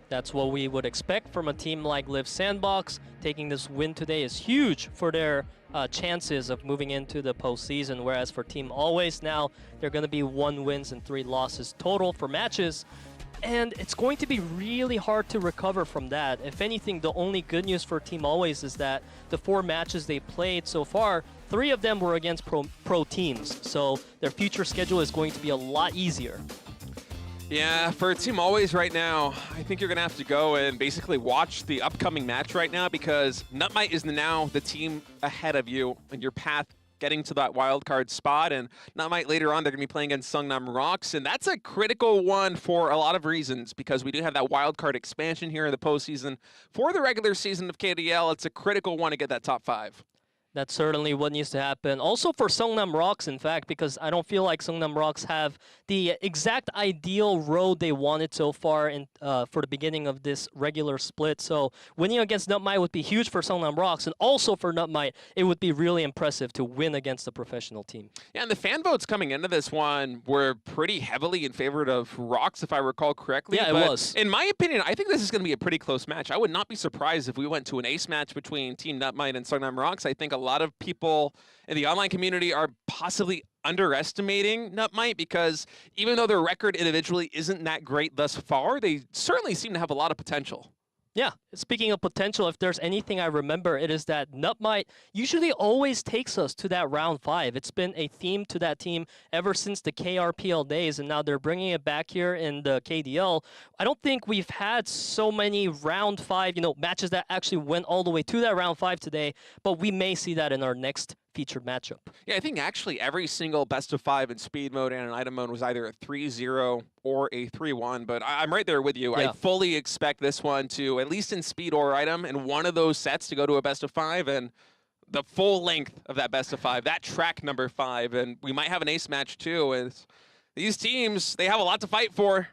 That's what we would expect from a team like Liiv Sandbox. Taking this win today is huge for their chances of moving into the postseason, whereas for Team Always now, they're going to be 1 wins and 3 losses total for matches. And it's going to be really hard to recover from that. If anything, the only good news for Team Always is that the 4 matches they played so far, 3 of them were against pro teams. So their future schedule is going to be a lot easier. Yeah, for Team Always right now, I think you're going to have to go and basically watch the upcoming match right now, because NUTMITE is now the team ahead of you in your path getting to that wildcard spot. And NUTMITE later on, they're going to be playing against Seongnam ROX, and that's a critical one for a lot of reasons, because we do have that wildcard expansion here in the postseason. For the regular season of KDL, it's a critical one to get that top 5. That's certainly what needs to happen. Also for Seongnam ROX, in fact, because I don't feel like Seongnam ROX have the exact ideal road they wanted so far in, for the beginning of this regular split. So winning against NUTMITE would be huge for Seongnam ROX, and also for NUTMITE, it would be really impressive to win against a professional team. Yeah, and the fan votes coming into this one were pretty heavily in favor of ROX, if I recall correctly. Yeah, it was. In my opinion, I think this is going to be a pretty close match. I would not be surprised if we went to an ace match between Team NUTMITE and Seongnam ROX. I think a lot of people in the online community are possibly underestimating NUTMITE, because even though their record individually isn't that great thus far, they certainly seem to have a lot of potential. Yeah, speaking of potential, if there's anything I remember, it is that NUTMITE usually always takes us to that round 5. It's been a theme to that team ever since the KRPL days, and now they're bringing it back here in the KDL. I don't think we've had so many round 5, matches that actually went all the way to that round 5 today, but we may see that in our next featured matchup. Yeah, I think actually every single best of 5 in speed mode and in item mode was either a 3-0 or a 3-1, but I'm right there with you. Yeah. I fully expect this one to, at least in speed or item, in one of those sets to go to a best of 5, and the full length of that best of 5, that track number 5, and we might have an ace match too. As these teams, they have a lot to fight for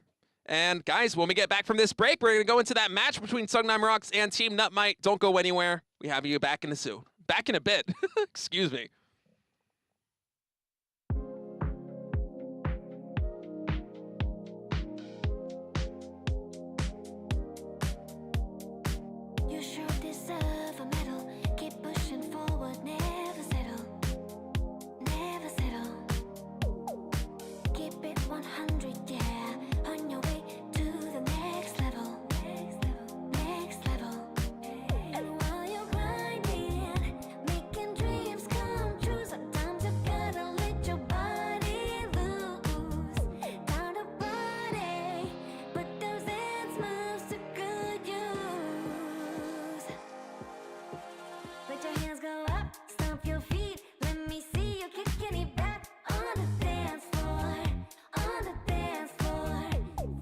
And guys, when we get back from this break, we're going to go into that match between Seongnam ROX and Team NUTMITE. Don't go anywhere. We have you back in a bit. Excuse me. You sure deserve a medal. Keep pushing forward, never settle. Never settle. Keep it 100, yeah. On your way to the next level. Next level. And while you're grinding, making dreams come true, sometimes you gotta let your body loose. Down to party, but those dance moves to good use. Let your hands go up, stomp your feet. Let me see you kicking it back on the dance floor. On the dance floor.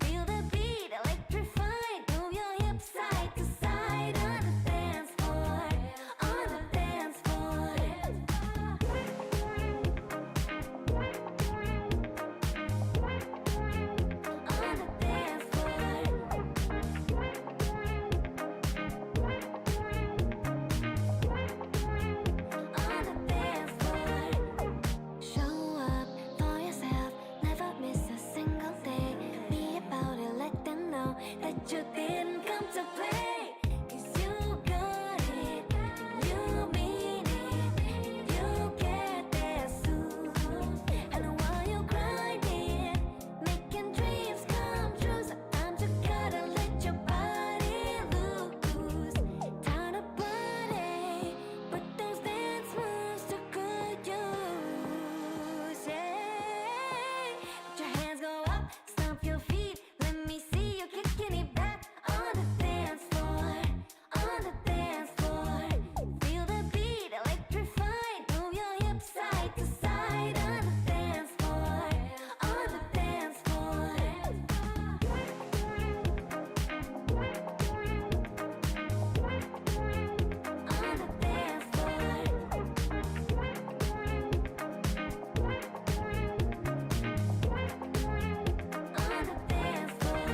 Feel the beat, electrified. Move your hips side to side on the dance floor. On the dance floor. On the dance on the dance floor. Show up for yourself, never miss a single day. Be about it, let them know that you didn't come to play. 'Cause you got it, you mean it, you get there soon. And while you're grinding, making dreams come true, sometimes you gotta let your body loose. Time to party, put those dance moves to good use. Yeah. Let your hands go up, stomp your feet. Let me see you kicking it back on the dance floor. On the dance floor. Feel the beat, electrified. Move your hips side to side on the dance floor. On the dance floor. On the dance floor. On the dance floor.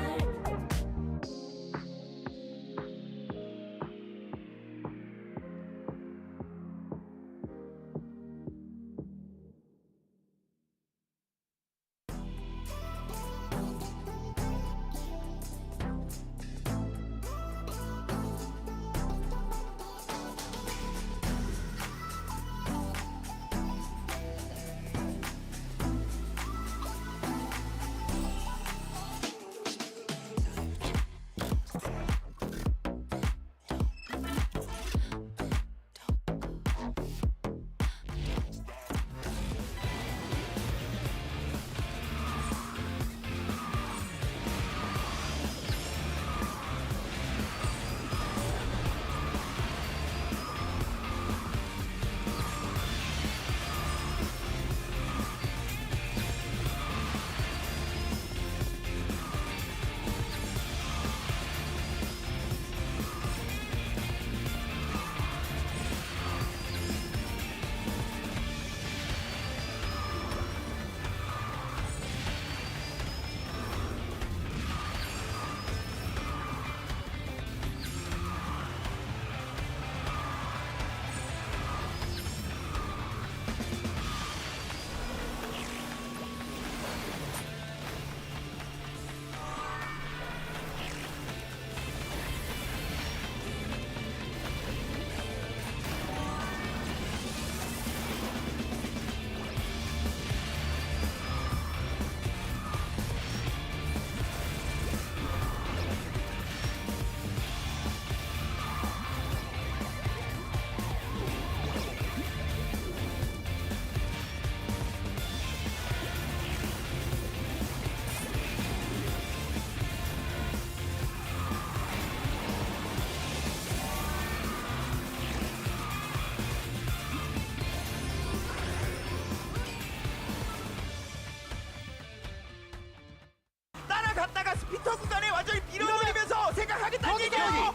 따라갔다가 스피터 구간에 완전히 밀어버리면서 생각하겠다는 얘기예요.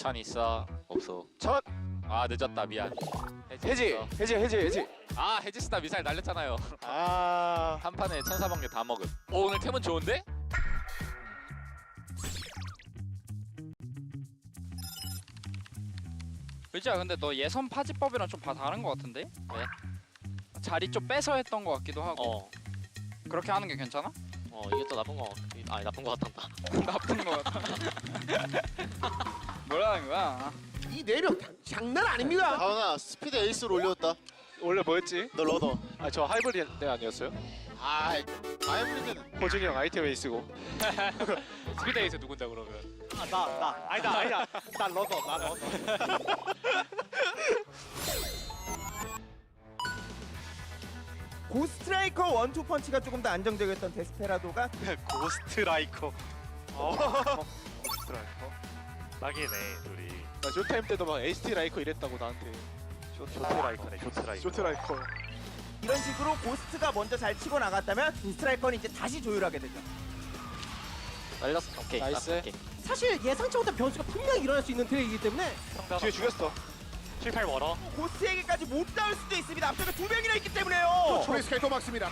천 있어. 없어. 천. 아 늦었다 미안. 해지. 아 해지스타 미사일 날렸잖아요. 아. 한 판에 1,400개 다 먹음. 오 오늘 템은 좋은데? 의지야 근데 너 예선 파지법이랑 좀 다른 것 같은데? 왜? 자리 좀 빼서 했던 것 같기도 하고 그렇게 하는 게 괜찮아? 이게 또 나쁜 거. 아니 나쁜 거 같단다. 나쁜 것 같아 뭐라는 거야? 이 4명 장난 아닙니다. 가은아 스피드 에이스로 올렸다. 원래 뭐였지? 너 러더. 아 저 하이브리드 아니었어요? 아 하이브리드는 호준이 형 아이템 에이스고. 스피드에이스 누군데 그러면? 아니다. 나 러더. 고스트라이커 원투 펀치가 조금 더 안정적이었던 데스페라도가 고스트라이커. 고스트라이커. 딱이네 둘이. 나 쇼타임 때도 막 ST 라이커 이랬다고 나한테. 쇼트라이커네 쇼트라이커. 이런 식으로 고스트가 먼저 잘 치고 나갔다면 스트라이커는 이제 다시 조율하게 되죠. 날렸어. 오케이. 나이스. 오케이. 사실 예상치 못한 변수가 분명히 일어날 수 있는 트랙이기 때문에 뒤에 죽였어. 7-8 멀어. 고스트에게까지 못 닿을 수도 있습니다. 앞쪽에 2명이나 있기 때문에요. 초리스케이터 막습니다.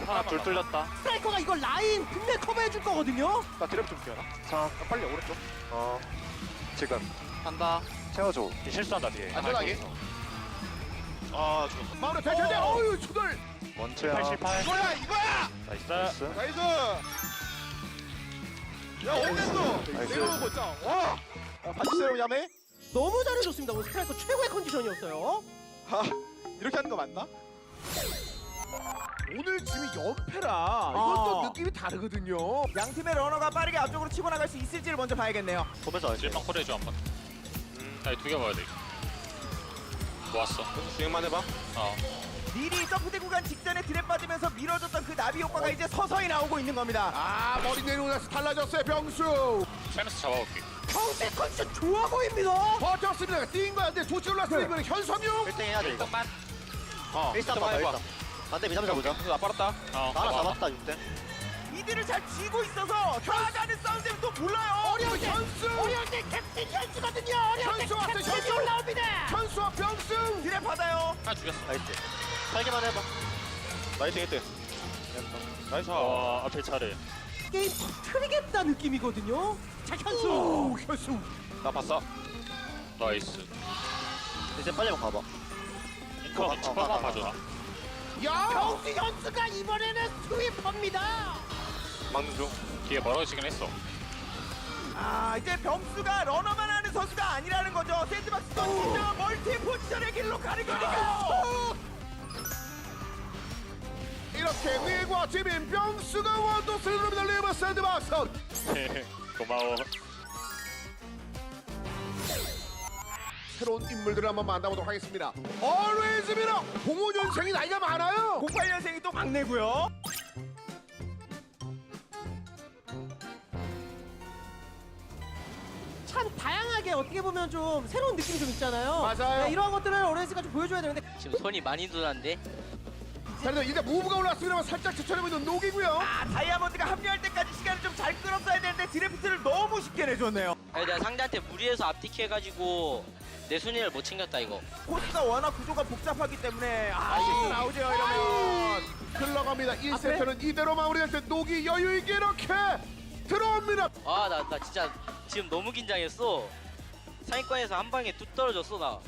하나 둘 뚫렸다. 스트라이커가 이걸 라인 분명 커버해 줄 거거든요. 나 드랩 좀 끼워라. 자 빨리 오른쪽. 지금 간다 채워줘. 실수한다 뒤에. 안전하게. 아 죽었어. 마무리 대체제. 어유 초돌. 원투야. 88. 이거야. 나이스. 야 어땠어? 내려오고 있자. 와. 반지 세럼 야매. 너무 잘해줬습니다. 오늘 스트라이커 최고의 컨디션이었어요. 이렇게 하는 거 맞나? 오늘 지금 연패라. 이건 또 느낌이 다르거든요. 양 팀의 러너가 빠르게 앞쪽으로 치고 나갈 수 있을지를 먼저 봐야겠네요. 보면서 실망 콜해줘 한번. 아니 2개 봐야 돼. 모았어. 주행만 해봐. 미리 점프대 구간 직전에 드랩 받으면서 밀어줬던 그 나비 효과가 이제 서서히 나오고 있는 겁니다. 아 머리 내리고 나서 달라졌어요 병수. 샤면서 잡아볼게. 평소에 컨디션 좋아 보입니다. 버텼습니다. 뛴 거야. 근데 도치 올랐으면 이거는 현섬유. 1등 해야 돼 이거. 1등만. 1등 한번 해봐. 반대 미담 잡보자. 나 빨았다. 나 하나 잡았다 6등. 미드를 잘 쥐고 있어서 편하다는 사운드는 또 몰라요. 어려울 때 현수. 어려울 때 캡틴 현수거든요. 어려울 때 현수 왔어, 캡틴이 현수. 올라옵니다. 현수와 병수. 드랩 받아요. 하나 죽였어. 나이스. 살기만 해봐. 나이스 1등. 나이스. 와 앞에 차례. 게임 터트리겠다 느낌이거든요. 자 현수. 현수. 나 봤어. 나이스. 이제 빨리 한번 가봐. 인커 인커만 봐줘라. 야. 현수 현수가 이번에는 스윕합니다. 막는 중. 뒤에 멀어지긴 했어. 아 이제 병수가 러너만 하는 선수가 아니라는 거죠. 샌드박스 던지죠. 멀티 포지션의 길로 가는 거니까요. 이렇게 밀과 지민 병수가 원도스를 누릅니다. 리브 샌드박스. 고마워. 새로운 인물들을 한번 만나보도록 하겠습니다. Always 미러. 05년생이 나이가 많아요. 08년생이 또 막내고요. 참 다양하게 어떻게 보면 좀 새로운 느낌이 좀 있잖아요. 맞아요. 네, 이러한 것들을 오렌지가 좀 보여줘야 되는데 지금 손이 많이 누는데 자, 일단 무브가 올라왔습니다만 살짝 추천하고 있는 녹이고요. 아 다이아몬드가 합류할 때까지 시간을 좀 잘 끌었어야 되는데 드래프트를 너무 쉽게 내줬네요. 아니 내가 상대한테 무리해서 앞티키 해가지고 내 순위를 못 챙겼다 이거. 코스가 워낙 구조가 복잡하기 때문에 실수 나오죠 이러면. 흘러갑니다. 1세트는 이대로 마무리될 때 녹이 여유 있게 이렇게 들어옵니다. 아 나 진짜 지금 너무 긴장했어. 상위권에서 한 방에 뚝 떨어졌어 나.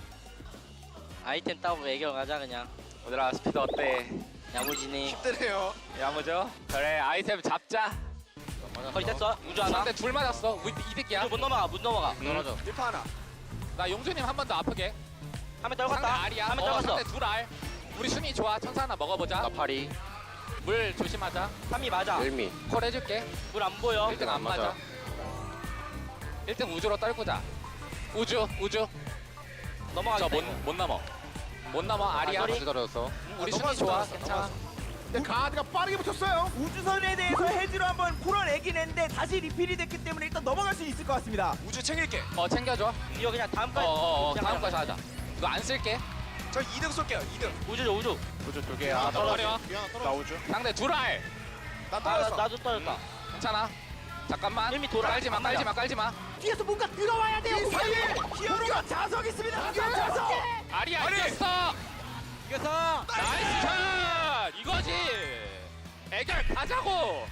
아이템 따고 애결 가자 그냥. 얘들아 스피드 어때? 야무지네. 힘드네요. 야무져? 그래 아이템 잡자. 거의 됐어. 우주 하나. 상대 둘 맞았어. 우리 이득이야. 우주 못 넘어가 못 넘어가. 떨어져. 1파 하나. 나 용준님 한 번 더 아프게. 한 명 상대 떨궜다. 알이야. 한 명 떨궜어. 상대 둘 알. 우리 순위 좋아. 천사 하나 먹어보자. 나 파리. 물 조심하자. 3위 맞아. 콜 해줄게. 물 안 보여. 1등 안 맞아. 1등 우주로 떨구자. 우주. 넘어가겠다. 못 넘어. 못 넘어. 알이야. 소리? 우리 순위 좋아. 괜찮아. 근데 가드가 빠르게 붙였어요. 우주선에 대해서 해지로 한번 풀어내긴 했는데 다시 리필이 됐기 때문에 일단 넘어갈 수 있을 것 같습니다. 우주 챙길게. 챙겨줘. 이거 그냥 다음까지. 다음 거시 하자. 이거 안 쓸게. 저 2등 쏠게요. 2등. 우주죠 우주. 우주 2개야. 나 떨어져. 나 우주. 상대 둘 알. 나 아 떨어졌어. 나도 떨어졌다. 괜찮아. 잠깐만. 1미 돌아. 깔지마. 뒤에서 뭔가 들어와야 돼요. 이 사이에 히어로가 자석 있습니다. 자석. 아리야 이겼어. 나이스 샷. 이거지. 애결 가자고.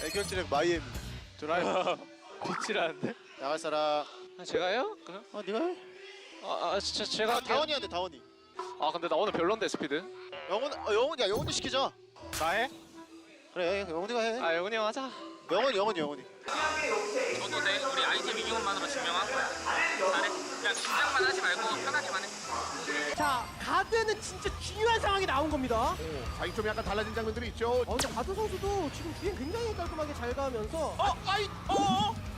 애견지력 마이애미. 드라이브. 빛이라는데? 나갈 사람. 제가요? 그럼? 네가 해. 제가 할게요. 다원이 한대 다원이. 근데 나 오늘 별론데 스피드. 영훈이 시키자. 나 해? 그래 영훈이가 해. 영훈이 형 하자. 영훈이. 저도 돼. 우리 아이템 이기것만으로 증명한 거야. 잘해. 그냥 긴장만 하지 말고 편하게만 해. 자, 가드는 진짜 중요한 상황이 나온 겁니다. 자기 좀 약간 달라진 장면들이 있죠. 근데 가드 선수도 지금 주행 굉장히 깔끔하게 잘 가면서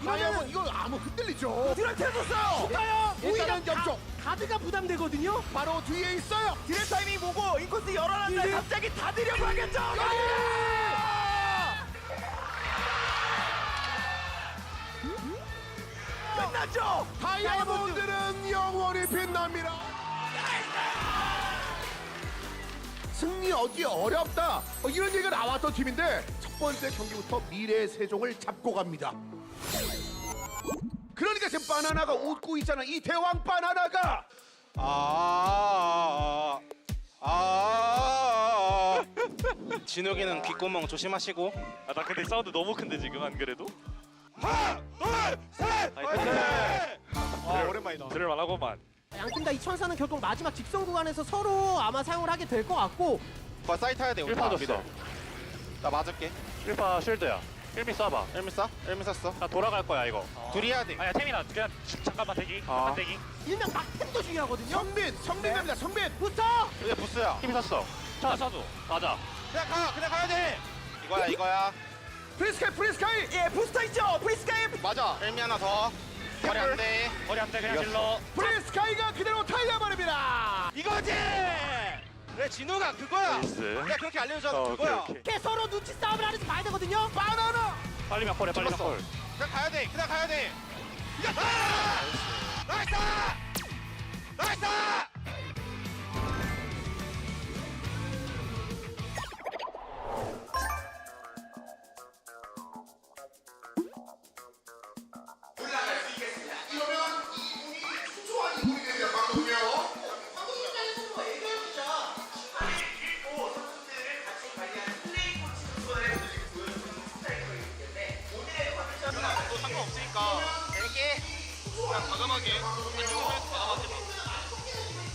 이러면 이거 아무 흔들리죠. 드라이브 해줬어요. 가요. 일단은 옆쪽. 가드가 부담되거든요. 바로 뒤에 있어요. 드랩 타이밍 보고 인코스 열어놨는데 갑자기 닫으려고 하겠죠. 끝났죠. 다이아몬드는 영원히 빛납니다. 승리 얻기 어렵다. 이런 얘기가 나왔던 팀인데 첫 번째 경기부터 미래 세종을 잡고 갑니다. 그러니까 지금 바나나가 웃고 있잖아. 이 대왕 바나나가. 진욱이는 귓구멍 조심하시고. 나 근데 사운드 너무 큰데 지금 안 그래도? 오랜만이다. 들을만 하고만. 양팀 다 2004는 결국 마지막 직선 구간에서 서로 아마 사용을 하게 될 것 같고. 사이트 해야 돼. 1파 줬어. 나 맞을게. 1파 쉴드야. 1미 쏴봐. 1미 쐈어. 나 돌아갈 거야 이거. 둘이 해야 돼. 아니야 태민아 그냥 잠깐만 대기. 잠깐 대기. 일명 막템도 중요하거든요. 성빈 갑니다. 성빈. 붙어. 이제 부스야. 힘이 샀어. 차 사줘. 맞아. 그냥 가야 돼. 이거야. 프리스카이. 예, 부스터 있죠. 프리스카이. 맞아. 1미 하나 더. 거리 안 돼. 머리 안 돼. 그냥 질러. 프리스카이가 그대로 타이어버립니다. 이거지. 그래 진우가 그거야. 나이스. 내가 그렇게 알려줬잖아. 오케이, 그거야. 오케이. 이렇게 서로 눈치 싸움을 하는지 봐야 되거든요. 바나나. 빨리 막 콜해. 빨리 막 콜. 그냥 가야 돼. 나이스.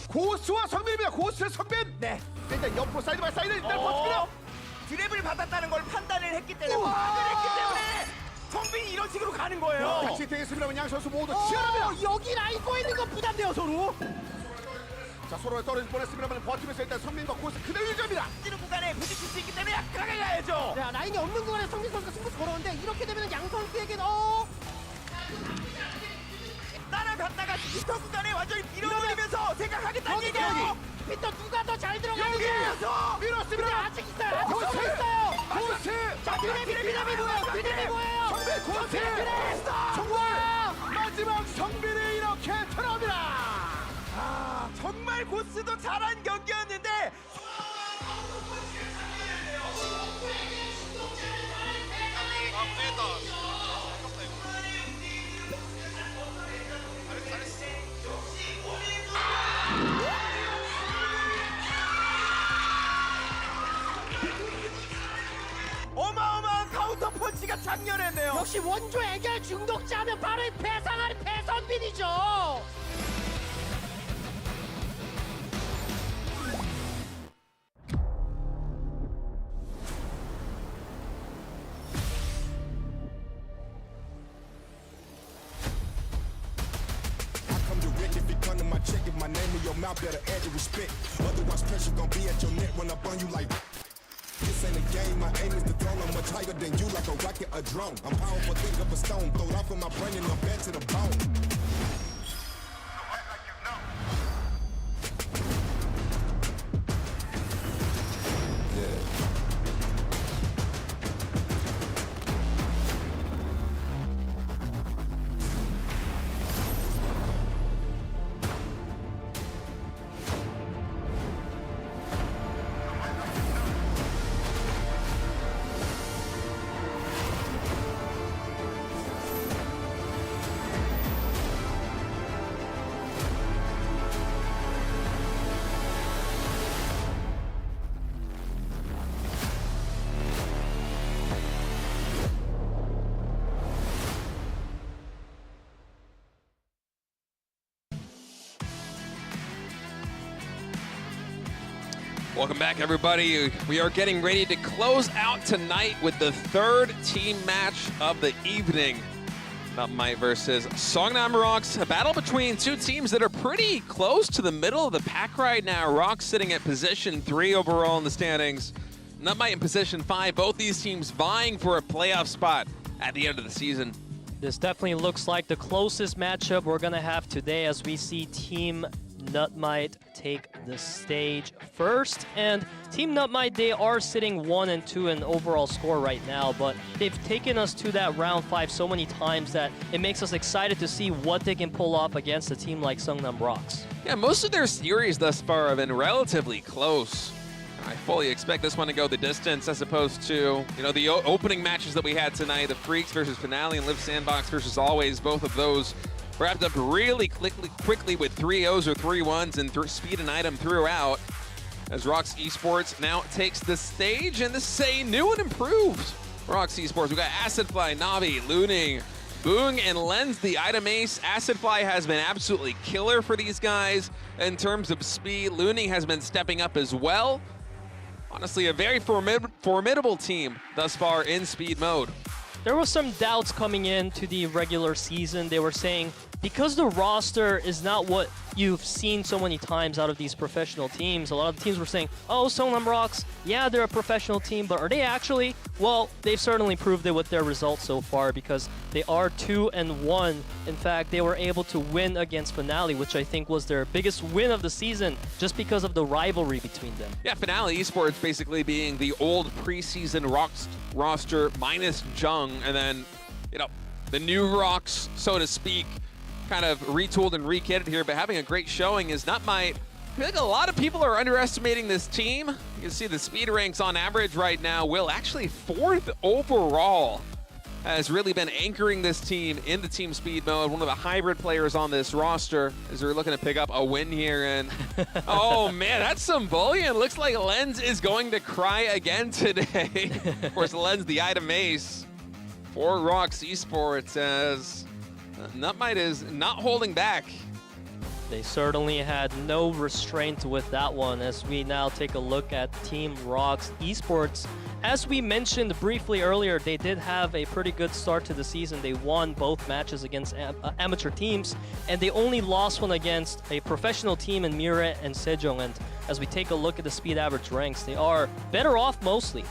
고스와 성빈입니다. 고스의 성빈. 네. 일단 옆으로 사이드 바이 사이드 일단 버티고요. 드랩을 받았다는 걸 판단을 했기 때문에 파악을 했기 때문에 성빈이 이런 식으로 가는 거예요. 같이 되겠습니다만 양 선수 모두 치열합니다. 여기 라인 꼬 있는 거 부담돼요 서로. 자 서로 떨어질 뻔했습니다만 버티면서 일단 성빈과 고스 그대로 유지합니다. 찌는 구간에 부딪힐 수 있기 때문에 약하게 가야죠. 자, 라인이 없는 구간에 성빈 선수가 승부수 걸었는데 이렇게 되면 양 선수에게는 따라갔다가 피터 구간에 완전히 밀어버리면서 생각하겠다는 얘기예요. 피터 누가 더 잘 들어가느냐. 밀었습니다. 아직 있어요. 아직 더 있어요. 고스. 자, 드랩이 뭐예요? 성빈 고스. 정말 마지막 성빈이 이렇게 들어옵니다. 정말 고스도 잘한 경기였는데 어마어마한 카운터 펀치가 장렬했네요. 역시 원조 애결 중독자는 바로 이 배상하는 배선빈이죠. My check, if my name in your mouth, better add the respect. Otherwise, pressure gon' be at your neck when I burn you like. This ain't a game, my aim is the throne. I'm much higher than you, like a rocket, a drone. I'm powerful, think of a stone. Throw it off of my brain and I'm bad to the bone. Welcome back, everybody. We are getting ready to close out tonight with the third team match of the evening. NUTMITE versus Seongnam ROX, a battle between two teams that are pretty close to the middle of the pack right now. ROX sitting at position 3 overall in the standings. NUTMITE in position 5. Both these teams vying for a playoff spot at the end of the season. This definitely looks like the closest matchup we're gonna have today as we see Team NUTMITE take the stage first. And Team NUTMITE, they are sitting 1-2 in overall score right now, but they've taken us to that round 5 so many times that it makes us excited to see what they can pull off against a team like Seongnam ROX. Yeah, most of their series thus far have been relatively close. I fully expect this one to go the distance as opposed to, you know, the opening matches that we had tonight, the FREECS versus FNL and Liiv Sandbox versus Always. Both of those wrapped up really quickly with 3-0s or 3-1s and speed and item throughout. As ROX Esports now takes the stage, and this is a new and improved ROX Esports. We got Acidfly, Navi, Looning, Boong, and Lens, the item ace. Acidfly has been absolutely killer for these guys in terms of speed. Looning has been stepping up as well. Honestly, a very formidable team thus far in speed mode. There were some doubts coming into the regular season. They were saying, because the roster is not what you've seen so many times out of these professional teams, a lot of the teams were saying, oh, Seongnam ROX, yeah, they're a professional team, but are they actually? Well, they've certainly proved it with their results so far because they are 2-1. In fact, they were able to win against Finale, which I think was their biggest win of the season just because of the rivalry between them. Yeah, Finale Esports basically being the old preseason ROX roster minus Jung, and then, you know, the new ROX, so to speak, kind of retooled and rekitted here, but having a great showing is NUTMITE. I feel like a lot of people are underestimating this team. You can see the speed ranks on average right now. Will actually 4th overall has really been anchoring this team in the team speed mode. One of the hybrid players on this roster as they're looking to pick up a win here. And oh man, that's some bullion. Looks like Lens is going to cry again today. Of course, Lens, the item ace for ROX Esports, as NUTMITE is not holding back. They certainly had no restraint with that one as we now take a look at Team ROX Esports. As we mentioned briefly earlier, they did have a pretty good start to the season. They won both matches against amateur teams, and they only lost one against a professional team in Mire and Sejong. And as we take a look at the speed average ranks, they are better off mostly.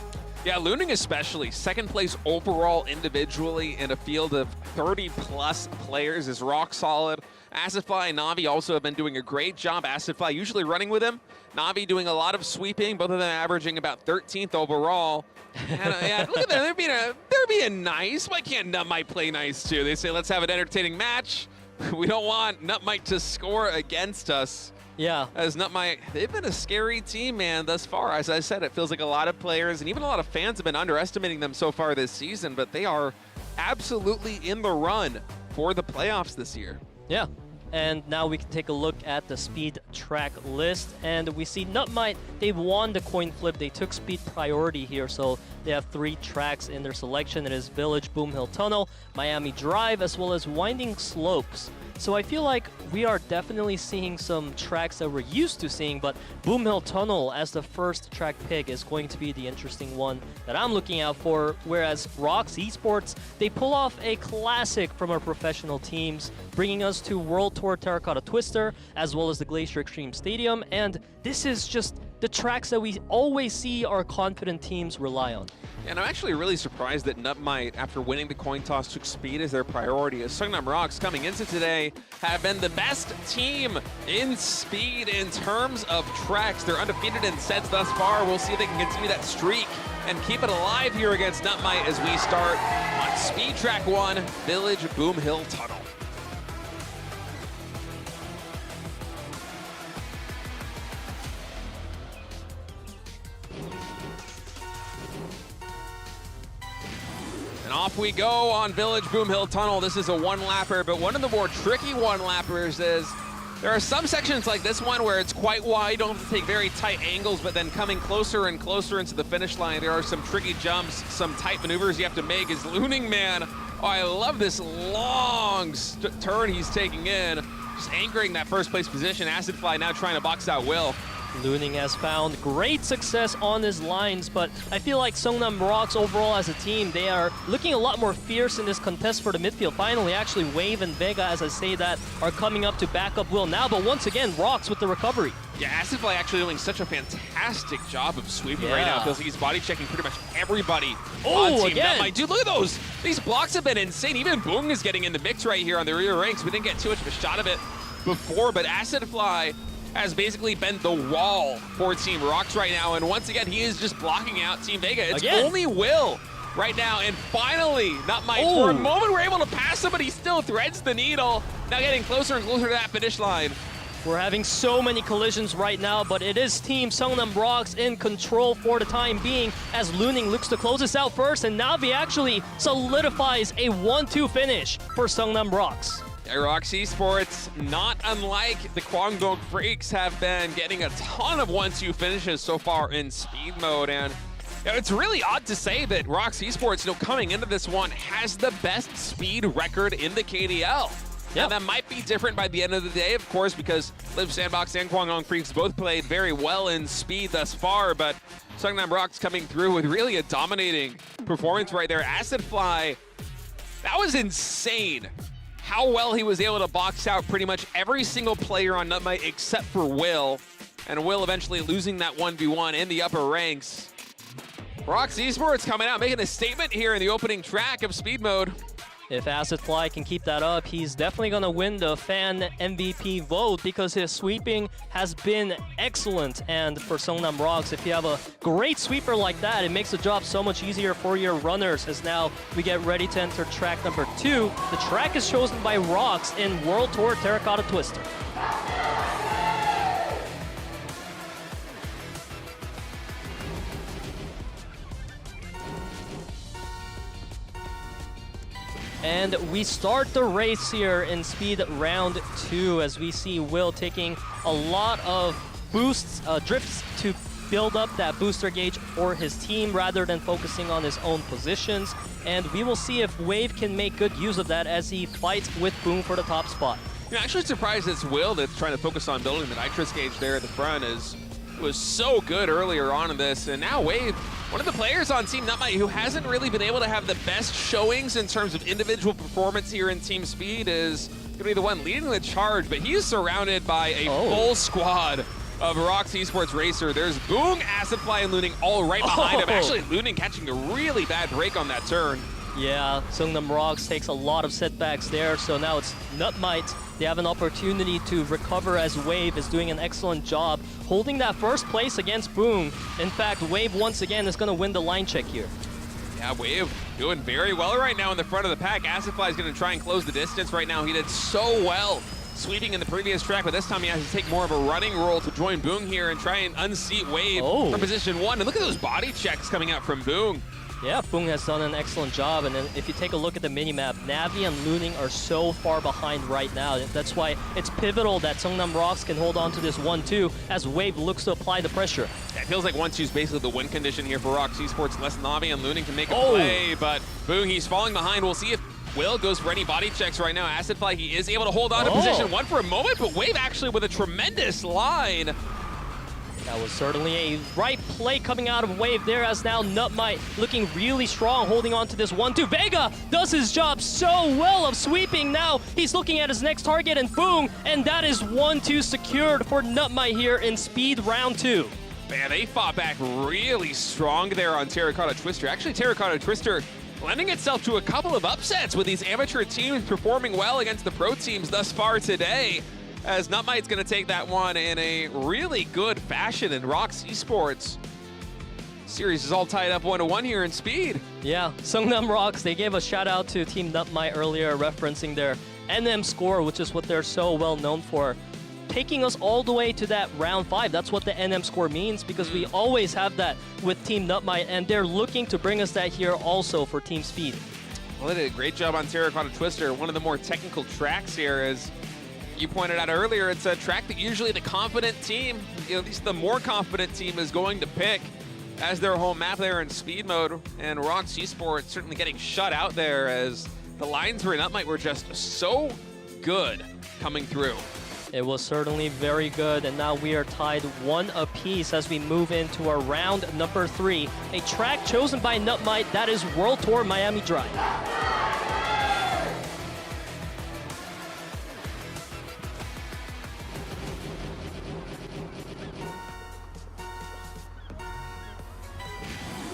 Yeah, Looning especially, 2nd place overall individually in a field of 30-plus players is rock solid. Acidfly and Navi also have been doing a great job. Acidfly usually running with him. Navi doing a lot of sweeping, both of them averaging about 13th overall. And, yeah, look at that, they're being nice. Why can't NUTMITE play nice too? They say, let's have an entertaining match. We don't want NUTMITE to score against us. Yeah. As NUTMITE, they've been a scary team, man, thus far. As I said, it feels like a lot of players and even a lot of fans have been underestimating them so far this season, but they are absolutely in the run for the playoffs this year. Yeah. And now we can take a look at the speed track list, and we see NUTMITE, they won the coin flip. They took speed priority here, so they have 3 tracks in their selection. It is Village, Boom Hill Tunnel, Miami Drive, as well as Winding Slopes. So I feel like we are definitely seeing some tracks that we're used to seeing, but Boom Hill Tunnel as the first track pick is going to be the interesting one that I'm looking out for, whereas ROX Esports, they pull off a classic from our professional teams, bringing us to World Tour Terracotta Twister, as well as the Glacier Extreme Stadium, and this is just the tracks that we always see our confident teams rely on. And I'm actually really surprised that NUTMITE, after winning the coin toss, took speed as their priority. As Seongnam ROX coming into today have been the best team in speed in terms of tracks. They're undefeated in sets thus far. We'll see if they can continue that streak and keep it alive here against NUTMITE as we start on Speed Track 1, Village Boom Hill Tunnel. And off we go on Village Boom Hill Tunnel. This is a one-lapper, but one of the more tricky one-lappers is there are some sections like this one where it's quite wide. You don't have to take very tight angles, but then coming closer and closer into the finish line, there are some tricky jumps, some tight maneuvers you have to make. As Looning Man, oh, I love this long turn he's taking in. Just anchoring that first place position. Acidfly now trying to box out Will. Looning has found great success on his lines, but I feel like Seongnam ROX overall as a team, they are looking a lot more fierce in this contest for the midfield. Finally, actually, Wave and Vega, as I say that, are coming up to back up Will now, but once again, ROX with the recovery. Yeah, AcidFly actually doing such a fantastic job of sweeping right now. Feels like he's body checking pretty much everybody on Team again. NUTMITE. Dude, look at those. These blocks have been insane. Even Boong is getting in the mix right here on the rear ranks. We didn't get too much of a shot of it before, but AcidFly has basically been the wall for Team ROX right now, and once again, he is just blocking out Team Vega. It's only Will right now, and finally, NUTMITE, for a moment, we're able to pass him, but he still threads the needle. Now getting closer and closer to that finish line. We're having so many collisions right now, but it is Team Seongnam ROX in control for the time being as Looning looks to close this out first, and Navi actually solidifies a 1-2 finish for Seongnam ROX. ROX Esports, not unlike the KWANGDONG FREECS, have been getting a ton of 1-2 finishes so far in speed mode, and it's really odd to say that ROX Esports, coming into this one, has the best speed record in the KDL. And that might be different by the end of the day, of course, because Liiv, SANDBOX, and KWANGDONG FREECS both played very well in speed thus far, but Seongnam ROX coming through with really a dominating performance right there. AcidFly, that was insane. How well he was able to box out pretty much every single player on NUTMITE except for Will, and Will eventually losing that 1v1 in the upper ranks. ROX Esports coming out, making a statement here in the opening track of speed mode. If AcidFly can keep that up, he's definitely going to win the fan MVP vote because his sweeping has been excellent. And for Seongnam ROX, if you have a great sweeper like that, it makes the job so much easier for your runners. As now we get ready to enter track number 2. The track is chosen by ROX in World Tour Terracotta Twister. And we start the race here in speed round 2 as we see Will taking a lot of boosts, drifts to build up that booster gauge for his team rather than focusing on his own positions. And we will see if Wave can make good use of that as he fights with Boom for the top spot. I'm actually surprised it's Will that's trying to focus on building the nitrous gauge there at the front, as it was so good earlier on in this. And now Wave, one of the players on Team NUTMITE who hasn't really been able to have the best showings in terms of individual performance here in Team Speed, is going to be the one leading the charge, but he's surrounded by a full squad of ROX Esports Racer. There's Boong, AcidFly, and Looning all right behind him. Actually, Looning catching a really bad break on that turn. Yeah, Seongnam ROX takes a lot of setbacks there, so now it's NUTMITE. They have an opportunity to recover as Wave is doing an excellent job holding that first place against Boom. In fact, Wave once again is going to win the line check here. Yeah, Wave doing very well right now in the front of the pack. AcidFly is going to try and close the distance right now. He did so well sweeping in the previous track, but this time he has to take more of a running role to join Boong here and try and unseat Wave from position 1. And look at those body checks coming out from Boong. Yeah, Boong has done an excellent job, and then if you take a look at the minimap, Navi and Looning are so far behind right now. That's why it's pivotal that Seongnam ROX can hold on to this 1-2 as Wave looks to apply the pressure. Yeah, it feels like 1-2 is basically the win condition here for ROX Esports, unless Navi and Looning can make a play, but Boong, he's falling behind. We'll see if Will goes for any body checks right now. AcidFly, he is able to hold on to position 1 for a moment, but Wave actually with a tremendous line. That was certainly a right play coming out of Wave there, as now NUTMITE looking really strong, holding on to this 1-2. Vega does his job so well of sweeping. Now he's looking at his next target, and boom, and that is 1-2 secured for NUTMITE here in speed round 2. Man, they fought back really strong there on Terracotta Twister. Actually, Terracotta Twister lending itself to a couple of upsets with these amateur teams performing well against the pro teams thus far today, as NUTMITE's going to take that one in a really good fashion, and ROX Esports series is all tied up 1-1 here in speed. Yeah, Seongnam ROX, they gave a shout out to Team NUTMITE earlier, referencing their NM score, which is what they're so well known for. Taking us all the way to that round 5. That's what the NM score means, because we always have that with Team NUTMITE, and they're looking to bring us that here also for Team Speed. Well, they did a great job on Terracotta Twister. One of the more technical tracks here, as you pointed out earlier, it's a track that usually the confident team, at least the more confident team, is going to pick as their home map there in speed mode. And ROX Esports certainly getting shut out there, as the lines for NUTMITE were just so good coming through. It was certainly very good, and now we are tied 1 apiece as we move into our round number 3. A track chosen by NUTMITE, that is World Tour Miami Drive.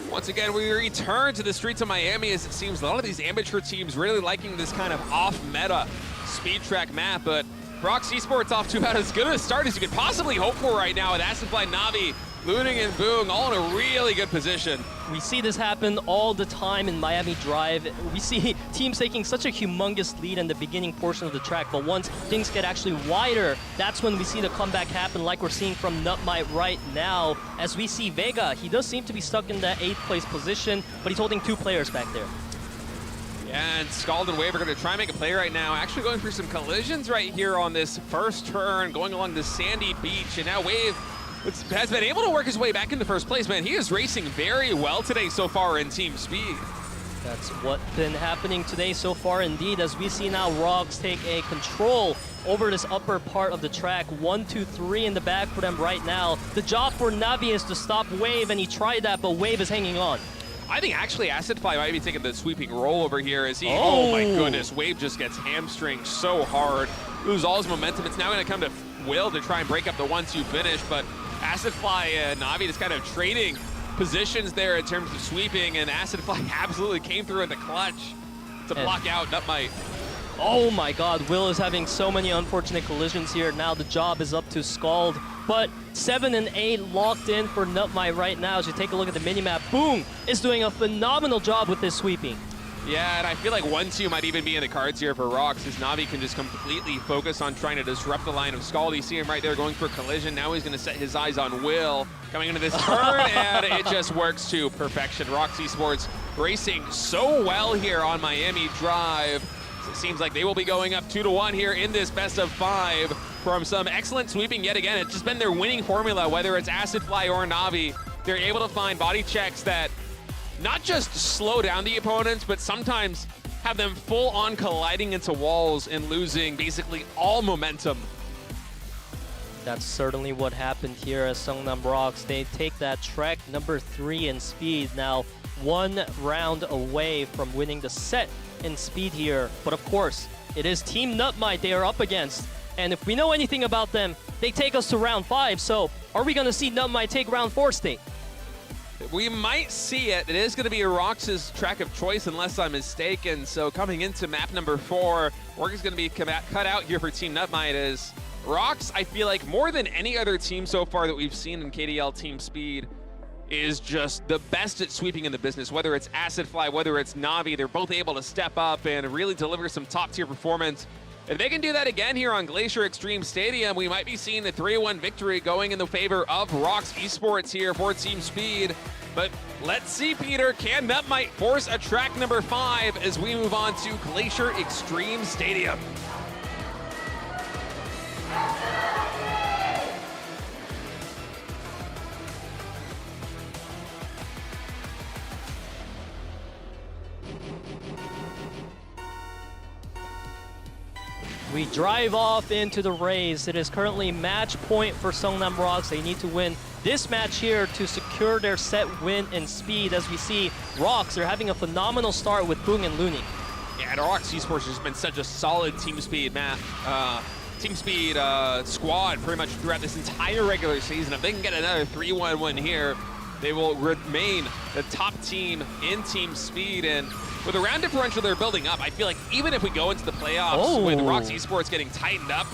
Once again, we return to the streets of Miami as it seems a lot of these amateur teams really liking this kind of off-meta speed track map, but ROX Esports off to about as good a start as you could possibly hope for right now with Acidfly, Navi, Looning, and Boong all in a really good position. We see this happen all the time in Miami Drive. We see teams taking such a humongous lead in the beginning portion of the track, but once things get actually wider, that's when we see the comeback happen like we're seeing from NUTMITE right now. As we see Vega, he does seem to be stuck in that 8th place position, but he's holding 2 players back there. Yeah, and Scald and Wave are going to try and make a play right now. Actually going through some collisions right here on this first turn, going along the sandy beach, and now Wave has been able to work his way back into first place, man. He is racing very well today so far in team speed. That's what's been happening today so far indeed, as we see now ROX take a control over this upper part of the track. 1, 2, 3 in the back for them right now. The job for Navi is to stop Wave, and he tried that, but Wave is hanging on. I think actually Acidfly might be taking the sweeping roll over here as he, oh my goodness, Wave just gets hamstringed so hard. Lose all his momentum. It's now going to come to Will to try and break up the 1-2 finish, but Acidfly and Navi just kind of trading positions there in terms of sweeping, and Acidfly absolutely came through in the clutch to block out NUTMITE. Oh my god, Will is having so many unfortunate collisions here. Now the job is up to Scald, but 7 and 8 locked in for NUTMITE right now. As you take a look at the minimap, Boong is doing a phenomenal job with this sweeping. Yeah, and I feel like 1-2 might even be in the cards here for ROX, as Navi can just completely focus on trying to disrupt the line of Scald. You see him right there going for a collision. Now he's going to set his eyes on Will coming into this turn, and it just works to perfection. ROX Esports racing so well here on Miami Drive. So it seems like they will be going up 2-1 here in this best of 5 from some excellent sweeping yet again. It's just been their winning formula, whether it's Acidfly or Navi. They're able to find body checks that not just slow down the opponents, but sometimes have them full on colliding into walls and losing basically all momentum. That's certainly what happened here as Seongnam ROX. They take that track number 3 in speed. Now 1 round away from winning the set in speed here. But of course, it is Team NUTMITE they are up against. And if we know anything about them, they take us to round 5. So are we going to see NUTMITE take round 4 state? We might see it. It is going to be ROX's track of choice unless I'm mistaken. So coming into map number 4, work is going to be cut out here for Team NUTMITE is ROX, I feel like more than any other team so far that we've seen in KDL Team Speed, is just the best at sweeping in the business. Whether it's Acidfly, whether it's Navi, they're both able to step up and really deliver some top-tier performance. If they can do that again here on Glacier Extreme Stadium, we might be seeing the 3-1 victory going in the favor of ROX Esports here for Team Speed. But let's see, Peter, can NUTMITE force a track number 5 as we move on to Glacier Extreme Stadium? We drive off into the race. It is currently match point for Seongnam ROX. They need to win this match here to secure their set win in speed. As we see, ROX, they're having a phenomenal start with Boong and Looning. Yeah, and ROX Esports has been such a solid team speed squad pretty much throughout this entire regular season. If they can get another 3-1 win here, they will remain the top team in team speed. And with the round differential they're building up, I feel like even if we go into the playoffs with ROX Esports getting tightened up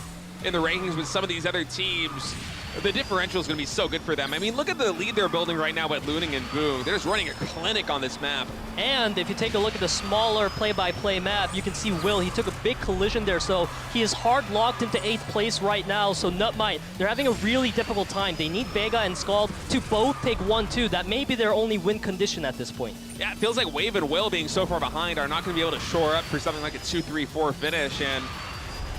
in the rankings with some of these other teams, the differential is going to be so good for them. I mean, look at the lead they're building right now with Looning and Boong. They're just running a clinic on this map. And if you take a look at the smaller play-by-play map, you can see Will, he took a big collision there, so he is hard locked into 8th place right now. So NUTMITE, they're having a really difficult time. They need Vega and Scald to both take 1-2. That may be their only win condition at this point. Yeah, it feels like Wave and Will being so far behind are not going to be able to shore up for something like a 2-3-4 finish. And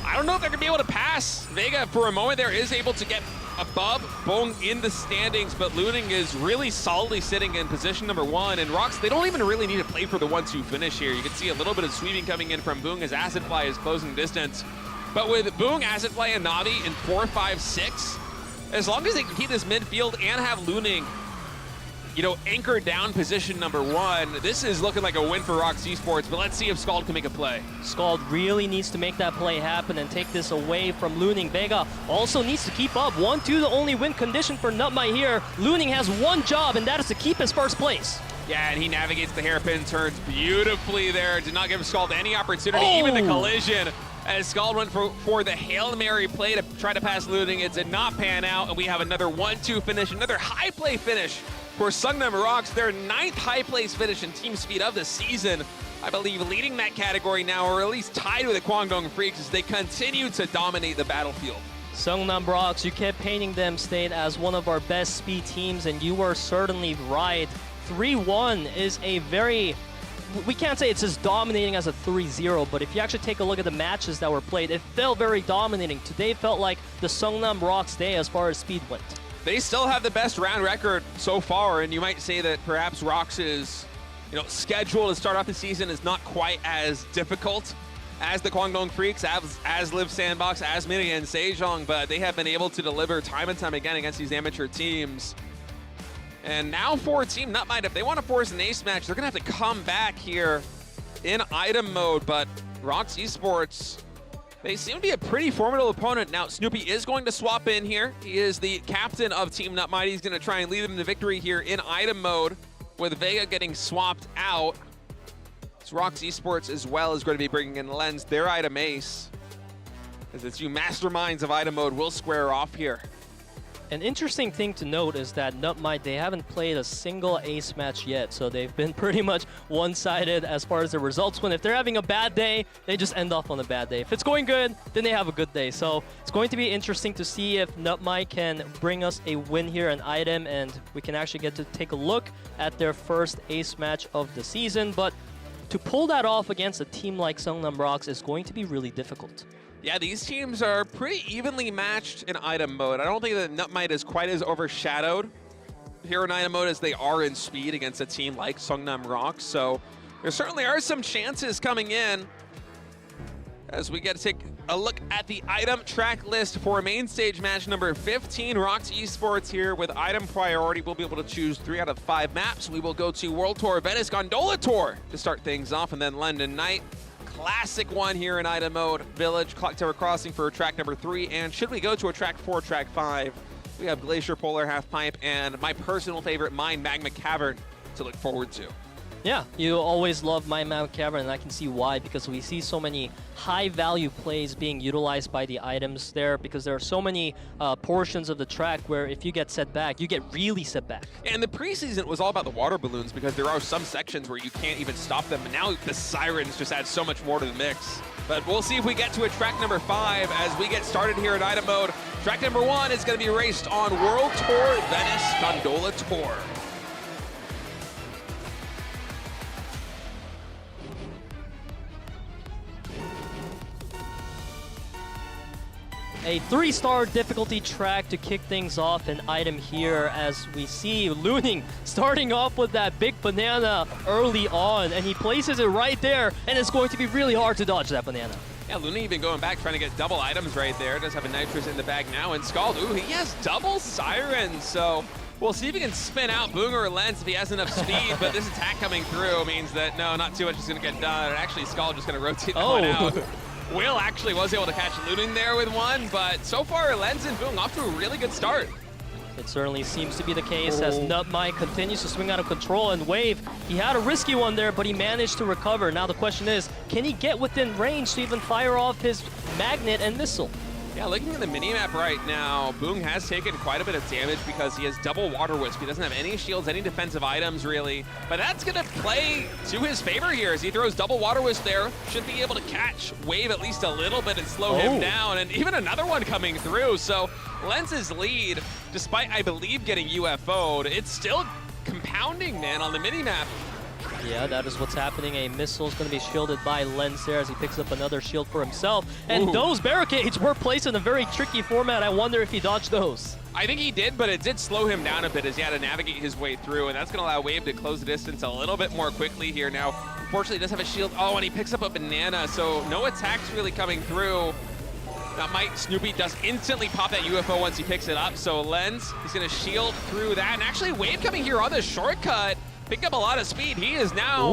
I don't know if they're going to be able to pass. Vega, for a moment there, is able to get above Boong in the standings, but Looning is really solidly sitting in position number 1. And ROX, they don't even really need to play for the 1-2 finish here. You can see a little bit of sweeping coming in from Boong as Acidfly is closing distance. But with Boong, Acid Play, and Navi in 4, 5, 6, as long as they can keep this midfield and have Looning, you know, anchored down position number 1, this is looking like a win for ROX Esports, but let's see if Scald can make a play. Scald really needs to make that play happen and take this away from Looning. Vega also needs to keep up. 1-2, the only win condition for NUTMITE here. Looning has one job, and that is to keep his first place. Yeah, and he navigates the hairpin turns beautifully there. Did not give Scald any opportunity, even the collision. As Scald went for the Hail Mary play to try to pass Looting. It did not pan out, and we have another 1-2 finish, another high play finish for Seongnam ROX, their 9th high place finish in team speed of the season. I believe leading that category now, or at least tied with the KWANGDONG FREECS as they continue to dominate the battlefield. Seongnam ROX, you kept painting them, State, as one of our best speed teams, and you were certainly right. 3-1 is a very, we can't say it's as dominating as a 3-0, but if you actually take a look at the matches that were played, it felt very dominating. Today felt like the Seongnam ROX day as far as speed went. They still have the best round record so far, and you might say that perhaps ROX's, you know, schedule to start off the season is not quite as difficult as the KWANGDONG FREECS, as Liiv Sandbox, as Mini and Sejong, but they have been able to deliver time and time again against these amateur teams. And now for Team NUTMITE, if they want to force an ace match, they're going to have to come back here in item mode, but ROX Esports, they seem to be a pretty formidable opponent. Now, Snoopy is going to swap in here. He is the captain of Team NUTMITE. He's going to try and lead them to victory here in item mode, with Vega getting swapped out. So ROX Esports as well is going to be bringing in Lens, their item ace, as the two masterminds of item mode will square off here. An interesting thing to note is that NUTMITE, they haven't played a single ace match yet, so they've been pretty much one-sided as far as the results went. If they're having a bad day, they just end off on a bad day. If it's going good, then they have a good day. So it's going to be interesting to see if NUTMITE can bring us a win here in item, and we can actually get to take a look at their first ace match of the season. But to pull that off against a team like Seongnam ROX is going to be really difficult. Yeah, these teams are pretty evenly matched in item mode. I don't think that NUTMITE is quite as overshadowed here in item mode as they are in speed against a team like Seongnam ROX. So there certainly are some chances coming in as we get to take a look at the item track list for main stage match number 15. ROX Esports here with item priority. We'll be able to choose 3 out of 5 maps. We will go to World Tour, Venice Gondola Tour to start things off, and then London Night. Classic one here in item mode. Village, Clock Tower Crossing for track number 3. And should we go to a track 4, track 5, we have Glacier Polar Half Pipe and my personal favorite, Mine Magma Cavern, to look forward to. Yeah, you always love My Mount Cavern, and I can see why, because we see so many high-value plays being utilized by the items there, because there are so many portions of the track where if you get set back, you get really set back. And the preseason was all about the water balloons, because there are some sections where you can't even stop them, and now the sirens just add so much more to the mix. But we'll see if we get to a track number 5 as we get started here in item mode. Track number 1 is going to be raced on World Tour Venice Gondola Tour. A 3-star difficulty track to kick things off, an item here as we see Looning starting off with that big banana early on, and he places it right there, and it's going to be really hard to dodge that banana. Yeah, Looning even going back trying to get double items right there. Does have a nitrous in the bag now, and Scald, ooh, he has double sirens, so we'll see if he can spin out Boong or Lens if he has enough speed, but this attack coming through means that no, not too much is going to get done, and actually Scald just going to rotate that one out. Will actually was able to catch Looting there with one, but so far Lens and Boong off to a really good start. It certainly seems to be the case as NUTMITE continues to swing out of control, and Wave, he had a risky one there, but he managed to recover. Now the question is, can he get within range to even fire off his magnet and missile? Yeah, looking at the minimap right now, Boong has taken quite a bit of damage because he has double Water Wisp. He doesn't have any shields, any defensive items really, but that's gonna play to his favor here as he throws double Water Wisp there. Should be able to catch Wave at least a little bit and slow him down, and even another one coming through. So Lens's lead, despite I believe getting UFO'd, it's still compounding, man, on the minimap. Yeah, that is what's happening. A missile is going to be shielded by Lens there as he picks up another shield for himself. And those barricades were placed in a very tricky format. I wonder if he dodged those. I think he did, but it did slow him down a bit as he had to navigate his way through, and that's going to allow Wave to close the distance a little bit more quickly here. Now, unfortunately, he does have a shield. Oh, and he picks up a banana, so no attacks really coming through NUTMITE, Snoopy does instantly pop that UFO once he picks it up. So Lens, he's going to shield through that. And actually, Wave coming here on the shortcut, picked up a lot of speed. He is now,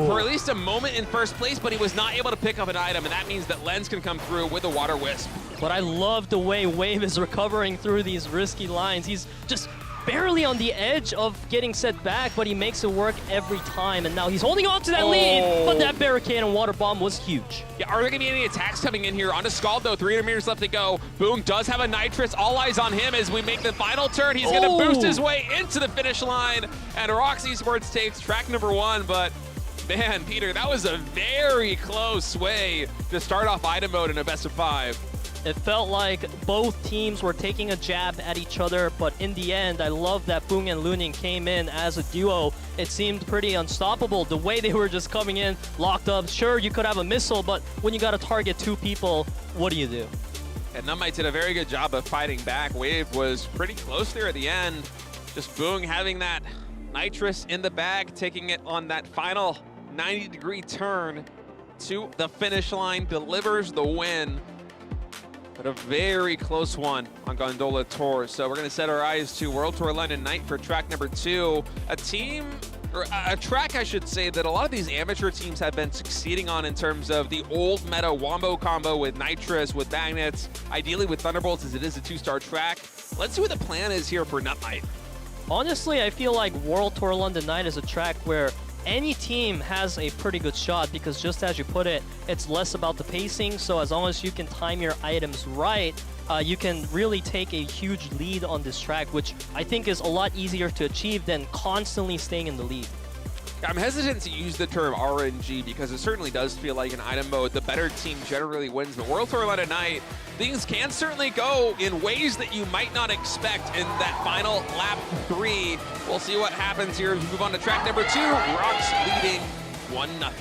for at least a moment, in first place, but he was not able to pick up an item. And that means that Lens can come through with a Water Wisp. But I love the way Wave is recovering through these risky lines. He's just barely on the edge of getting set back, but he makes it work every time. And now he's holding on to that lead, but that barricade and water bomb was huge. Yeah, are there going to be any attacks coming in here? Onto Scald, though, 300 meters left to go. Boong does have a Nitrous. All eyes on him as we make the final turn. He's going to boost his way into the finish line, and ROX Esports takes track number 1, but man, Peter, that was a very close way to start off item mode in a best of 5. It felt like both teams were taking a jab at each other, but in the end, I love that Boong and Luning came in as a duo. It seemed pretty unstoppable. The way they were just coming in, locked up. Sure, you could have a missile, but when you got to target 2 people, what do you do? And NUTMITE did a very good job of fighting back. Wave was pretty close there at the end. Just Boong having that Nitrous in the bag, taking it on that final 90-degree turn to the finish line, delivers the win. But a very close one on Gondola Tour. So we're going to set our eyes to World Tour London Night for track number 2. A track, I should say, that a lot of these amateur teams have been succeeding on in terms of the old meta Wombo combo with Nitrous, with Magnets, ideally with Thunderbolts, as it is a 2-star track. Let's see what the plan is here for NUTMITE. Honestly, I feel like World Tour London Night is a track where any team has a pretty good shot, because just as you put it, it's less about the pacing. So as long as you can time your items right, you can really take a huge lead on this track, which I think is a lot easier to achieve than constantly staying in the lead. I'm hesitant to use the term RNG because it certainly does feel like in item mode, the better team generally wins. But World Tour London Night, things can certainly go in ways that you might not expect in that final lap 3. We'll see what happens here as we move on to track number 2. ROX leading 1-0.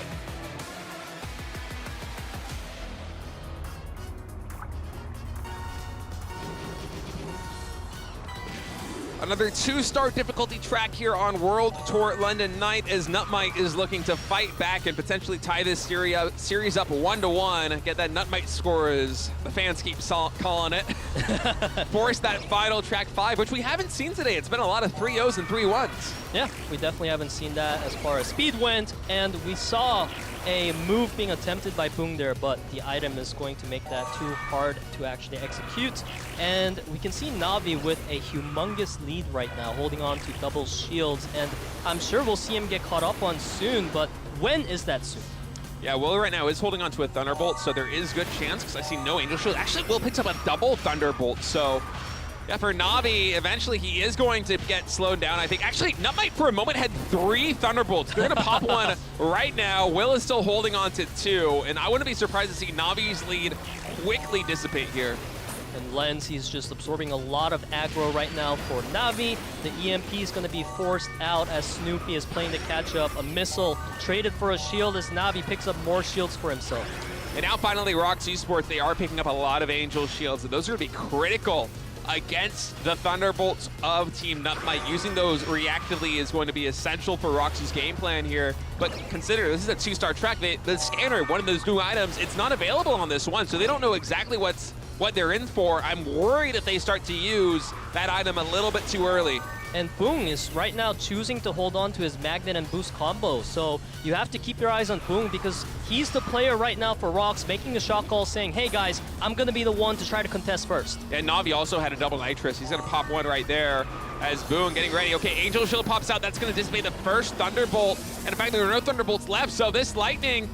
Another 2-star difficulty track here on World Tour London Night as NUTMITE is looking to fight back and potentially tie this series up 1-1. Get that NUTMITE score, as the fans keep calling it. Force that final track 5, which we haven't seen today. It's been a lot of 3-0s and 3-1s. Yeah, we definitely haven't seen that as far as speed went, and we saw a move being attempted by Boong there, but the item is going to make that too hard to actually execute. And we can see Navi with a humongous lead right now, holding on to double shields, and I'm sure we'll see him get caught up on soon, but when is that soon? Yeah, Will right now is holding on to a Thunderbolt, so there is good chance, because I see no Angel Shield. Actually, Will picks up a double Thunderbolt, so yeah, for Navi, eventually he is going to get slowed down, I think. Actually, NUTMITE for a moment had 3 Thunderbolts. They're going to pop one right now. Will is still holding on to 2, and I wouldn't be surprised to see Navi's lead quickly dissipate here. And Lens, he's just absorbing a lot of aggro right now for Navi. The EMP is going to be forced out as Snoopy is playing to catch up. A missile traded for a shield as Navi picks up more shields for himself. And now finally, ROX Esports, they are picking up a lot of Angel Shields, and those are going to be critical against the Thunderbolts of Team NUTMITE. Using those reactively is going to be essential for ROX's game plan here. But consider, this is a 2-star track. The scanner, one of those new items, it's not available on this one, so they don't know exactly what they're in for. I'm worried if they start to use that item a little bit too early. And Boong is right now choosing to hold on to his Magnet and Boost combo. So you have to keep your eyes on Boong, because he's the player right now for ROX, making a shot call saying, hey guys, I'm going to be the one to try to contest first. And Navi also had a double Nitrous. He's going to pop one right there as Boong getting ready. Okay, Angel Shield pops out. That's going to dissipate the first Thunderbolt. And in fact, there are no Thunderbolts left. So this Lightning,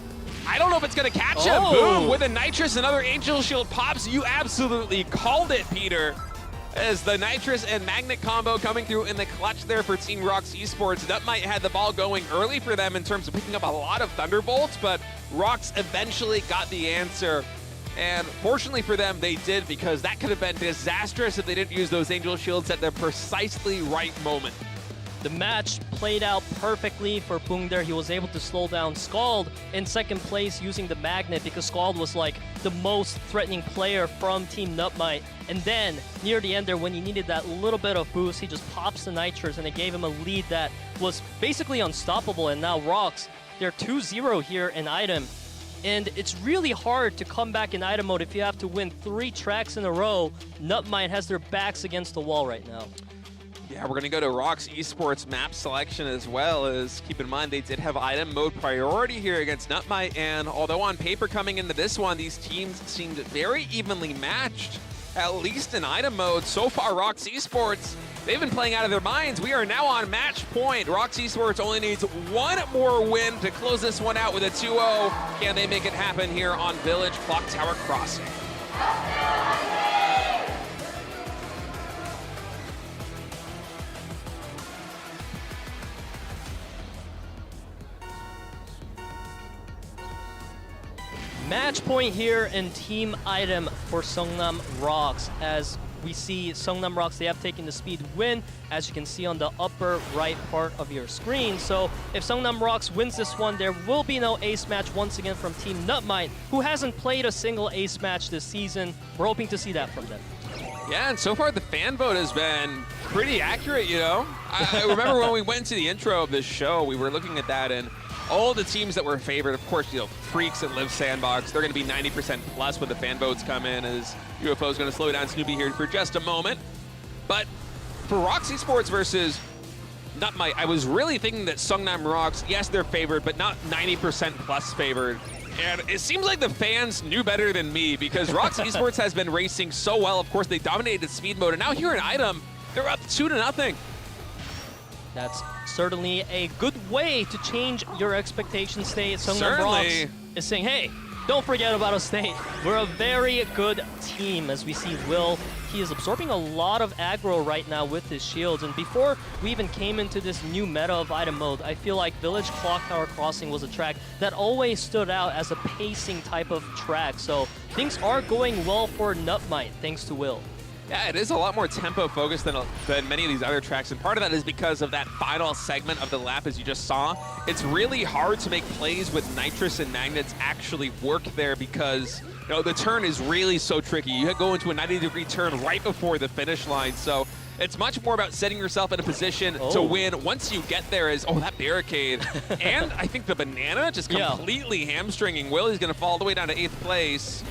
I don't know if it's going to catch him. Boom, with a Nitrous, another Angel Shield pops. You absolutely called it, Peter. As the Nitrous and Magnet combo coming through in the clutch there for Team ROX Esports. NUTMITE had the ball going early for them in terms of picking up a lot of Thunderbolts, but ROX eventually got the answer. And fortunately for them, they did, because that could have been disastrous if they didn't use those Angel Shields at the precisely right moment. The match played out perfectly for Boong there. He was able to slow down Scald in second place using the Magnet, because Scald was like the most threatening player from Team NUTMITE. And then near the end there, when he needed that little bit of boost, he just pops the Nitrous and it gave him a lead that was basically unstoppable. And now ROX, they're 2-0 here in item. And it's really hard to come back in item mode if you have to win 3 tracks in a row. NUTMITE has their backs against the wall right now. Yeah, we're going to go to ROX Esports map selection as well, as keep in mind they did have item mode priority here against NUTMITE, and although on paper coming into this one, these teams seemed very evenly matched, at least in item mode. So far, ROX Esports, they've been playing out of their minds. We are now on match point. ROX Esports only needs one more win to close this one out with a 2-0. Can they make it happen here on Village Clock Tower Crossing? Match point here in team item for Seongnam ROX. As we see Seongnam ROX, they have taken the speed win, as you can see on the upper right part of your screen. So if Seongnam ROX wins this one, there will be no ace match once again from team NUTMITE, who hasn't played a single ace match this season. We're hoping to see that from them. Yeah, and so far the fan vote has been pretty accurate, you know? I remember when we went to the intro of this show, we were looking at that, and all the teams that were favored, of course, you know, FREECS and Liiv Sandbox, they're going to be 90% plus when the fan votes come in, as UFO is going to slow down Snoopy here for just a moment. But for ROX Esports versus NUTMITE, I was really thinking that Seongnam ROX, yes, they're favored, but not 90% plus favored. And it seems like the fans knew better than me, because ROX Esports has been racing so well. Of course, they dominated speed mode, and now here in item, they're up 2-0. That's certainly a good way to change your expectations. State Seongnam ROX is saying, hey, don't forget about us, State. We're a very good team. As we see Will, he is absorbing a lot of aggro right now with his shields. And before we even came into this new meta of item mode, I feel like Village Clock Tower Crossing was a track that always stood out as a pacing type of track. So things are going well for NUTMITE, thanks to Will. Yeah, it is a lot more tempo focused than many of these other tracks, and part of that is because of that final segment of the lap, as you just saw. It's really hard to make plays with nitrous and magnets actually work there, because you know the turn is really so tricky. You go into a 90-degree turn right before the finish line, so it's much more about setting yourself in a position to win. Once you get there is, that barricade. And I think the banana just completely hamstringing Will. He's going to fall all the way down to 8th place.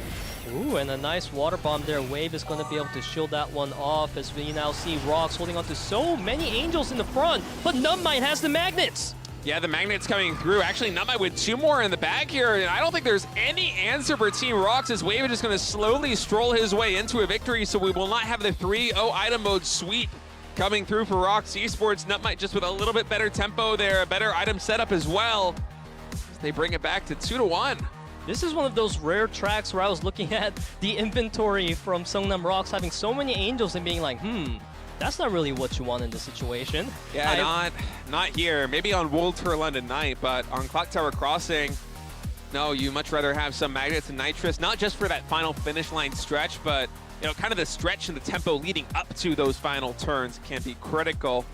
Ooh, and a nice water bomb there. Wave is going to be able to shield that one off, as we now see ROX holding on to so many angels in the front, but NUTMITE has the magnets. Yeah, the magnets coming through. Actually, NUTMITE with 2 more in the bag here, and I don't think there's any answer for Team ROX, as Wave is just going to slowly stroll his way into a victory, so we will not have the 3-0 item mode sweep coming through for ROX Esports. NUTMITE just with a little bit better tempo there, a better item setup as well. They bring it back to 2-1. This is one of those rare tracks where I was looking at the inventory from Seongnam ROX having so many angels and being like, that's not really what you want in this situation. Yeah, not here. Maybe on World Tour London Night, but on Clock Tower Crossing, no, you much rather have some magnets and nitrous, not just for that final finish line stretch, but you know, kind of the stretch and the tempo leading up to those final turns can be critical.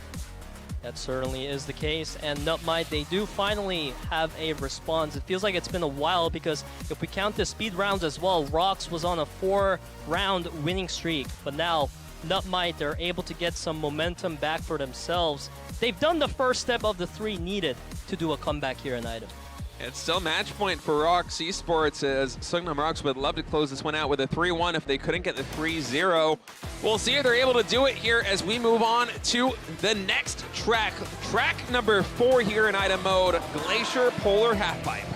That certainly is the case, and NUTMITE, they do finally have a response. It feels like it's been a while, because if we count the speed rounds as well, ROX was on a 4-round winning streak, but now NUTMITE, they're able to get some momentum back for themselves. They've done the first step of the 3 needed to do a comeback here in item. It's still match point for ROX Esports, as Seongnam ROX would love to close this one out with a 3-1 if they couldn't get the 3-0. We'll see if they're able to do it here as we move on to the next track. Track number 4 here in item mode, Glacier Polar Halfpipe.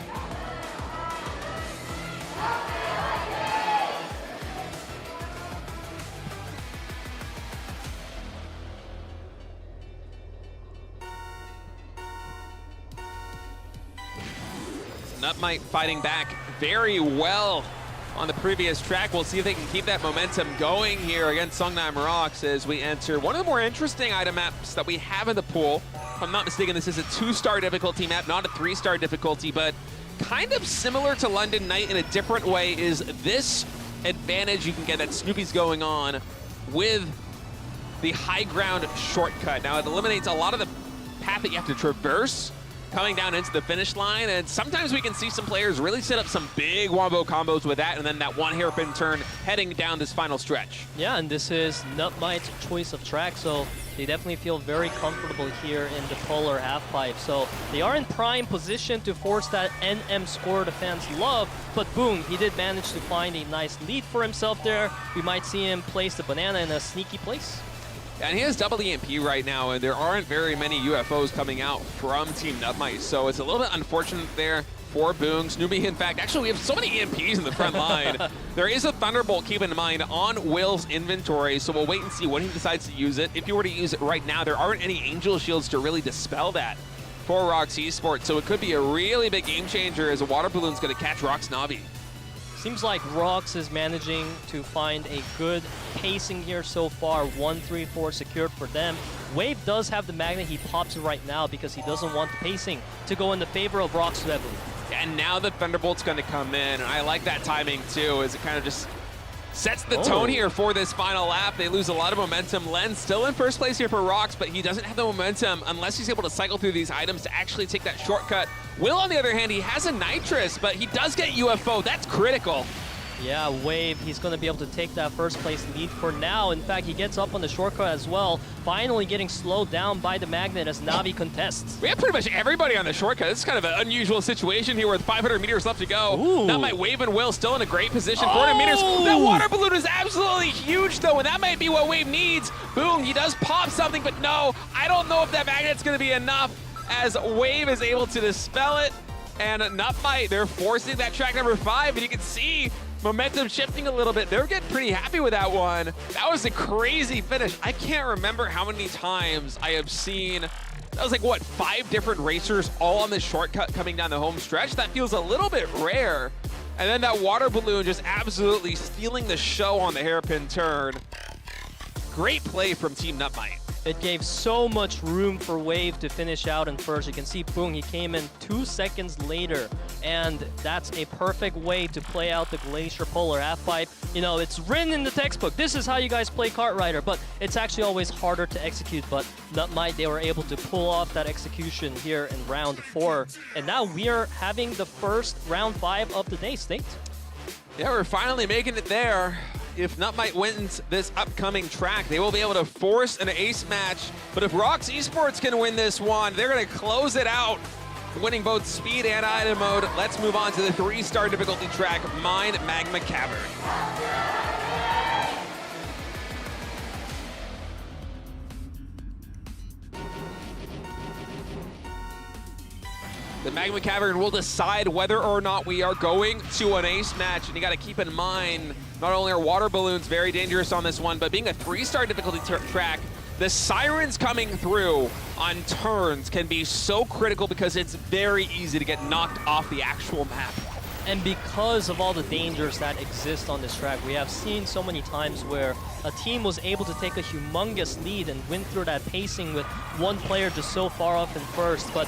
NUTMITE fighting back very well on the previous track. We'll see if they can keep that momentum going here against Seongnam ROX as we enter one of the more interesting item maps that we have in the pool. If I'm not mistaken, this is a 2-star difficulty map, not a 3-star difficulty, but kind of similar to London Night in a different way is this advantage you can get that Snoopy's going on with the high ground shortcut. Now, it eliminates a lot of the path that you have to traverse coming down into the finish line, and sometimes we can see some players really set up some big wombo combos with that, and then that one hairpin turn heading down this final stretch. Yeah, and this is NUTMITE's choice of track, so they definitely feel very comfortable here in the polar half-pipe. So they are in prime position to force that NM score the fans love, but boom, he did manage to find a nice lead for himself there. We might see him place the banana in a sneaky place. And he has double EMP right now, and there aren't very many UFOs coming out from Team NUTMITE, so it's a little bit unfortunate there for Boong. Snoopy, in fact, actually we have so many EMPs in the front line. There is a Thunderbolt, keep in mind, on Will's inventory, so we'll wait and see when he decides to use it. If he were to use it right now, there aren't any Angel Shields to really dispel that for ROX Esports, so it could be a really big game changer as a water balloon's going to catch ROX Navi. Seems like ROX is managing to find a good pacing here so far. 1-3-4 secured for them. Wave does have the magnet. He pops it right now because he doesn't want the pacing to go in the favor of ROX heavily. And now the Thunderbolt's going to come in, and I like that timing too, as it kind of just sets the tone here for this final lap. They lose a lot of momentum. Len's still in first place here for ROX, but he doesn't have the momentum unless he's able to cycle through these items to actually take that shortcut. Will, on the other hand, he has a nitrous, but he does get UFO. That's critical. Yeah, Wave, he's going to be able to take that first place lead for now. In fact, he gets up on the shortcut as well, finally getting slowed down by the magnet as Navi contests. We have pretty much everybody on the shortcut. This is kind of an unusual situation here with 500 meters left to go. NUTMITE, Wave, and Will still in a great position. 400 meters. That water balloon is absolutely huge, though, and that might be what Wave needs. Boom, he does pop something, but no, I don't know if that magnet's going to be enough as Wave is able to dispel it. And NUTMITE, they're forcing that track number 5, and you can see momentum shifting a little bit. They're getting pretty happy with that one. That was a crazy finish. I can't remember how many times I have seen, that was like, what, 5 different racers all on this shortcut coming down the home stretch? That feels a little bit rare. And then that water balloon just absolutely stealing the show on the hairpin turn. Great play from Team NUTMITE. It gave so much room for Wave to finish out in first. You can see Boong, he came in 2 seconds later, and that's a perfect way to play out the Glacier Polar Half-Pipe. You know, it's written in the textbook. This is how you guys play Kart Rider, but it's actually always harder to execute. But NUTMITE, they were able to pull off that execution here in round 4. And now we are having the first round 5 of the day, State. Yeah, we're finally making it there. If NUTMITE wins this upcoming track, they will be able to force an ace match. But if ROX Esports can win this one, they're going to close it out, winning both speed and item mode. Let's move on to the 3-star difficulty track, Mine Magma Cavern. The Magma Cavern will decide whether or not we are going to an ace match. And you got to keep in mind, not only are water balloons very dangerous on this one, but being a 3-star difficulty track, the sirens coming through on turns can be so critical because it's very easy to get knocked off the actual map. And because of all the dangers that exist on this track, we have seen so many times where a team was able to take a humongous lead and win through that pacing with one player just so far off in first. But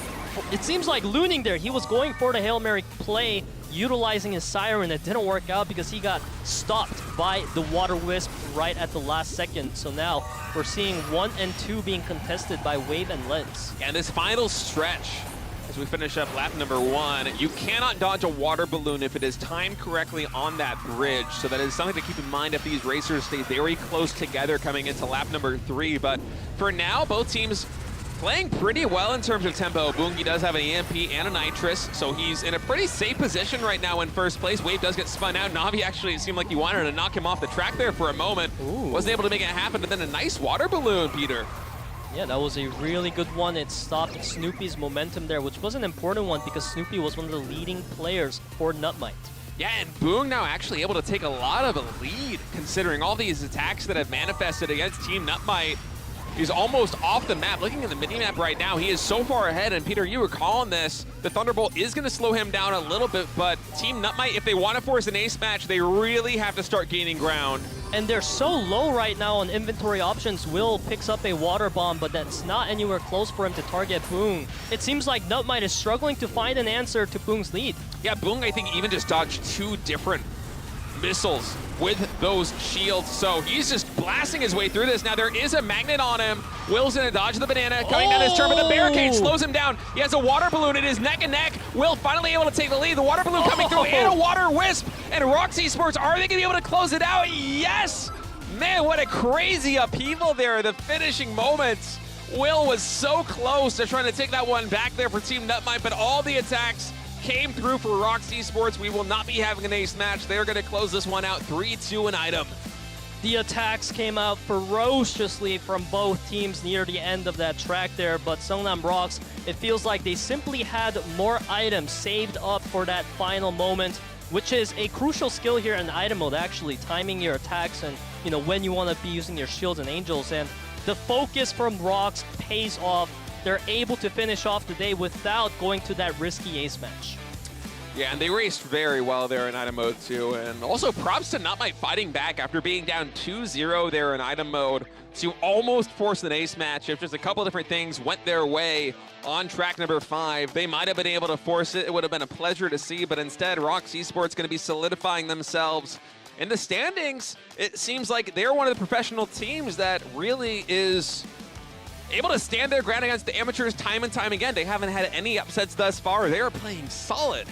it seems like Looning there, he was going for the Hail Mary play, utilizing his siren. It didn't work out because he got stopped by the Water Wisp right at the last second. So now we're seeing 1 and 2 being contested by Wave and Lens. And this final stretch, as we finish up lap number 1, you cannot dodge a water balloon if it is timed correctly on that bridge. So that is something to keep in mind if these racers stay very close together coming into lap number 3. But for now, both teams playing pretty well in terms of tempo. Boongi does have an EMP and a nitrous, so he's in a pretty safe position right now in first place. Wave does get spun out. Navi actually, it seemed like he wanted to knock him off the track there for a moment. Wasn't able to make it happen, but then a nice water balloon, Peter. Yeah, that was a really good one. It stopped Snoopy's momentum there, which was an important one because Snoopy was one of the leading players for NUTMITE. Yeah, and Boong now actually able to take a lot of a lead considering all these attacks that have manifested against Team NUTMITE. He's almost off the map. Looking at the mini-map right now, he is so far ahead. And Peter, you were calling this. The Thunderbolt is going to slow him down a little bit, but Team NUTMITE, if they want to force an ace match, they really have to start gaining ground. And they're so low right now on inventory options. Will picks up a water bomb, but that's not anywhere close for him to target Boong. It seems like NUTMITE is struggling to find an answer to Boong's lead. Yeah, Boong, I think, even just dodged 2 different missiles with those shields. So he's just blasting his way through this. Now there is a magnet on him. Will's gonna dodge the banana, coming down his turn, but the barricade slows him down. He has a water balloon. It is neck and neck. Will finally able to take the lead. The water balloon coming through and a water wisp. And ROX Esports, are they gonna be able to close it out? Yes! Man, what a crazy upheaval there. The finishing moments. Will was so close to trying to take that one back there for Team NUTMITE, but all the attacks came through for ROX Esports. We will not be having an ace match. They're going to close this one out 3-2 an item. The attacks came out ferociously from both teams near the end of that track there, but Seongnam ROX, it feels like they simply had more items saved up for that final moment, which is a crucial skill here in item mode, actually, timing your attacks and, you know, when you want to be using your shields and angels. And the focus from ROX pays off. They're able to finish off the day without going to that risky ace match. Yeah, and they raced very well there in item mode too. And also props to NUTMITE fighting back after being down 2-0 there in item mode to almost force an ace match. If just a couple different things went their way on track number 5, they might have been able to force it. It would have been a pleasure to see, but instead ROX Esports going to be solidifying themselves in the standings. It seems like they're one of the professional teams that really is able to stand their ground against the amateurs time and time again. They haven't had any upsets thus far. They are playing solid.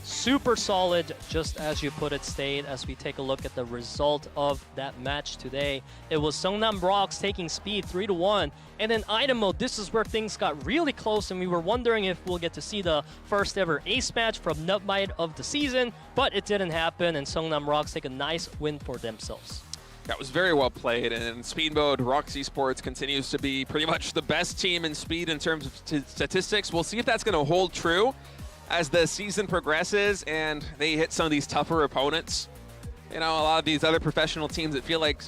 Super solid, just as you put it, Stade, as we take a look at the result of that match today. It was Seongnam ROX taking speed 3-1. And in item mode, this is where things got really close, and we were wondering if we'll get to see the first ever ace match from NUTMITE of the season, but it didn't happen, and Seongnam ROX take a nice win for themselves. That was very well played, and in speed mode, ROX Esports continues to be pretty much the best team in speed in terms of statistics. We'll see if that's going to hold true as the season progresses and they hit some of these tougher opponents. You know, a lot of these other professional teams, it feels like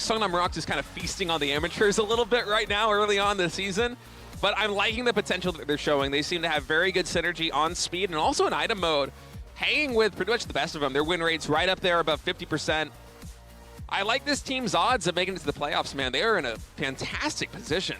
Seongnam ROX is kind of feasting on the amateurs a little bit right now early on this season. But I'm liking the potential that they're showing. They seem to have very good synergy on speed and also in item mode, hanging with pretty much the best of them. Their win rate's right up there, above 50%. I like this team's odds of making it to the playoffs, man. They are in a fantastic position.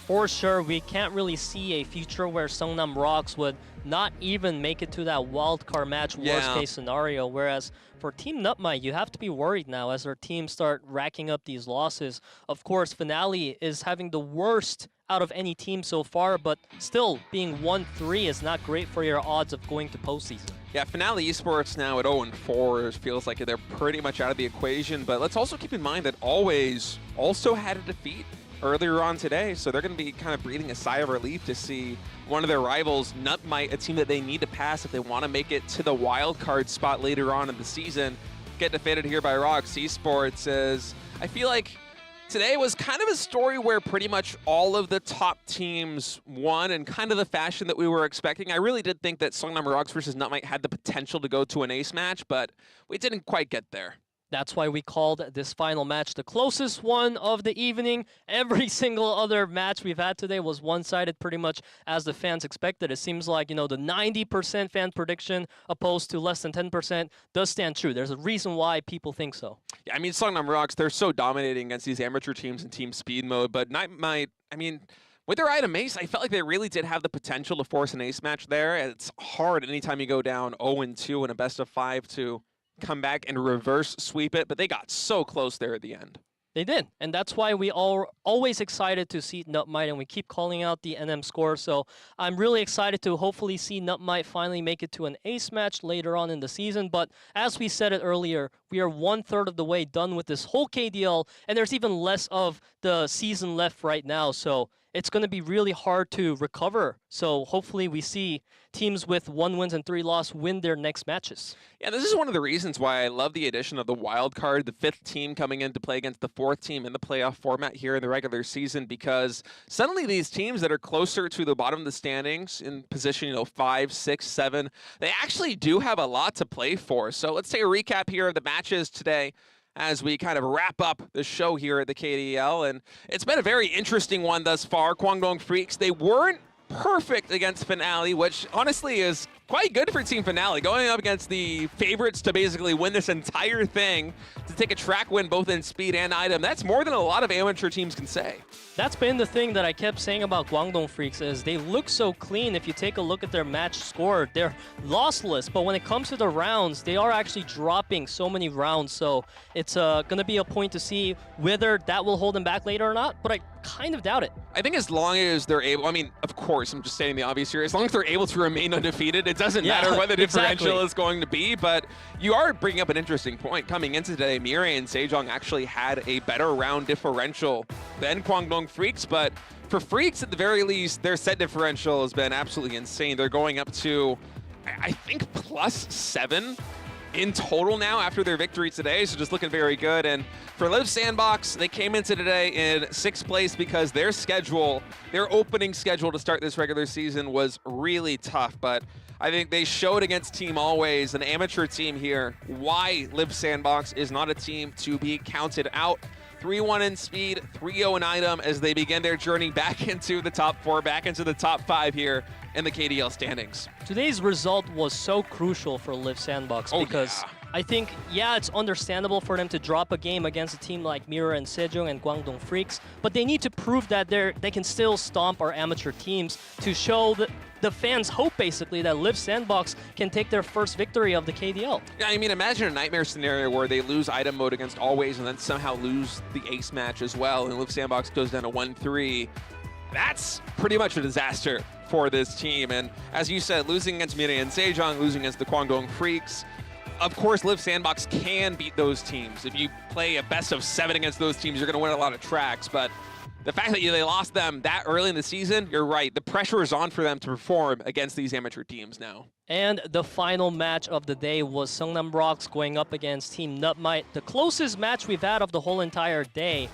For sure, we can't really see a future where Seongnam ROX would not even make it to that wildcard match, worst case scenario. Whereas for Team NUTMITE, you have to be worried now as their teams start racking up these losses. Of course, Finale is having the worst out of any team so far, but still being 1-3 is not great for your odds of going to postseason. Yeah, Finale Esports now at 0-4 feels like they're pretty much out of the equation, but let's also keep in mind that Always also had a defeat earlier on today, so they're going to be kind of breathing a sigh of relief to see one of their rivals, NUTMITE, a team that they need to pass if they want to make it to the wild card spot later on in the season, get defeated here by ROX Esports. As I feel like today was kind of a story where pretty much all of the top teams won in kind of the fashion that we were expecting. I really did think that Seongnam ROX versus NUTMITE had the potential to go to an ace match, but we didn't quite get there. That's why we called this final match the closest one of the evening. Every single other match we've had today was one-sided, pretty much as the fans expected. It seems like, you know, the 90% fan prediction opposed to less than 10% does stand true. There's a reason why people think so. Yeah, I mean, Seongnam ROX, they're so dominating against these amateur teams in team speed mode, but NUTMITE, I mean, with their item ace, I felt like they really did have the potential to force an ace match there. It's hard anytime you go down 0-2 in a best-of-5 to come back and reverse sweep it, but they got so close there at the end. They did, and that's why we are always excited to see NUTMITE, and we keep calling out the NM score. So I'm really excited to hopefully see NUTMITE finally make it to an ace match later on in the season. But as we said it earlier, we are 1/3 of the way done with this whole KDL, and there's even less of the season left right now. So it's going to be really hard to recover. So hopefully we see teams with 1 wins and 3 losses win their next matches. Yeah, this is one of the reasons why I love the addition of the wild card, the 5th team coming in to play against the 4th team in the playoff format here in the regular season, because suddenly these teams that are closer to the bottom of the standings in position, you know, 5, 6, 7, they actually do have a lot to play for. So let's take a recap here of the matches today as we kind of wrap up the show here at the KDL. And it's been a very interesting one thus far. KWANGDONG FREECS, they weren't perfect against Finale, which honestly is quite good for Team Finale, going up against the favorites to basically win this entire thing, to take a track win both in speed and item. That's more than a lot of amateur teams can say. That's been the thing that I kept saying about Guangdong Freaks is they look so clean. If you take a look at their match score, they're lossless, but when it comes to the rounds, they are actually dropping so many rounds. So it's going to be a point to see whether that will hold them back later or not, but I kind of doubt it. I think as long as they're able, I mean, of course, I'm just stating the obvious here, as long as they're able to remain undefeated, it doesn't matter what the differential is going to be, but you are bringing up an interesting point. Coming into today, Mirai and Sejong actually had a better round differential than Guangdong Freaks, but for Freaks, at the very least, their set differential has been absolutely insane. They're going up to, I think, +7 in total now after their victory today, so just looking very good. And for Liiv Sandbox, they came into today in 6th place because their schedule, their opening schedule to start this regular season was really tough, but I think they showed against Team Always, an amateur team here, why Liiv Sandbox is not a team to be counted out. 3-1 in speed, 3-0 in item as they begin their journey back into the top 4, back into the top 5 here in the KDL standings. Today's result was so crucial for Liiv Sandbox because I think, it's understandable for them to drop a game against a team like Mira and Sejong and Guangdong Freaks, but they need to prove that they can still stomp our amateur teams to show the fans hope, basically, that Liiv Sandbox can take their first victory of the KDL. Yeah, I mean, imagine a nightmare scenario where they lose item mode against Always and then somehow lose the ace match as well, and Liiv Sandbox goes down to 1-3. That's pretty much a disaster for this team. And as you said, losing against Mirai and Sejong, losing against the Guangdong Freaks, of course, Liiv Sandbox can beat those teams. If you play a best of 7 against those teams, you're going to win a lot of tracks. But the fact that they lost them that early in the season, you're right. The pressure is on for them to perform against these amateur teams now. And the final match of the day was Seongnam ROX going up against Team NUTMITE. The closest match we've had of the whole entire day.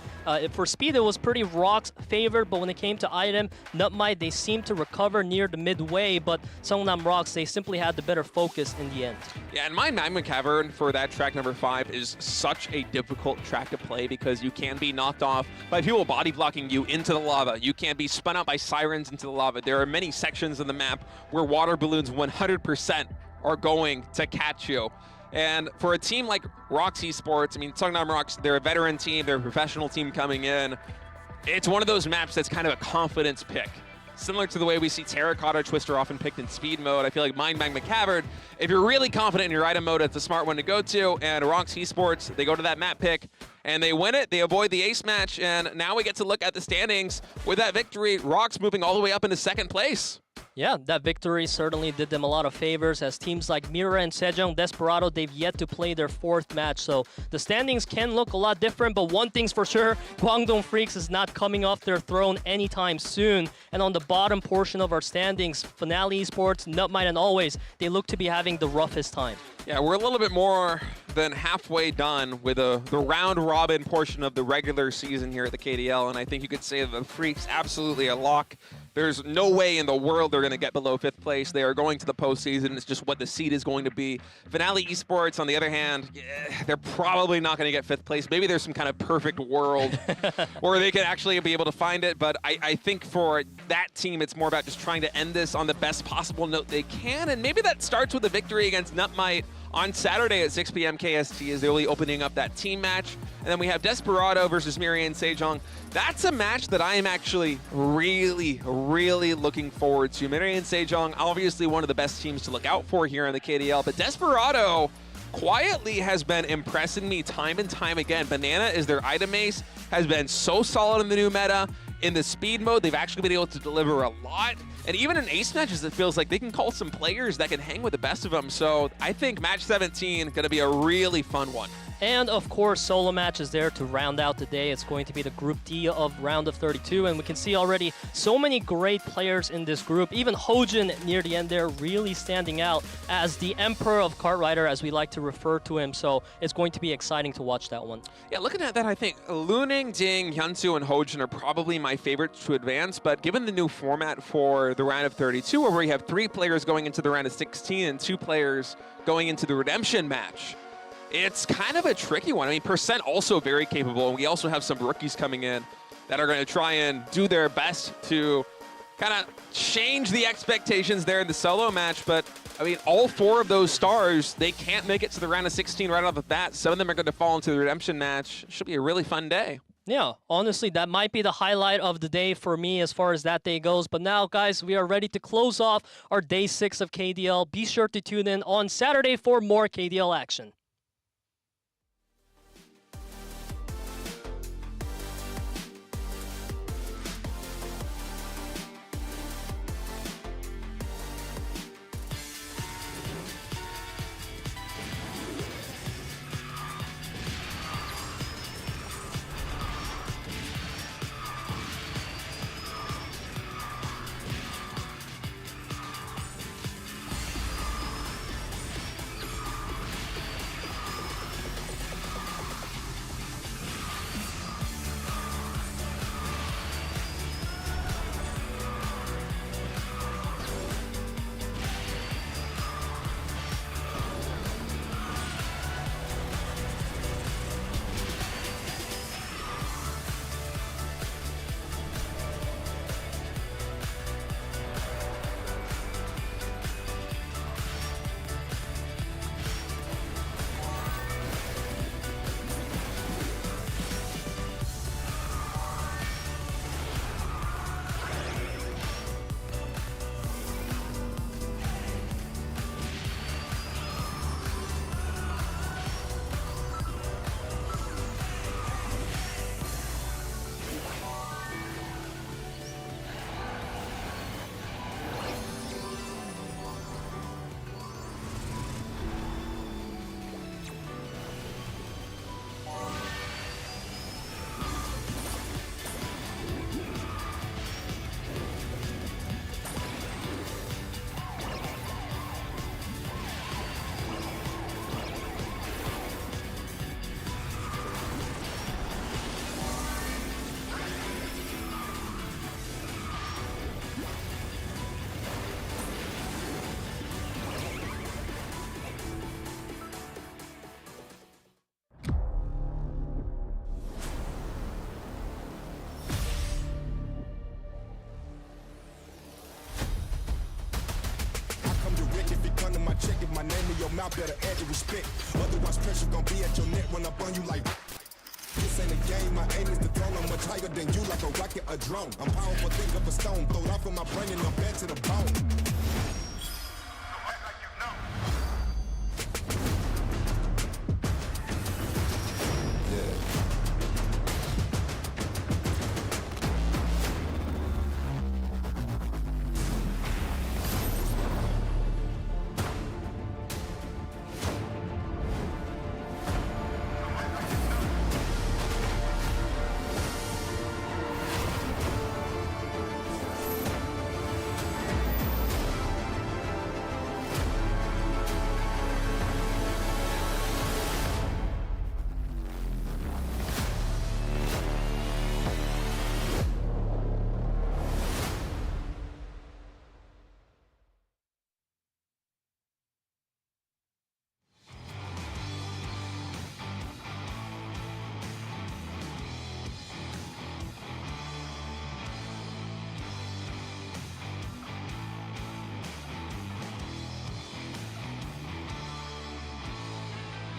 For speed, it was pretty ROX favored, but when it came to item, NUTMITE, they seemed to recover near the midway, but Seongnam ROX, they simply had the better focus in the end. Yeah, and my Magma Cavern for that track number 5 is such a difficult track to play because you can be knocked off by people body blocking you into the lava. You can be spun out by sirens into the lava. There are many sections of the map where water balloons 100% are going to catch you. And for a team like ROX Esports, I mean, Seongnam ROX, they're a veteran team, they're a professional team coming in. It's one of those maps that's kind of a confidence pick. Similar to the way we see Terracotta Twister often picked in speed mode, I feel like Magma Cavern, if you're really confident in your item mode, it's a smart one to go to. And ROX Esports, they go to that map pick, and they win it. They avoid the ace match, and now we get to look at the standings. With that victory, ROX moving all the way up into 2nd place. Yeah, that victory certainly did them a lot of favors as teams like Mira and Sejong, Desperado, they've yet to play their 4th match. So the standings can look a lot different, but one thing's for sure, Guangdong Freaks is not coming off their throne anytime soon. And on the bottom portion of our standings, Finale Esports, NUTMITE, and Always, they look to be having the roughest time. Yeah, we're a little bit more than halfway done with the round-robin portion of the regular season here at the KDL, and I think you could say that the Freaks absolutely a lock. There's no way in the world they're going to get below 5th place. They are going to the postseason. It's just what the seed is going to be. Finale Esports, on the other hand, they're probably not going to get 5th place. Maybe there's some kind of perfect world where they could actually be able to find it, but I think for that team, it's more about just trying to end this on the best possible note they can, and maybe that starts with a victory against NUTMITE on Saturday at 6 p.m. KST as they'll be opening up that team match. And then we have Desperado versus Mirai and Sejong. That's a match that I am actually really, really looking forward to. Mirai and Sejong, obviously one of the best teams to look out for here in the KDL, but Desperado quietly has been impressing me time and time again. Banana is their item ace, has been so solid in the new meta. In the speed mode, they've actually been able to deliver a lot. And even in ace matches, it feels like they can call some players that can hang with the best of them. So I think match 17 going to be a really fun one. And of course, solo match is there to round out the day. It's going to be the Group D of round of 32, and we can see already so many great players in this group. Even Hojin near the end there really standing out as the Emperor of Kart Rider, as we like to refer to him. So it's going to be exciting to watch that one. Yeah, looking at that, I think Luning, Ding, Hyunsu, and Hojin are probably my favorites to advance, but given the new format for the round of 32, where we have 3 players going into the round of 16 and 2 players going into the redemption match, it's kind of a tricky one. I mean, Percent also very capable, and we also have some rookies coming in that are going to try and do their best to kind of change the expectations there in the solo match, but I mean, all 4 of those stars, they can't make it to the round of 16 right off the bat. Some of them are going to fall into the redemption match. Should be a really fun day. Yeah, honestly, that might be the highlight of the day for me as far as that day goes. But now, guys, we are ready to close off our day 6 of KDL. Be sure to tune in on Saturday for more KDL action. Mouth better add your respect. Otherwise, pressure gon' be at your neck when I burn you like. This ain't a game, my aim is the throne. I'm much higher than you, like a rocket, a drone. I'm powerful, think of a stone. Throw it off in my brain and I'm back to the bone.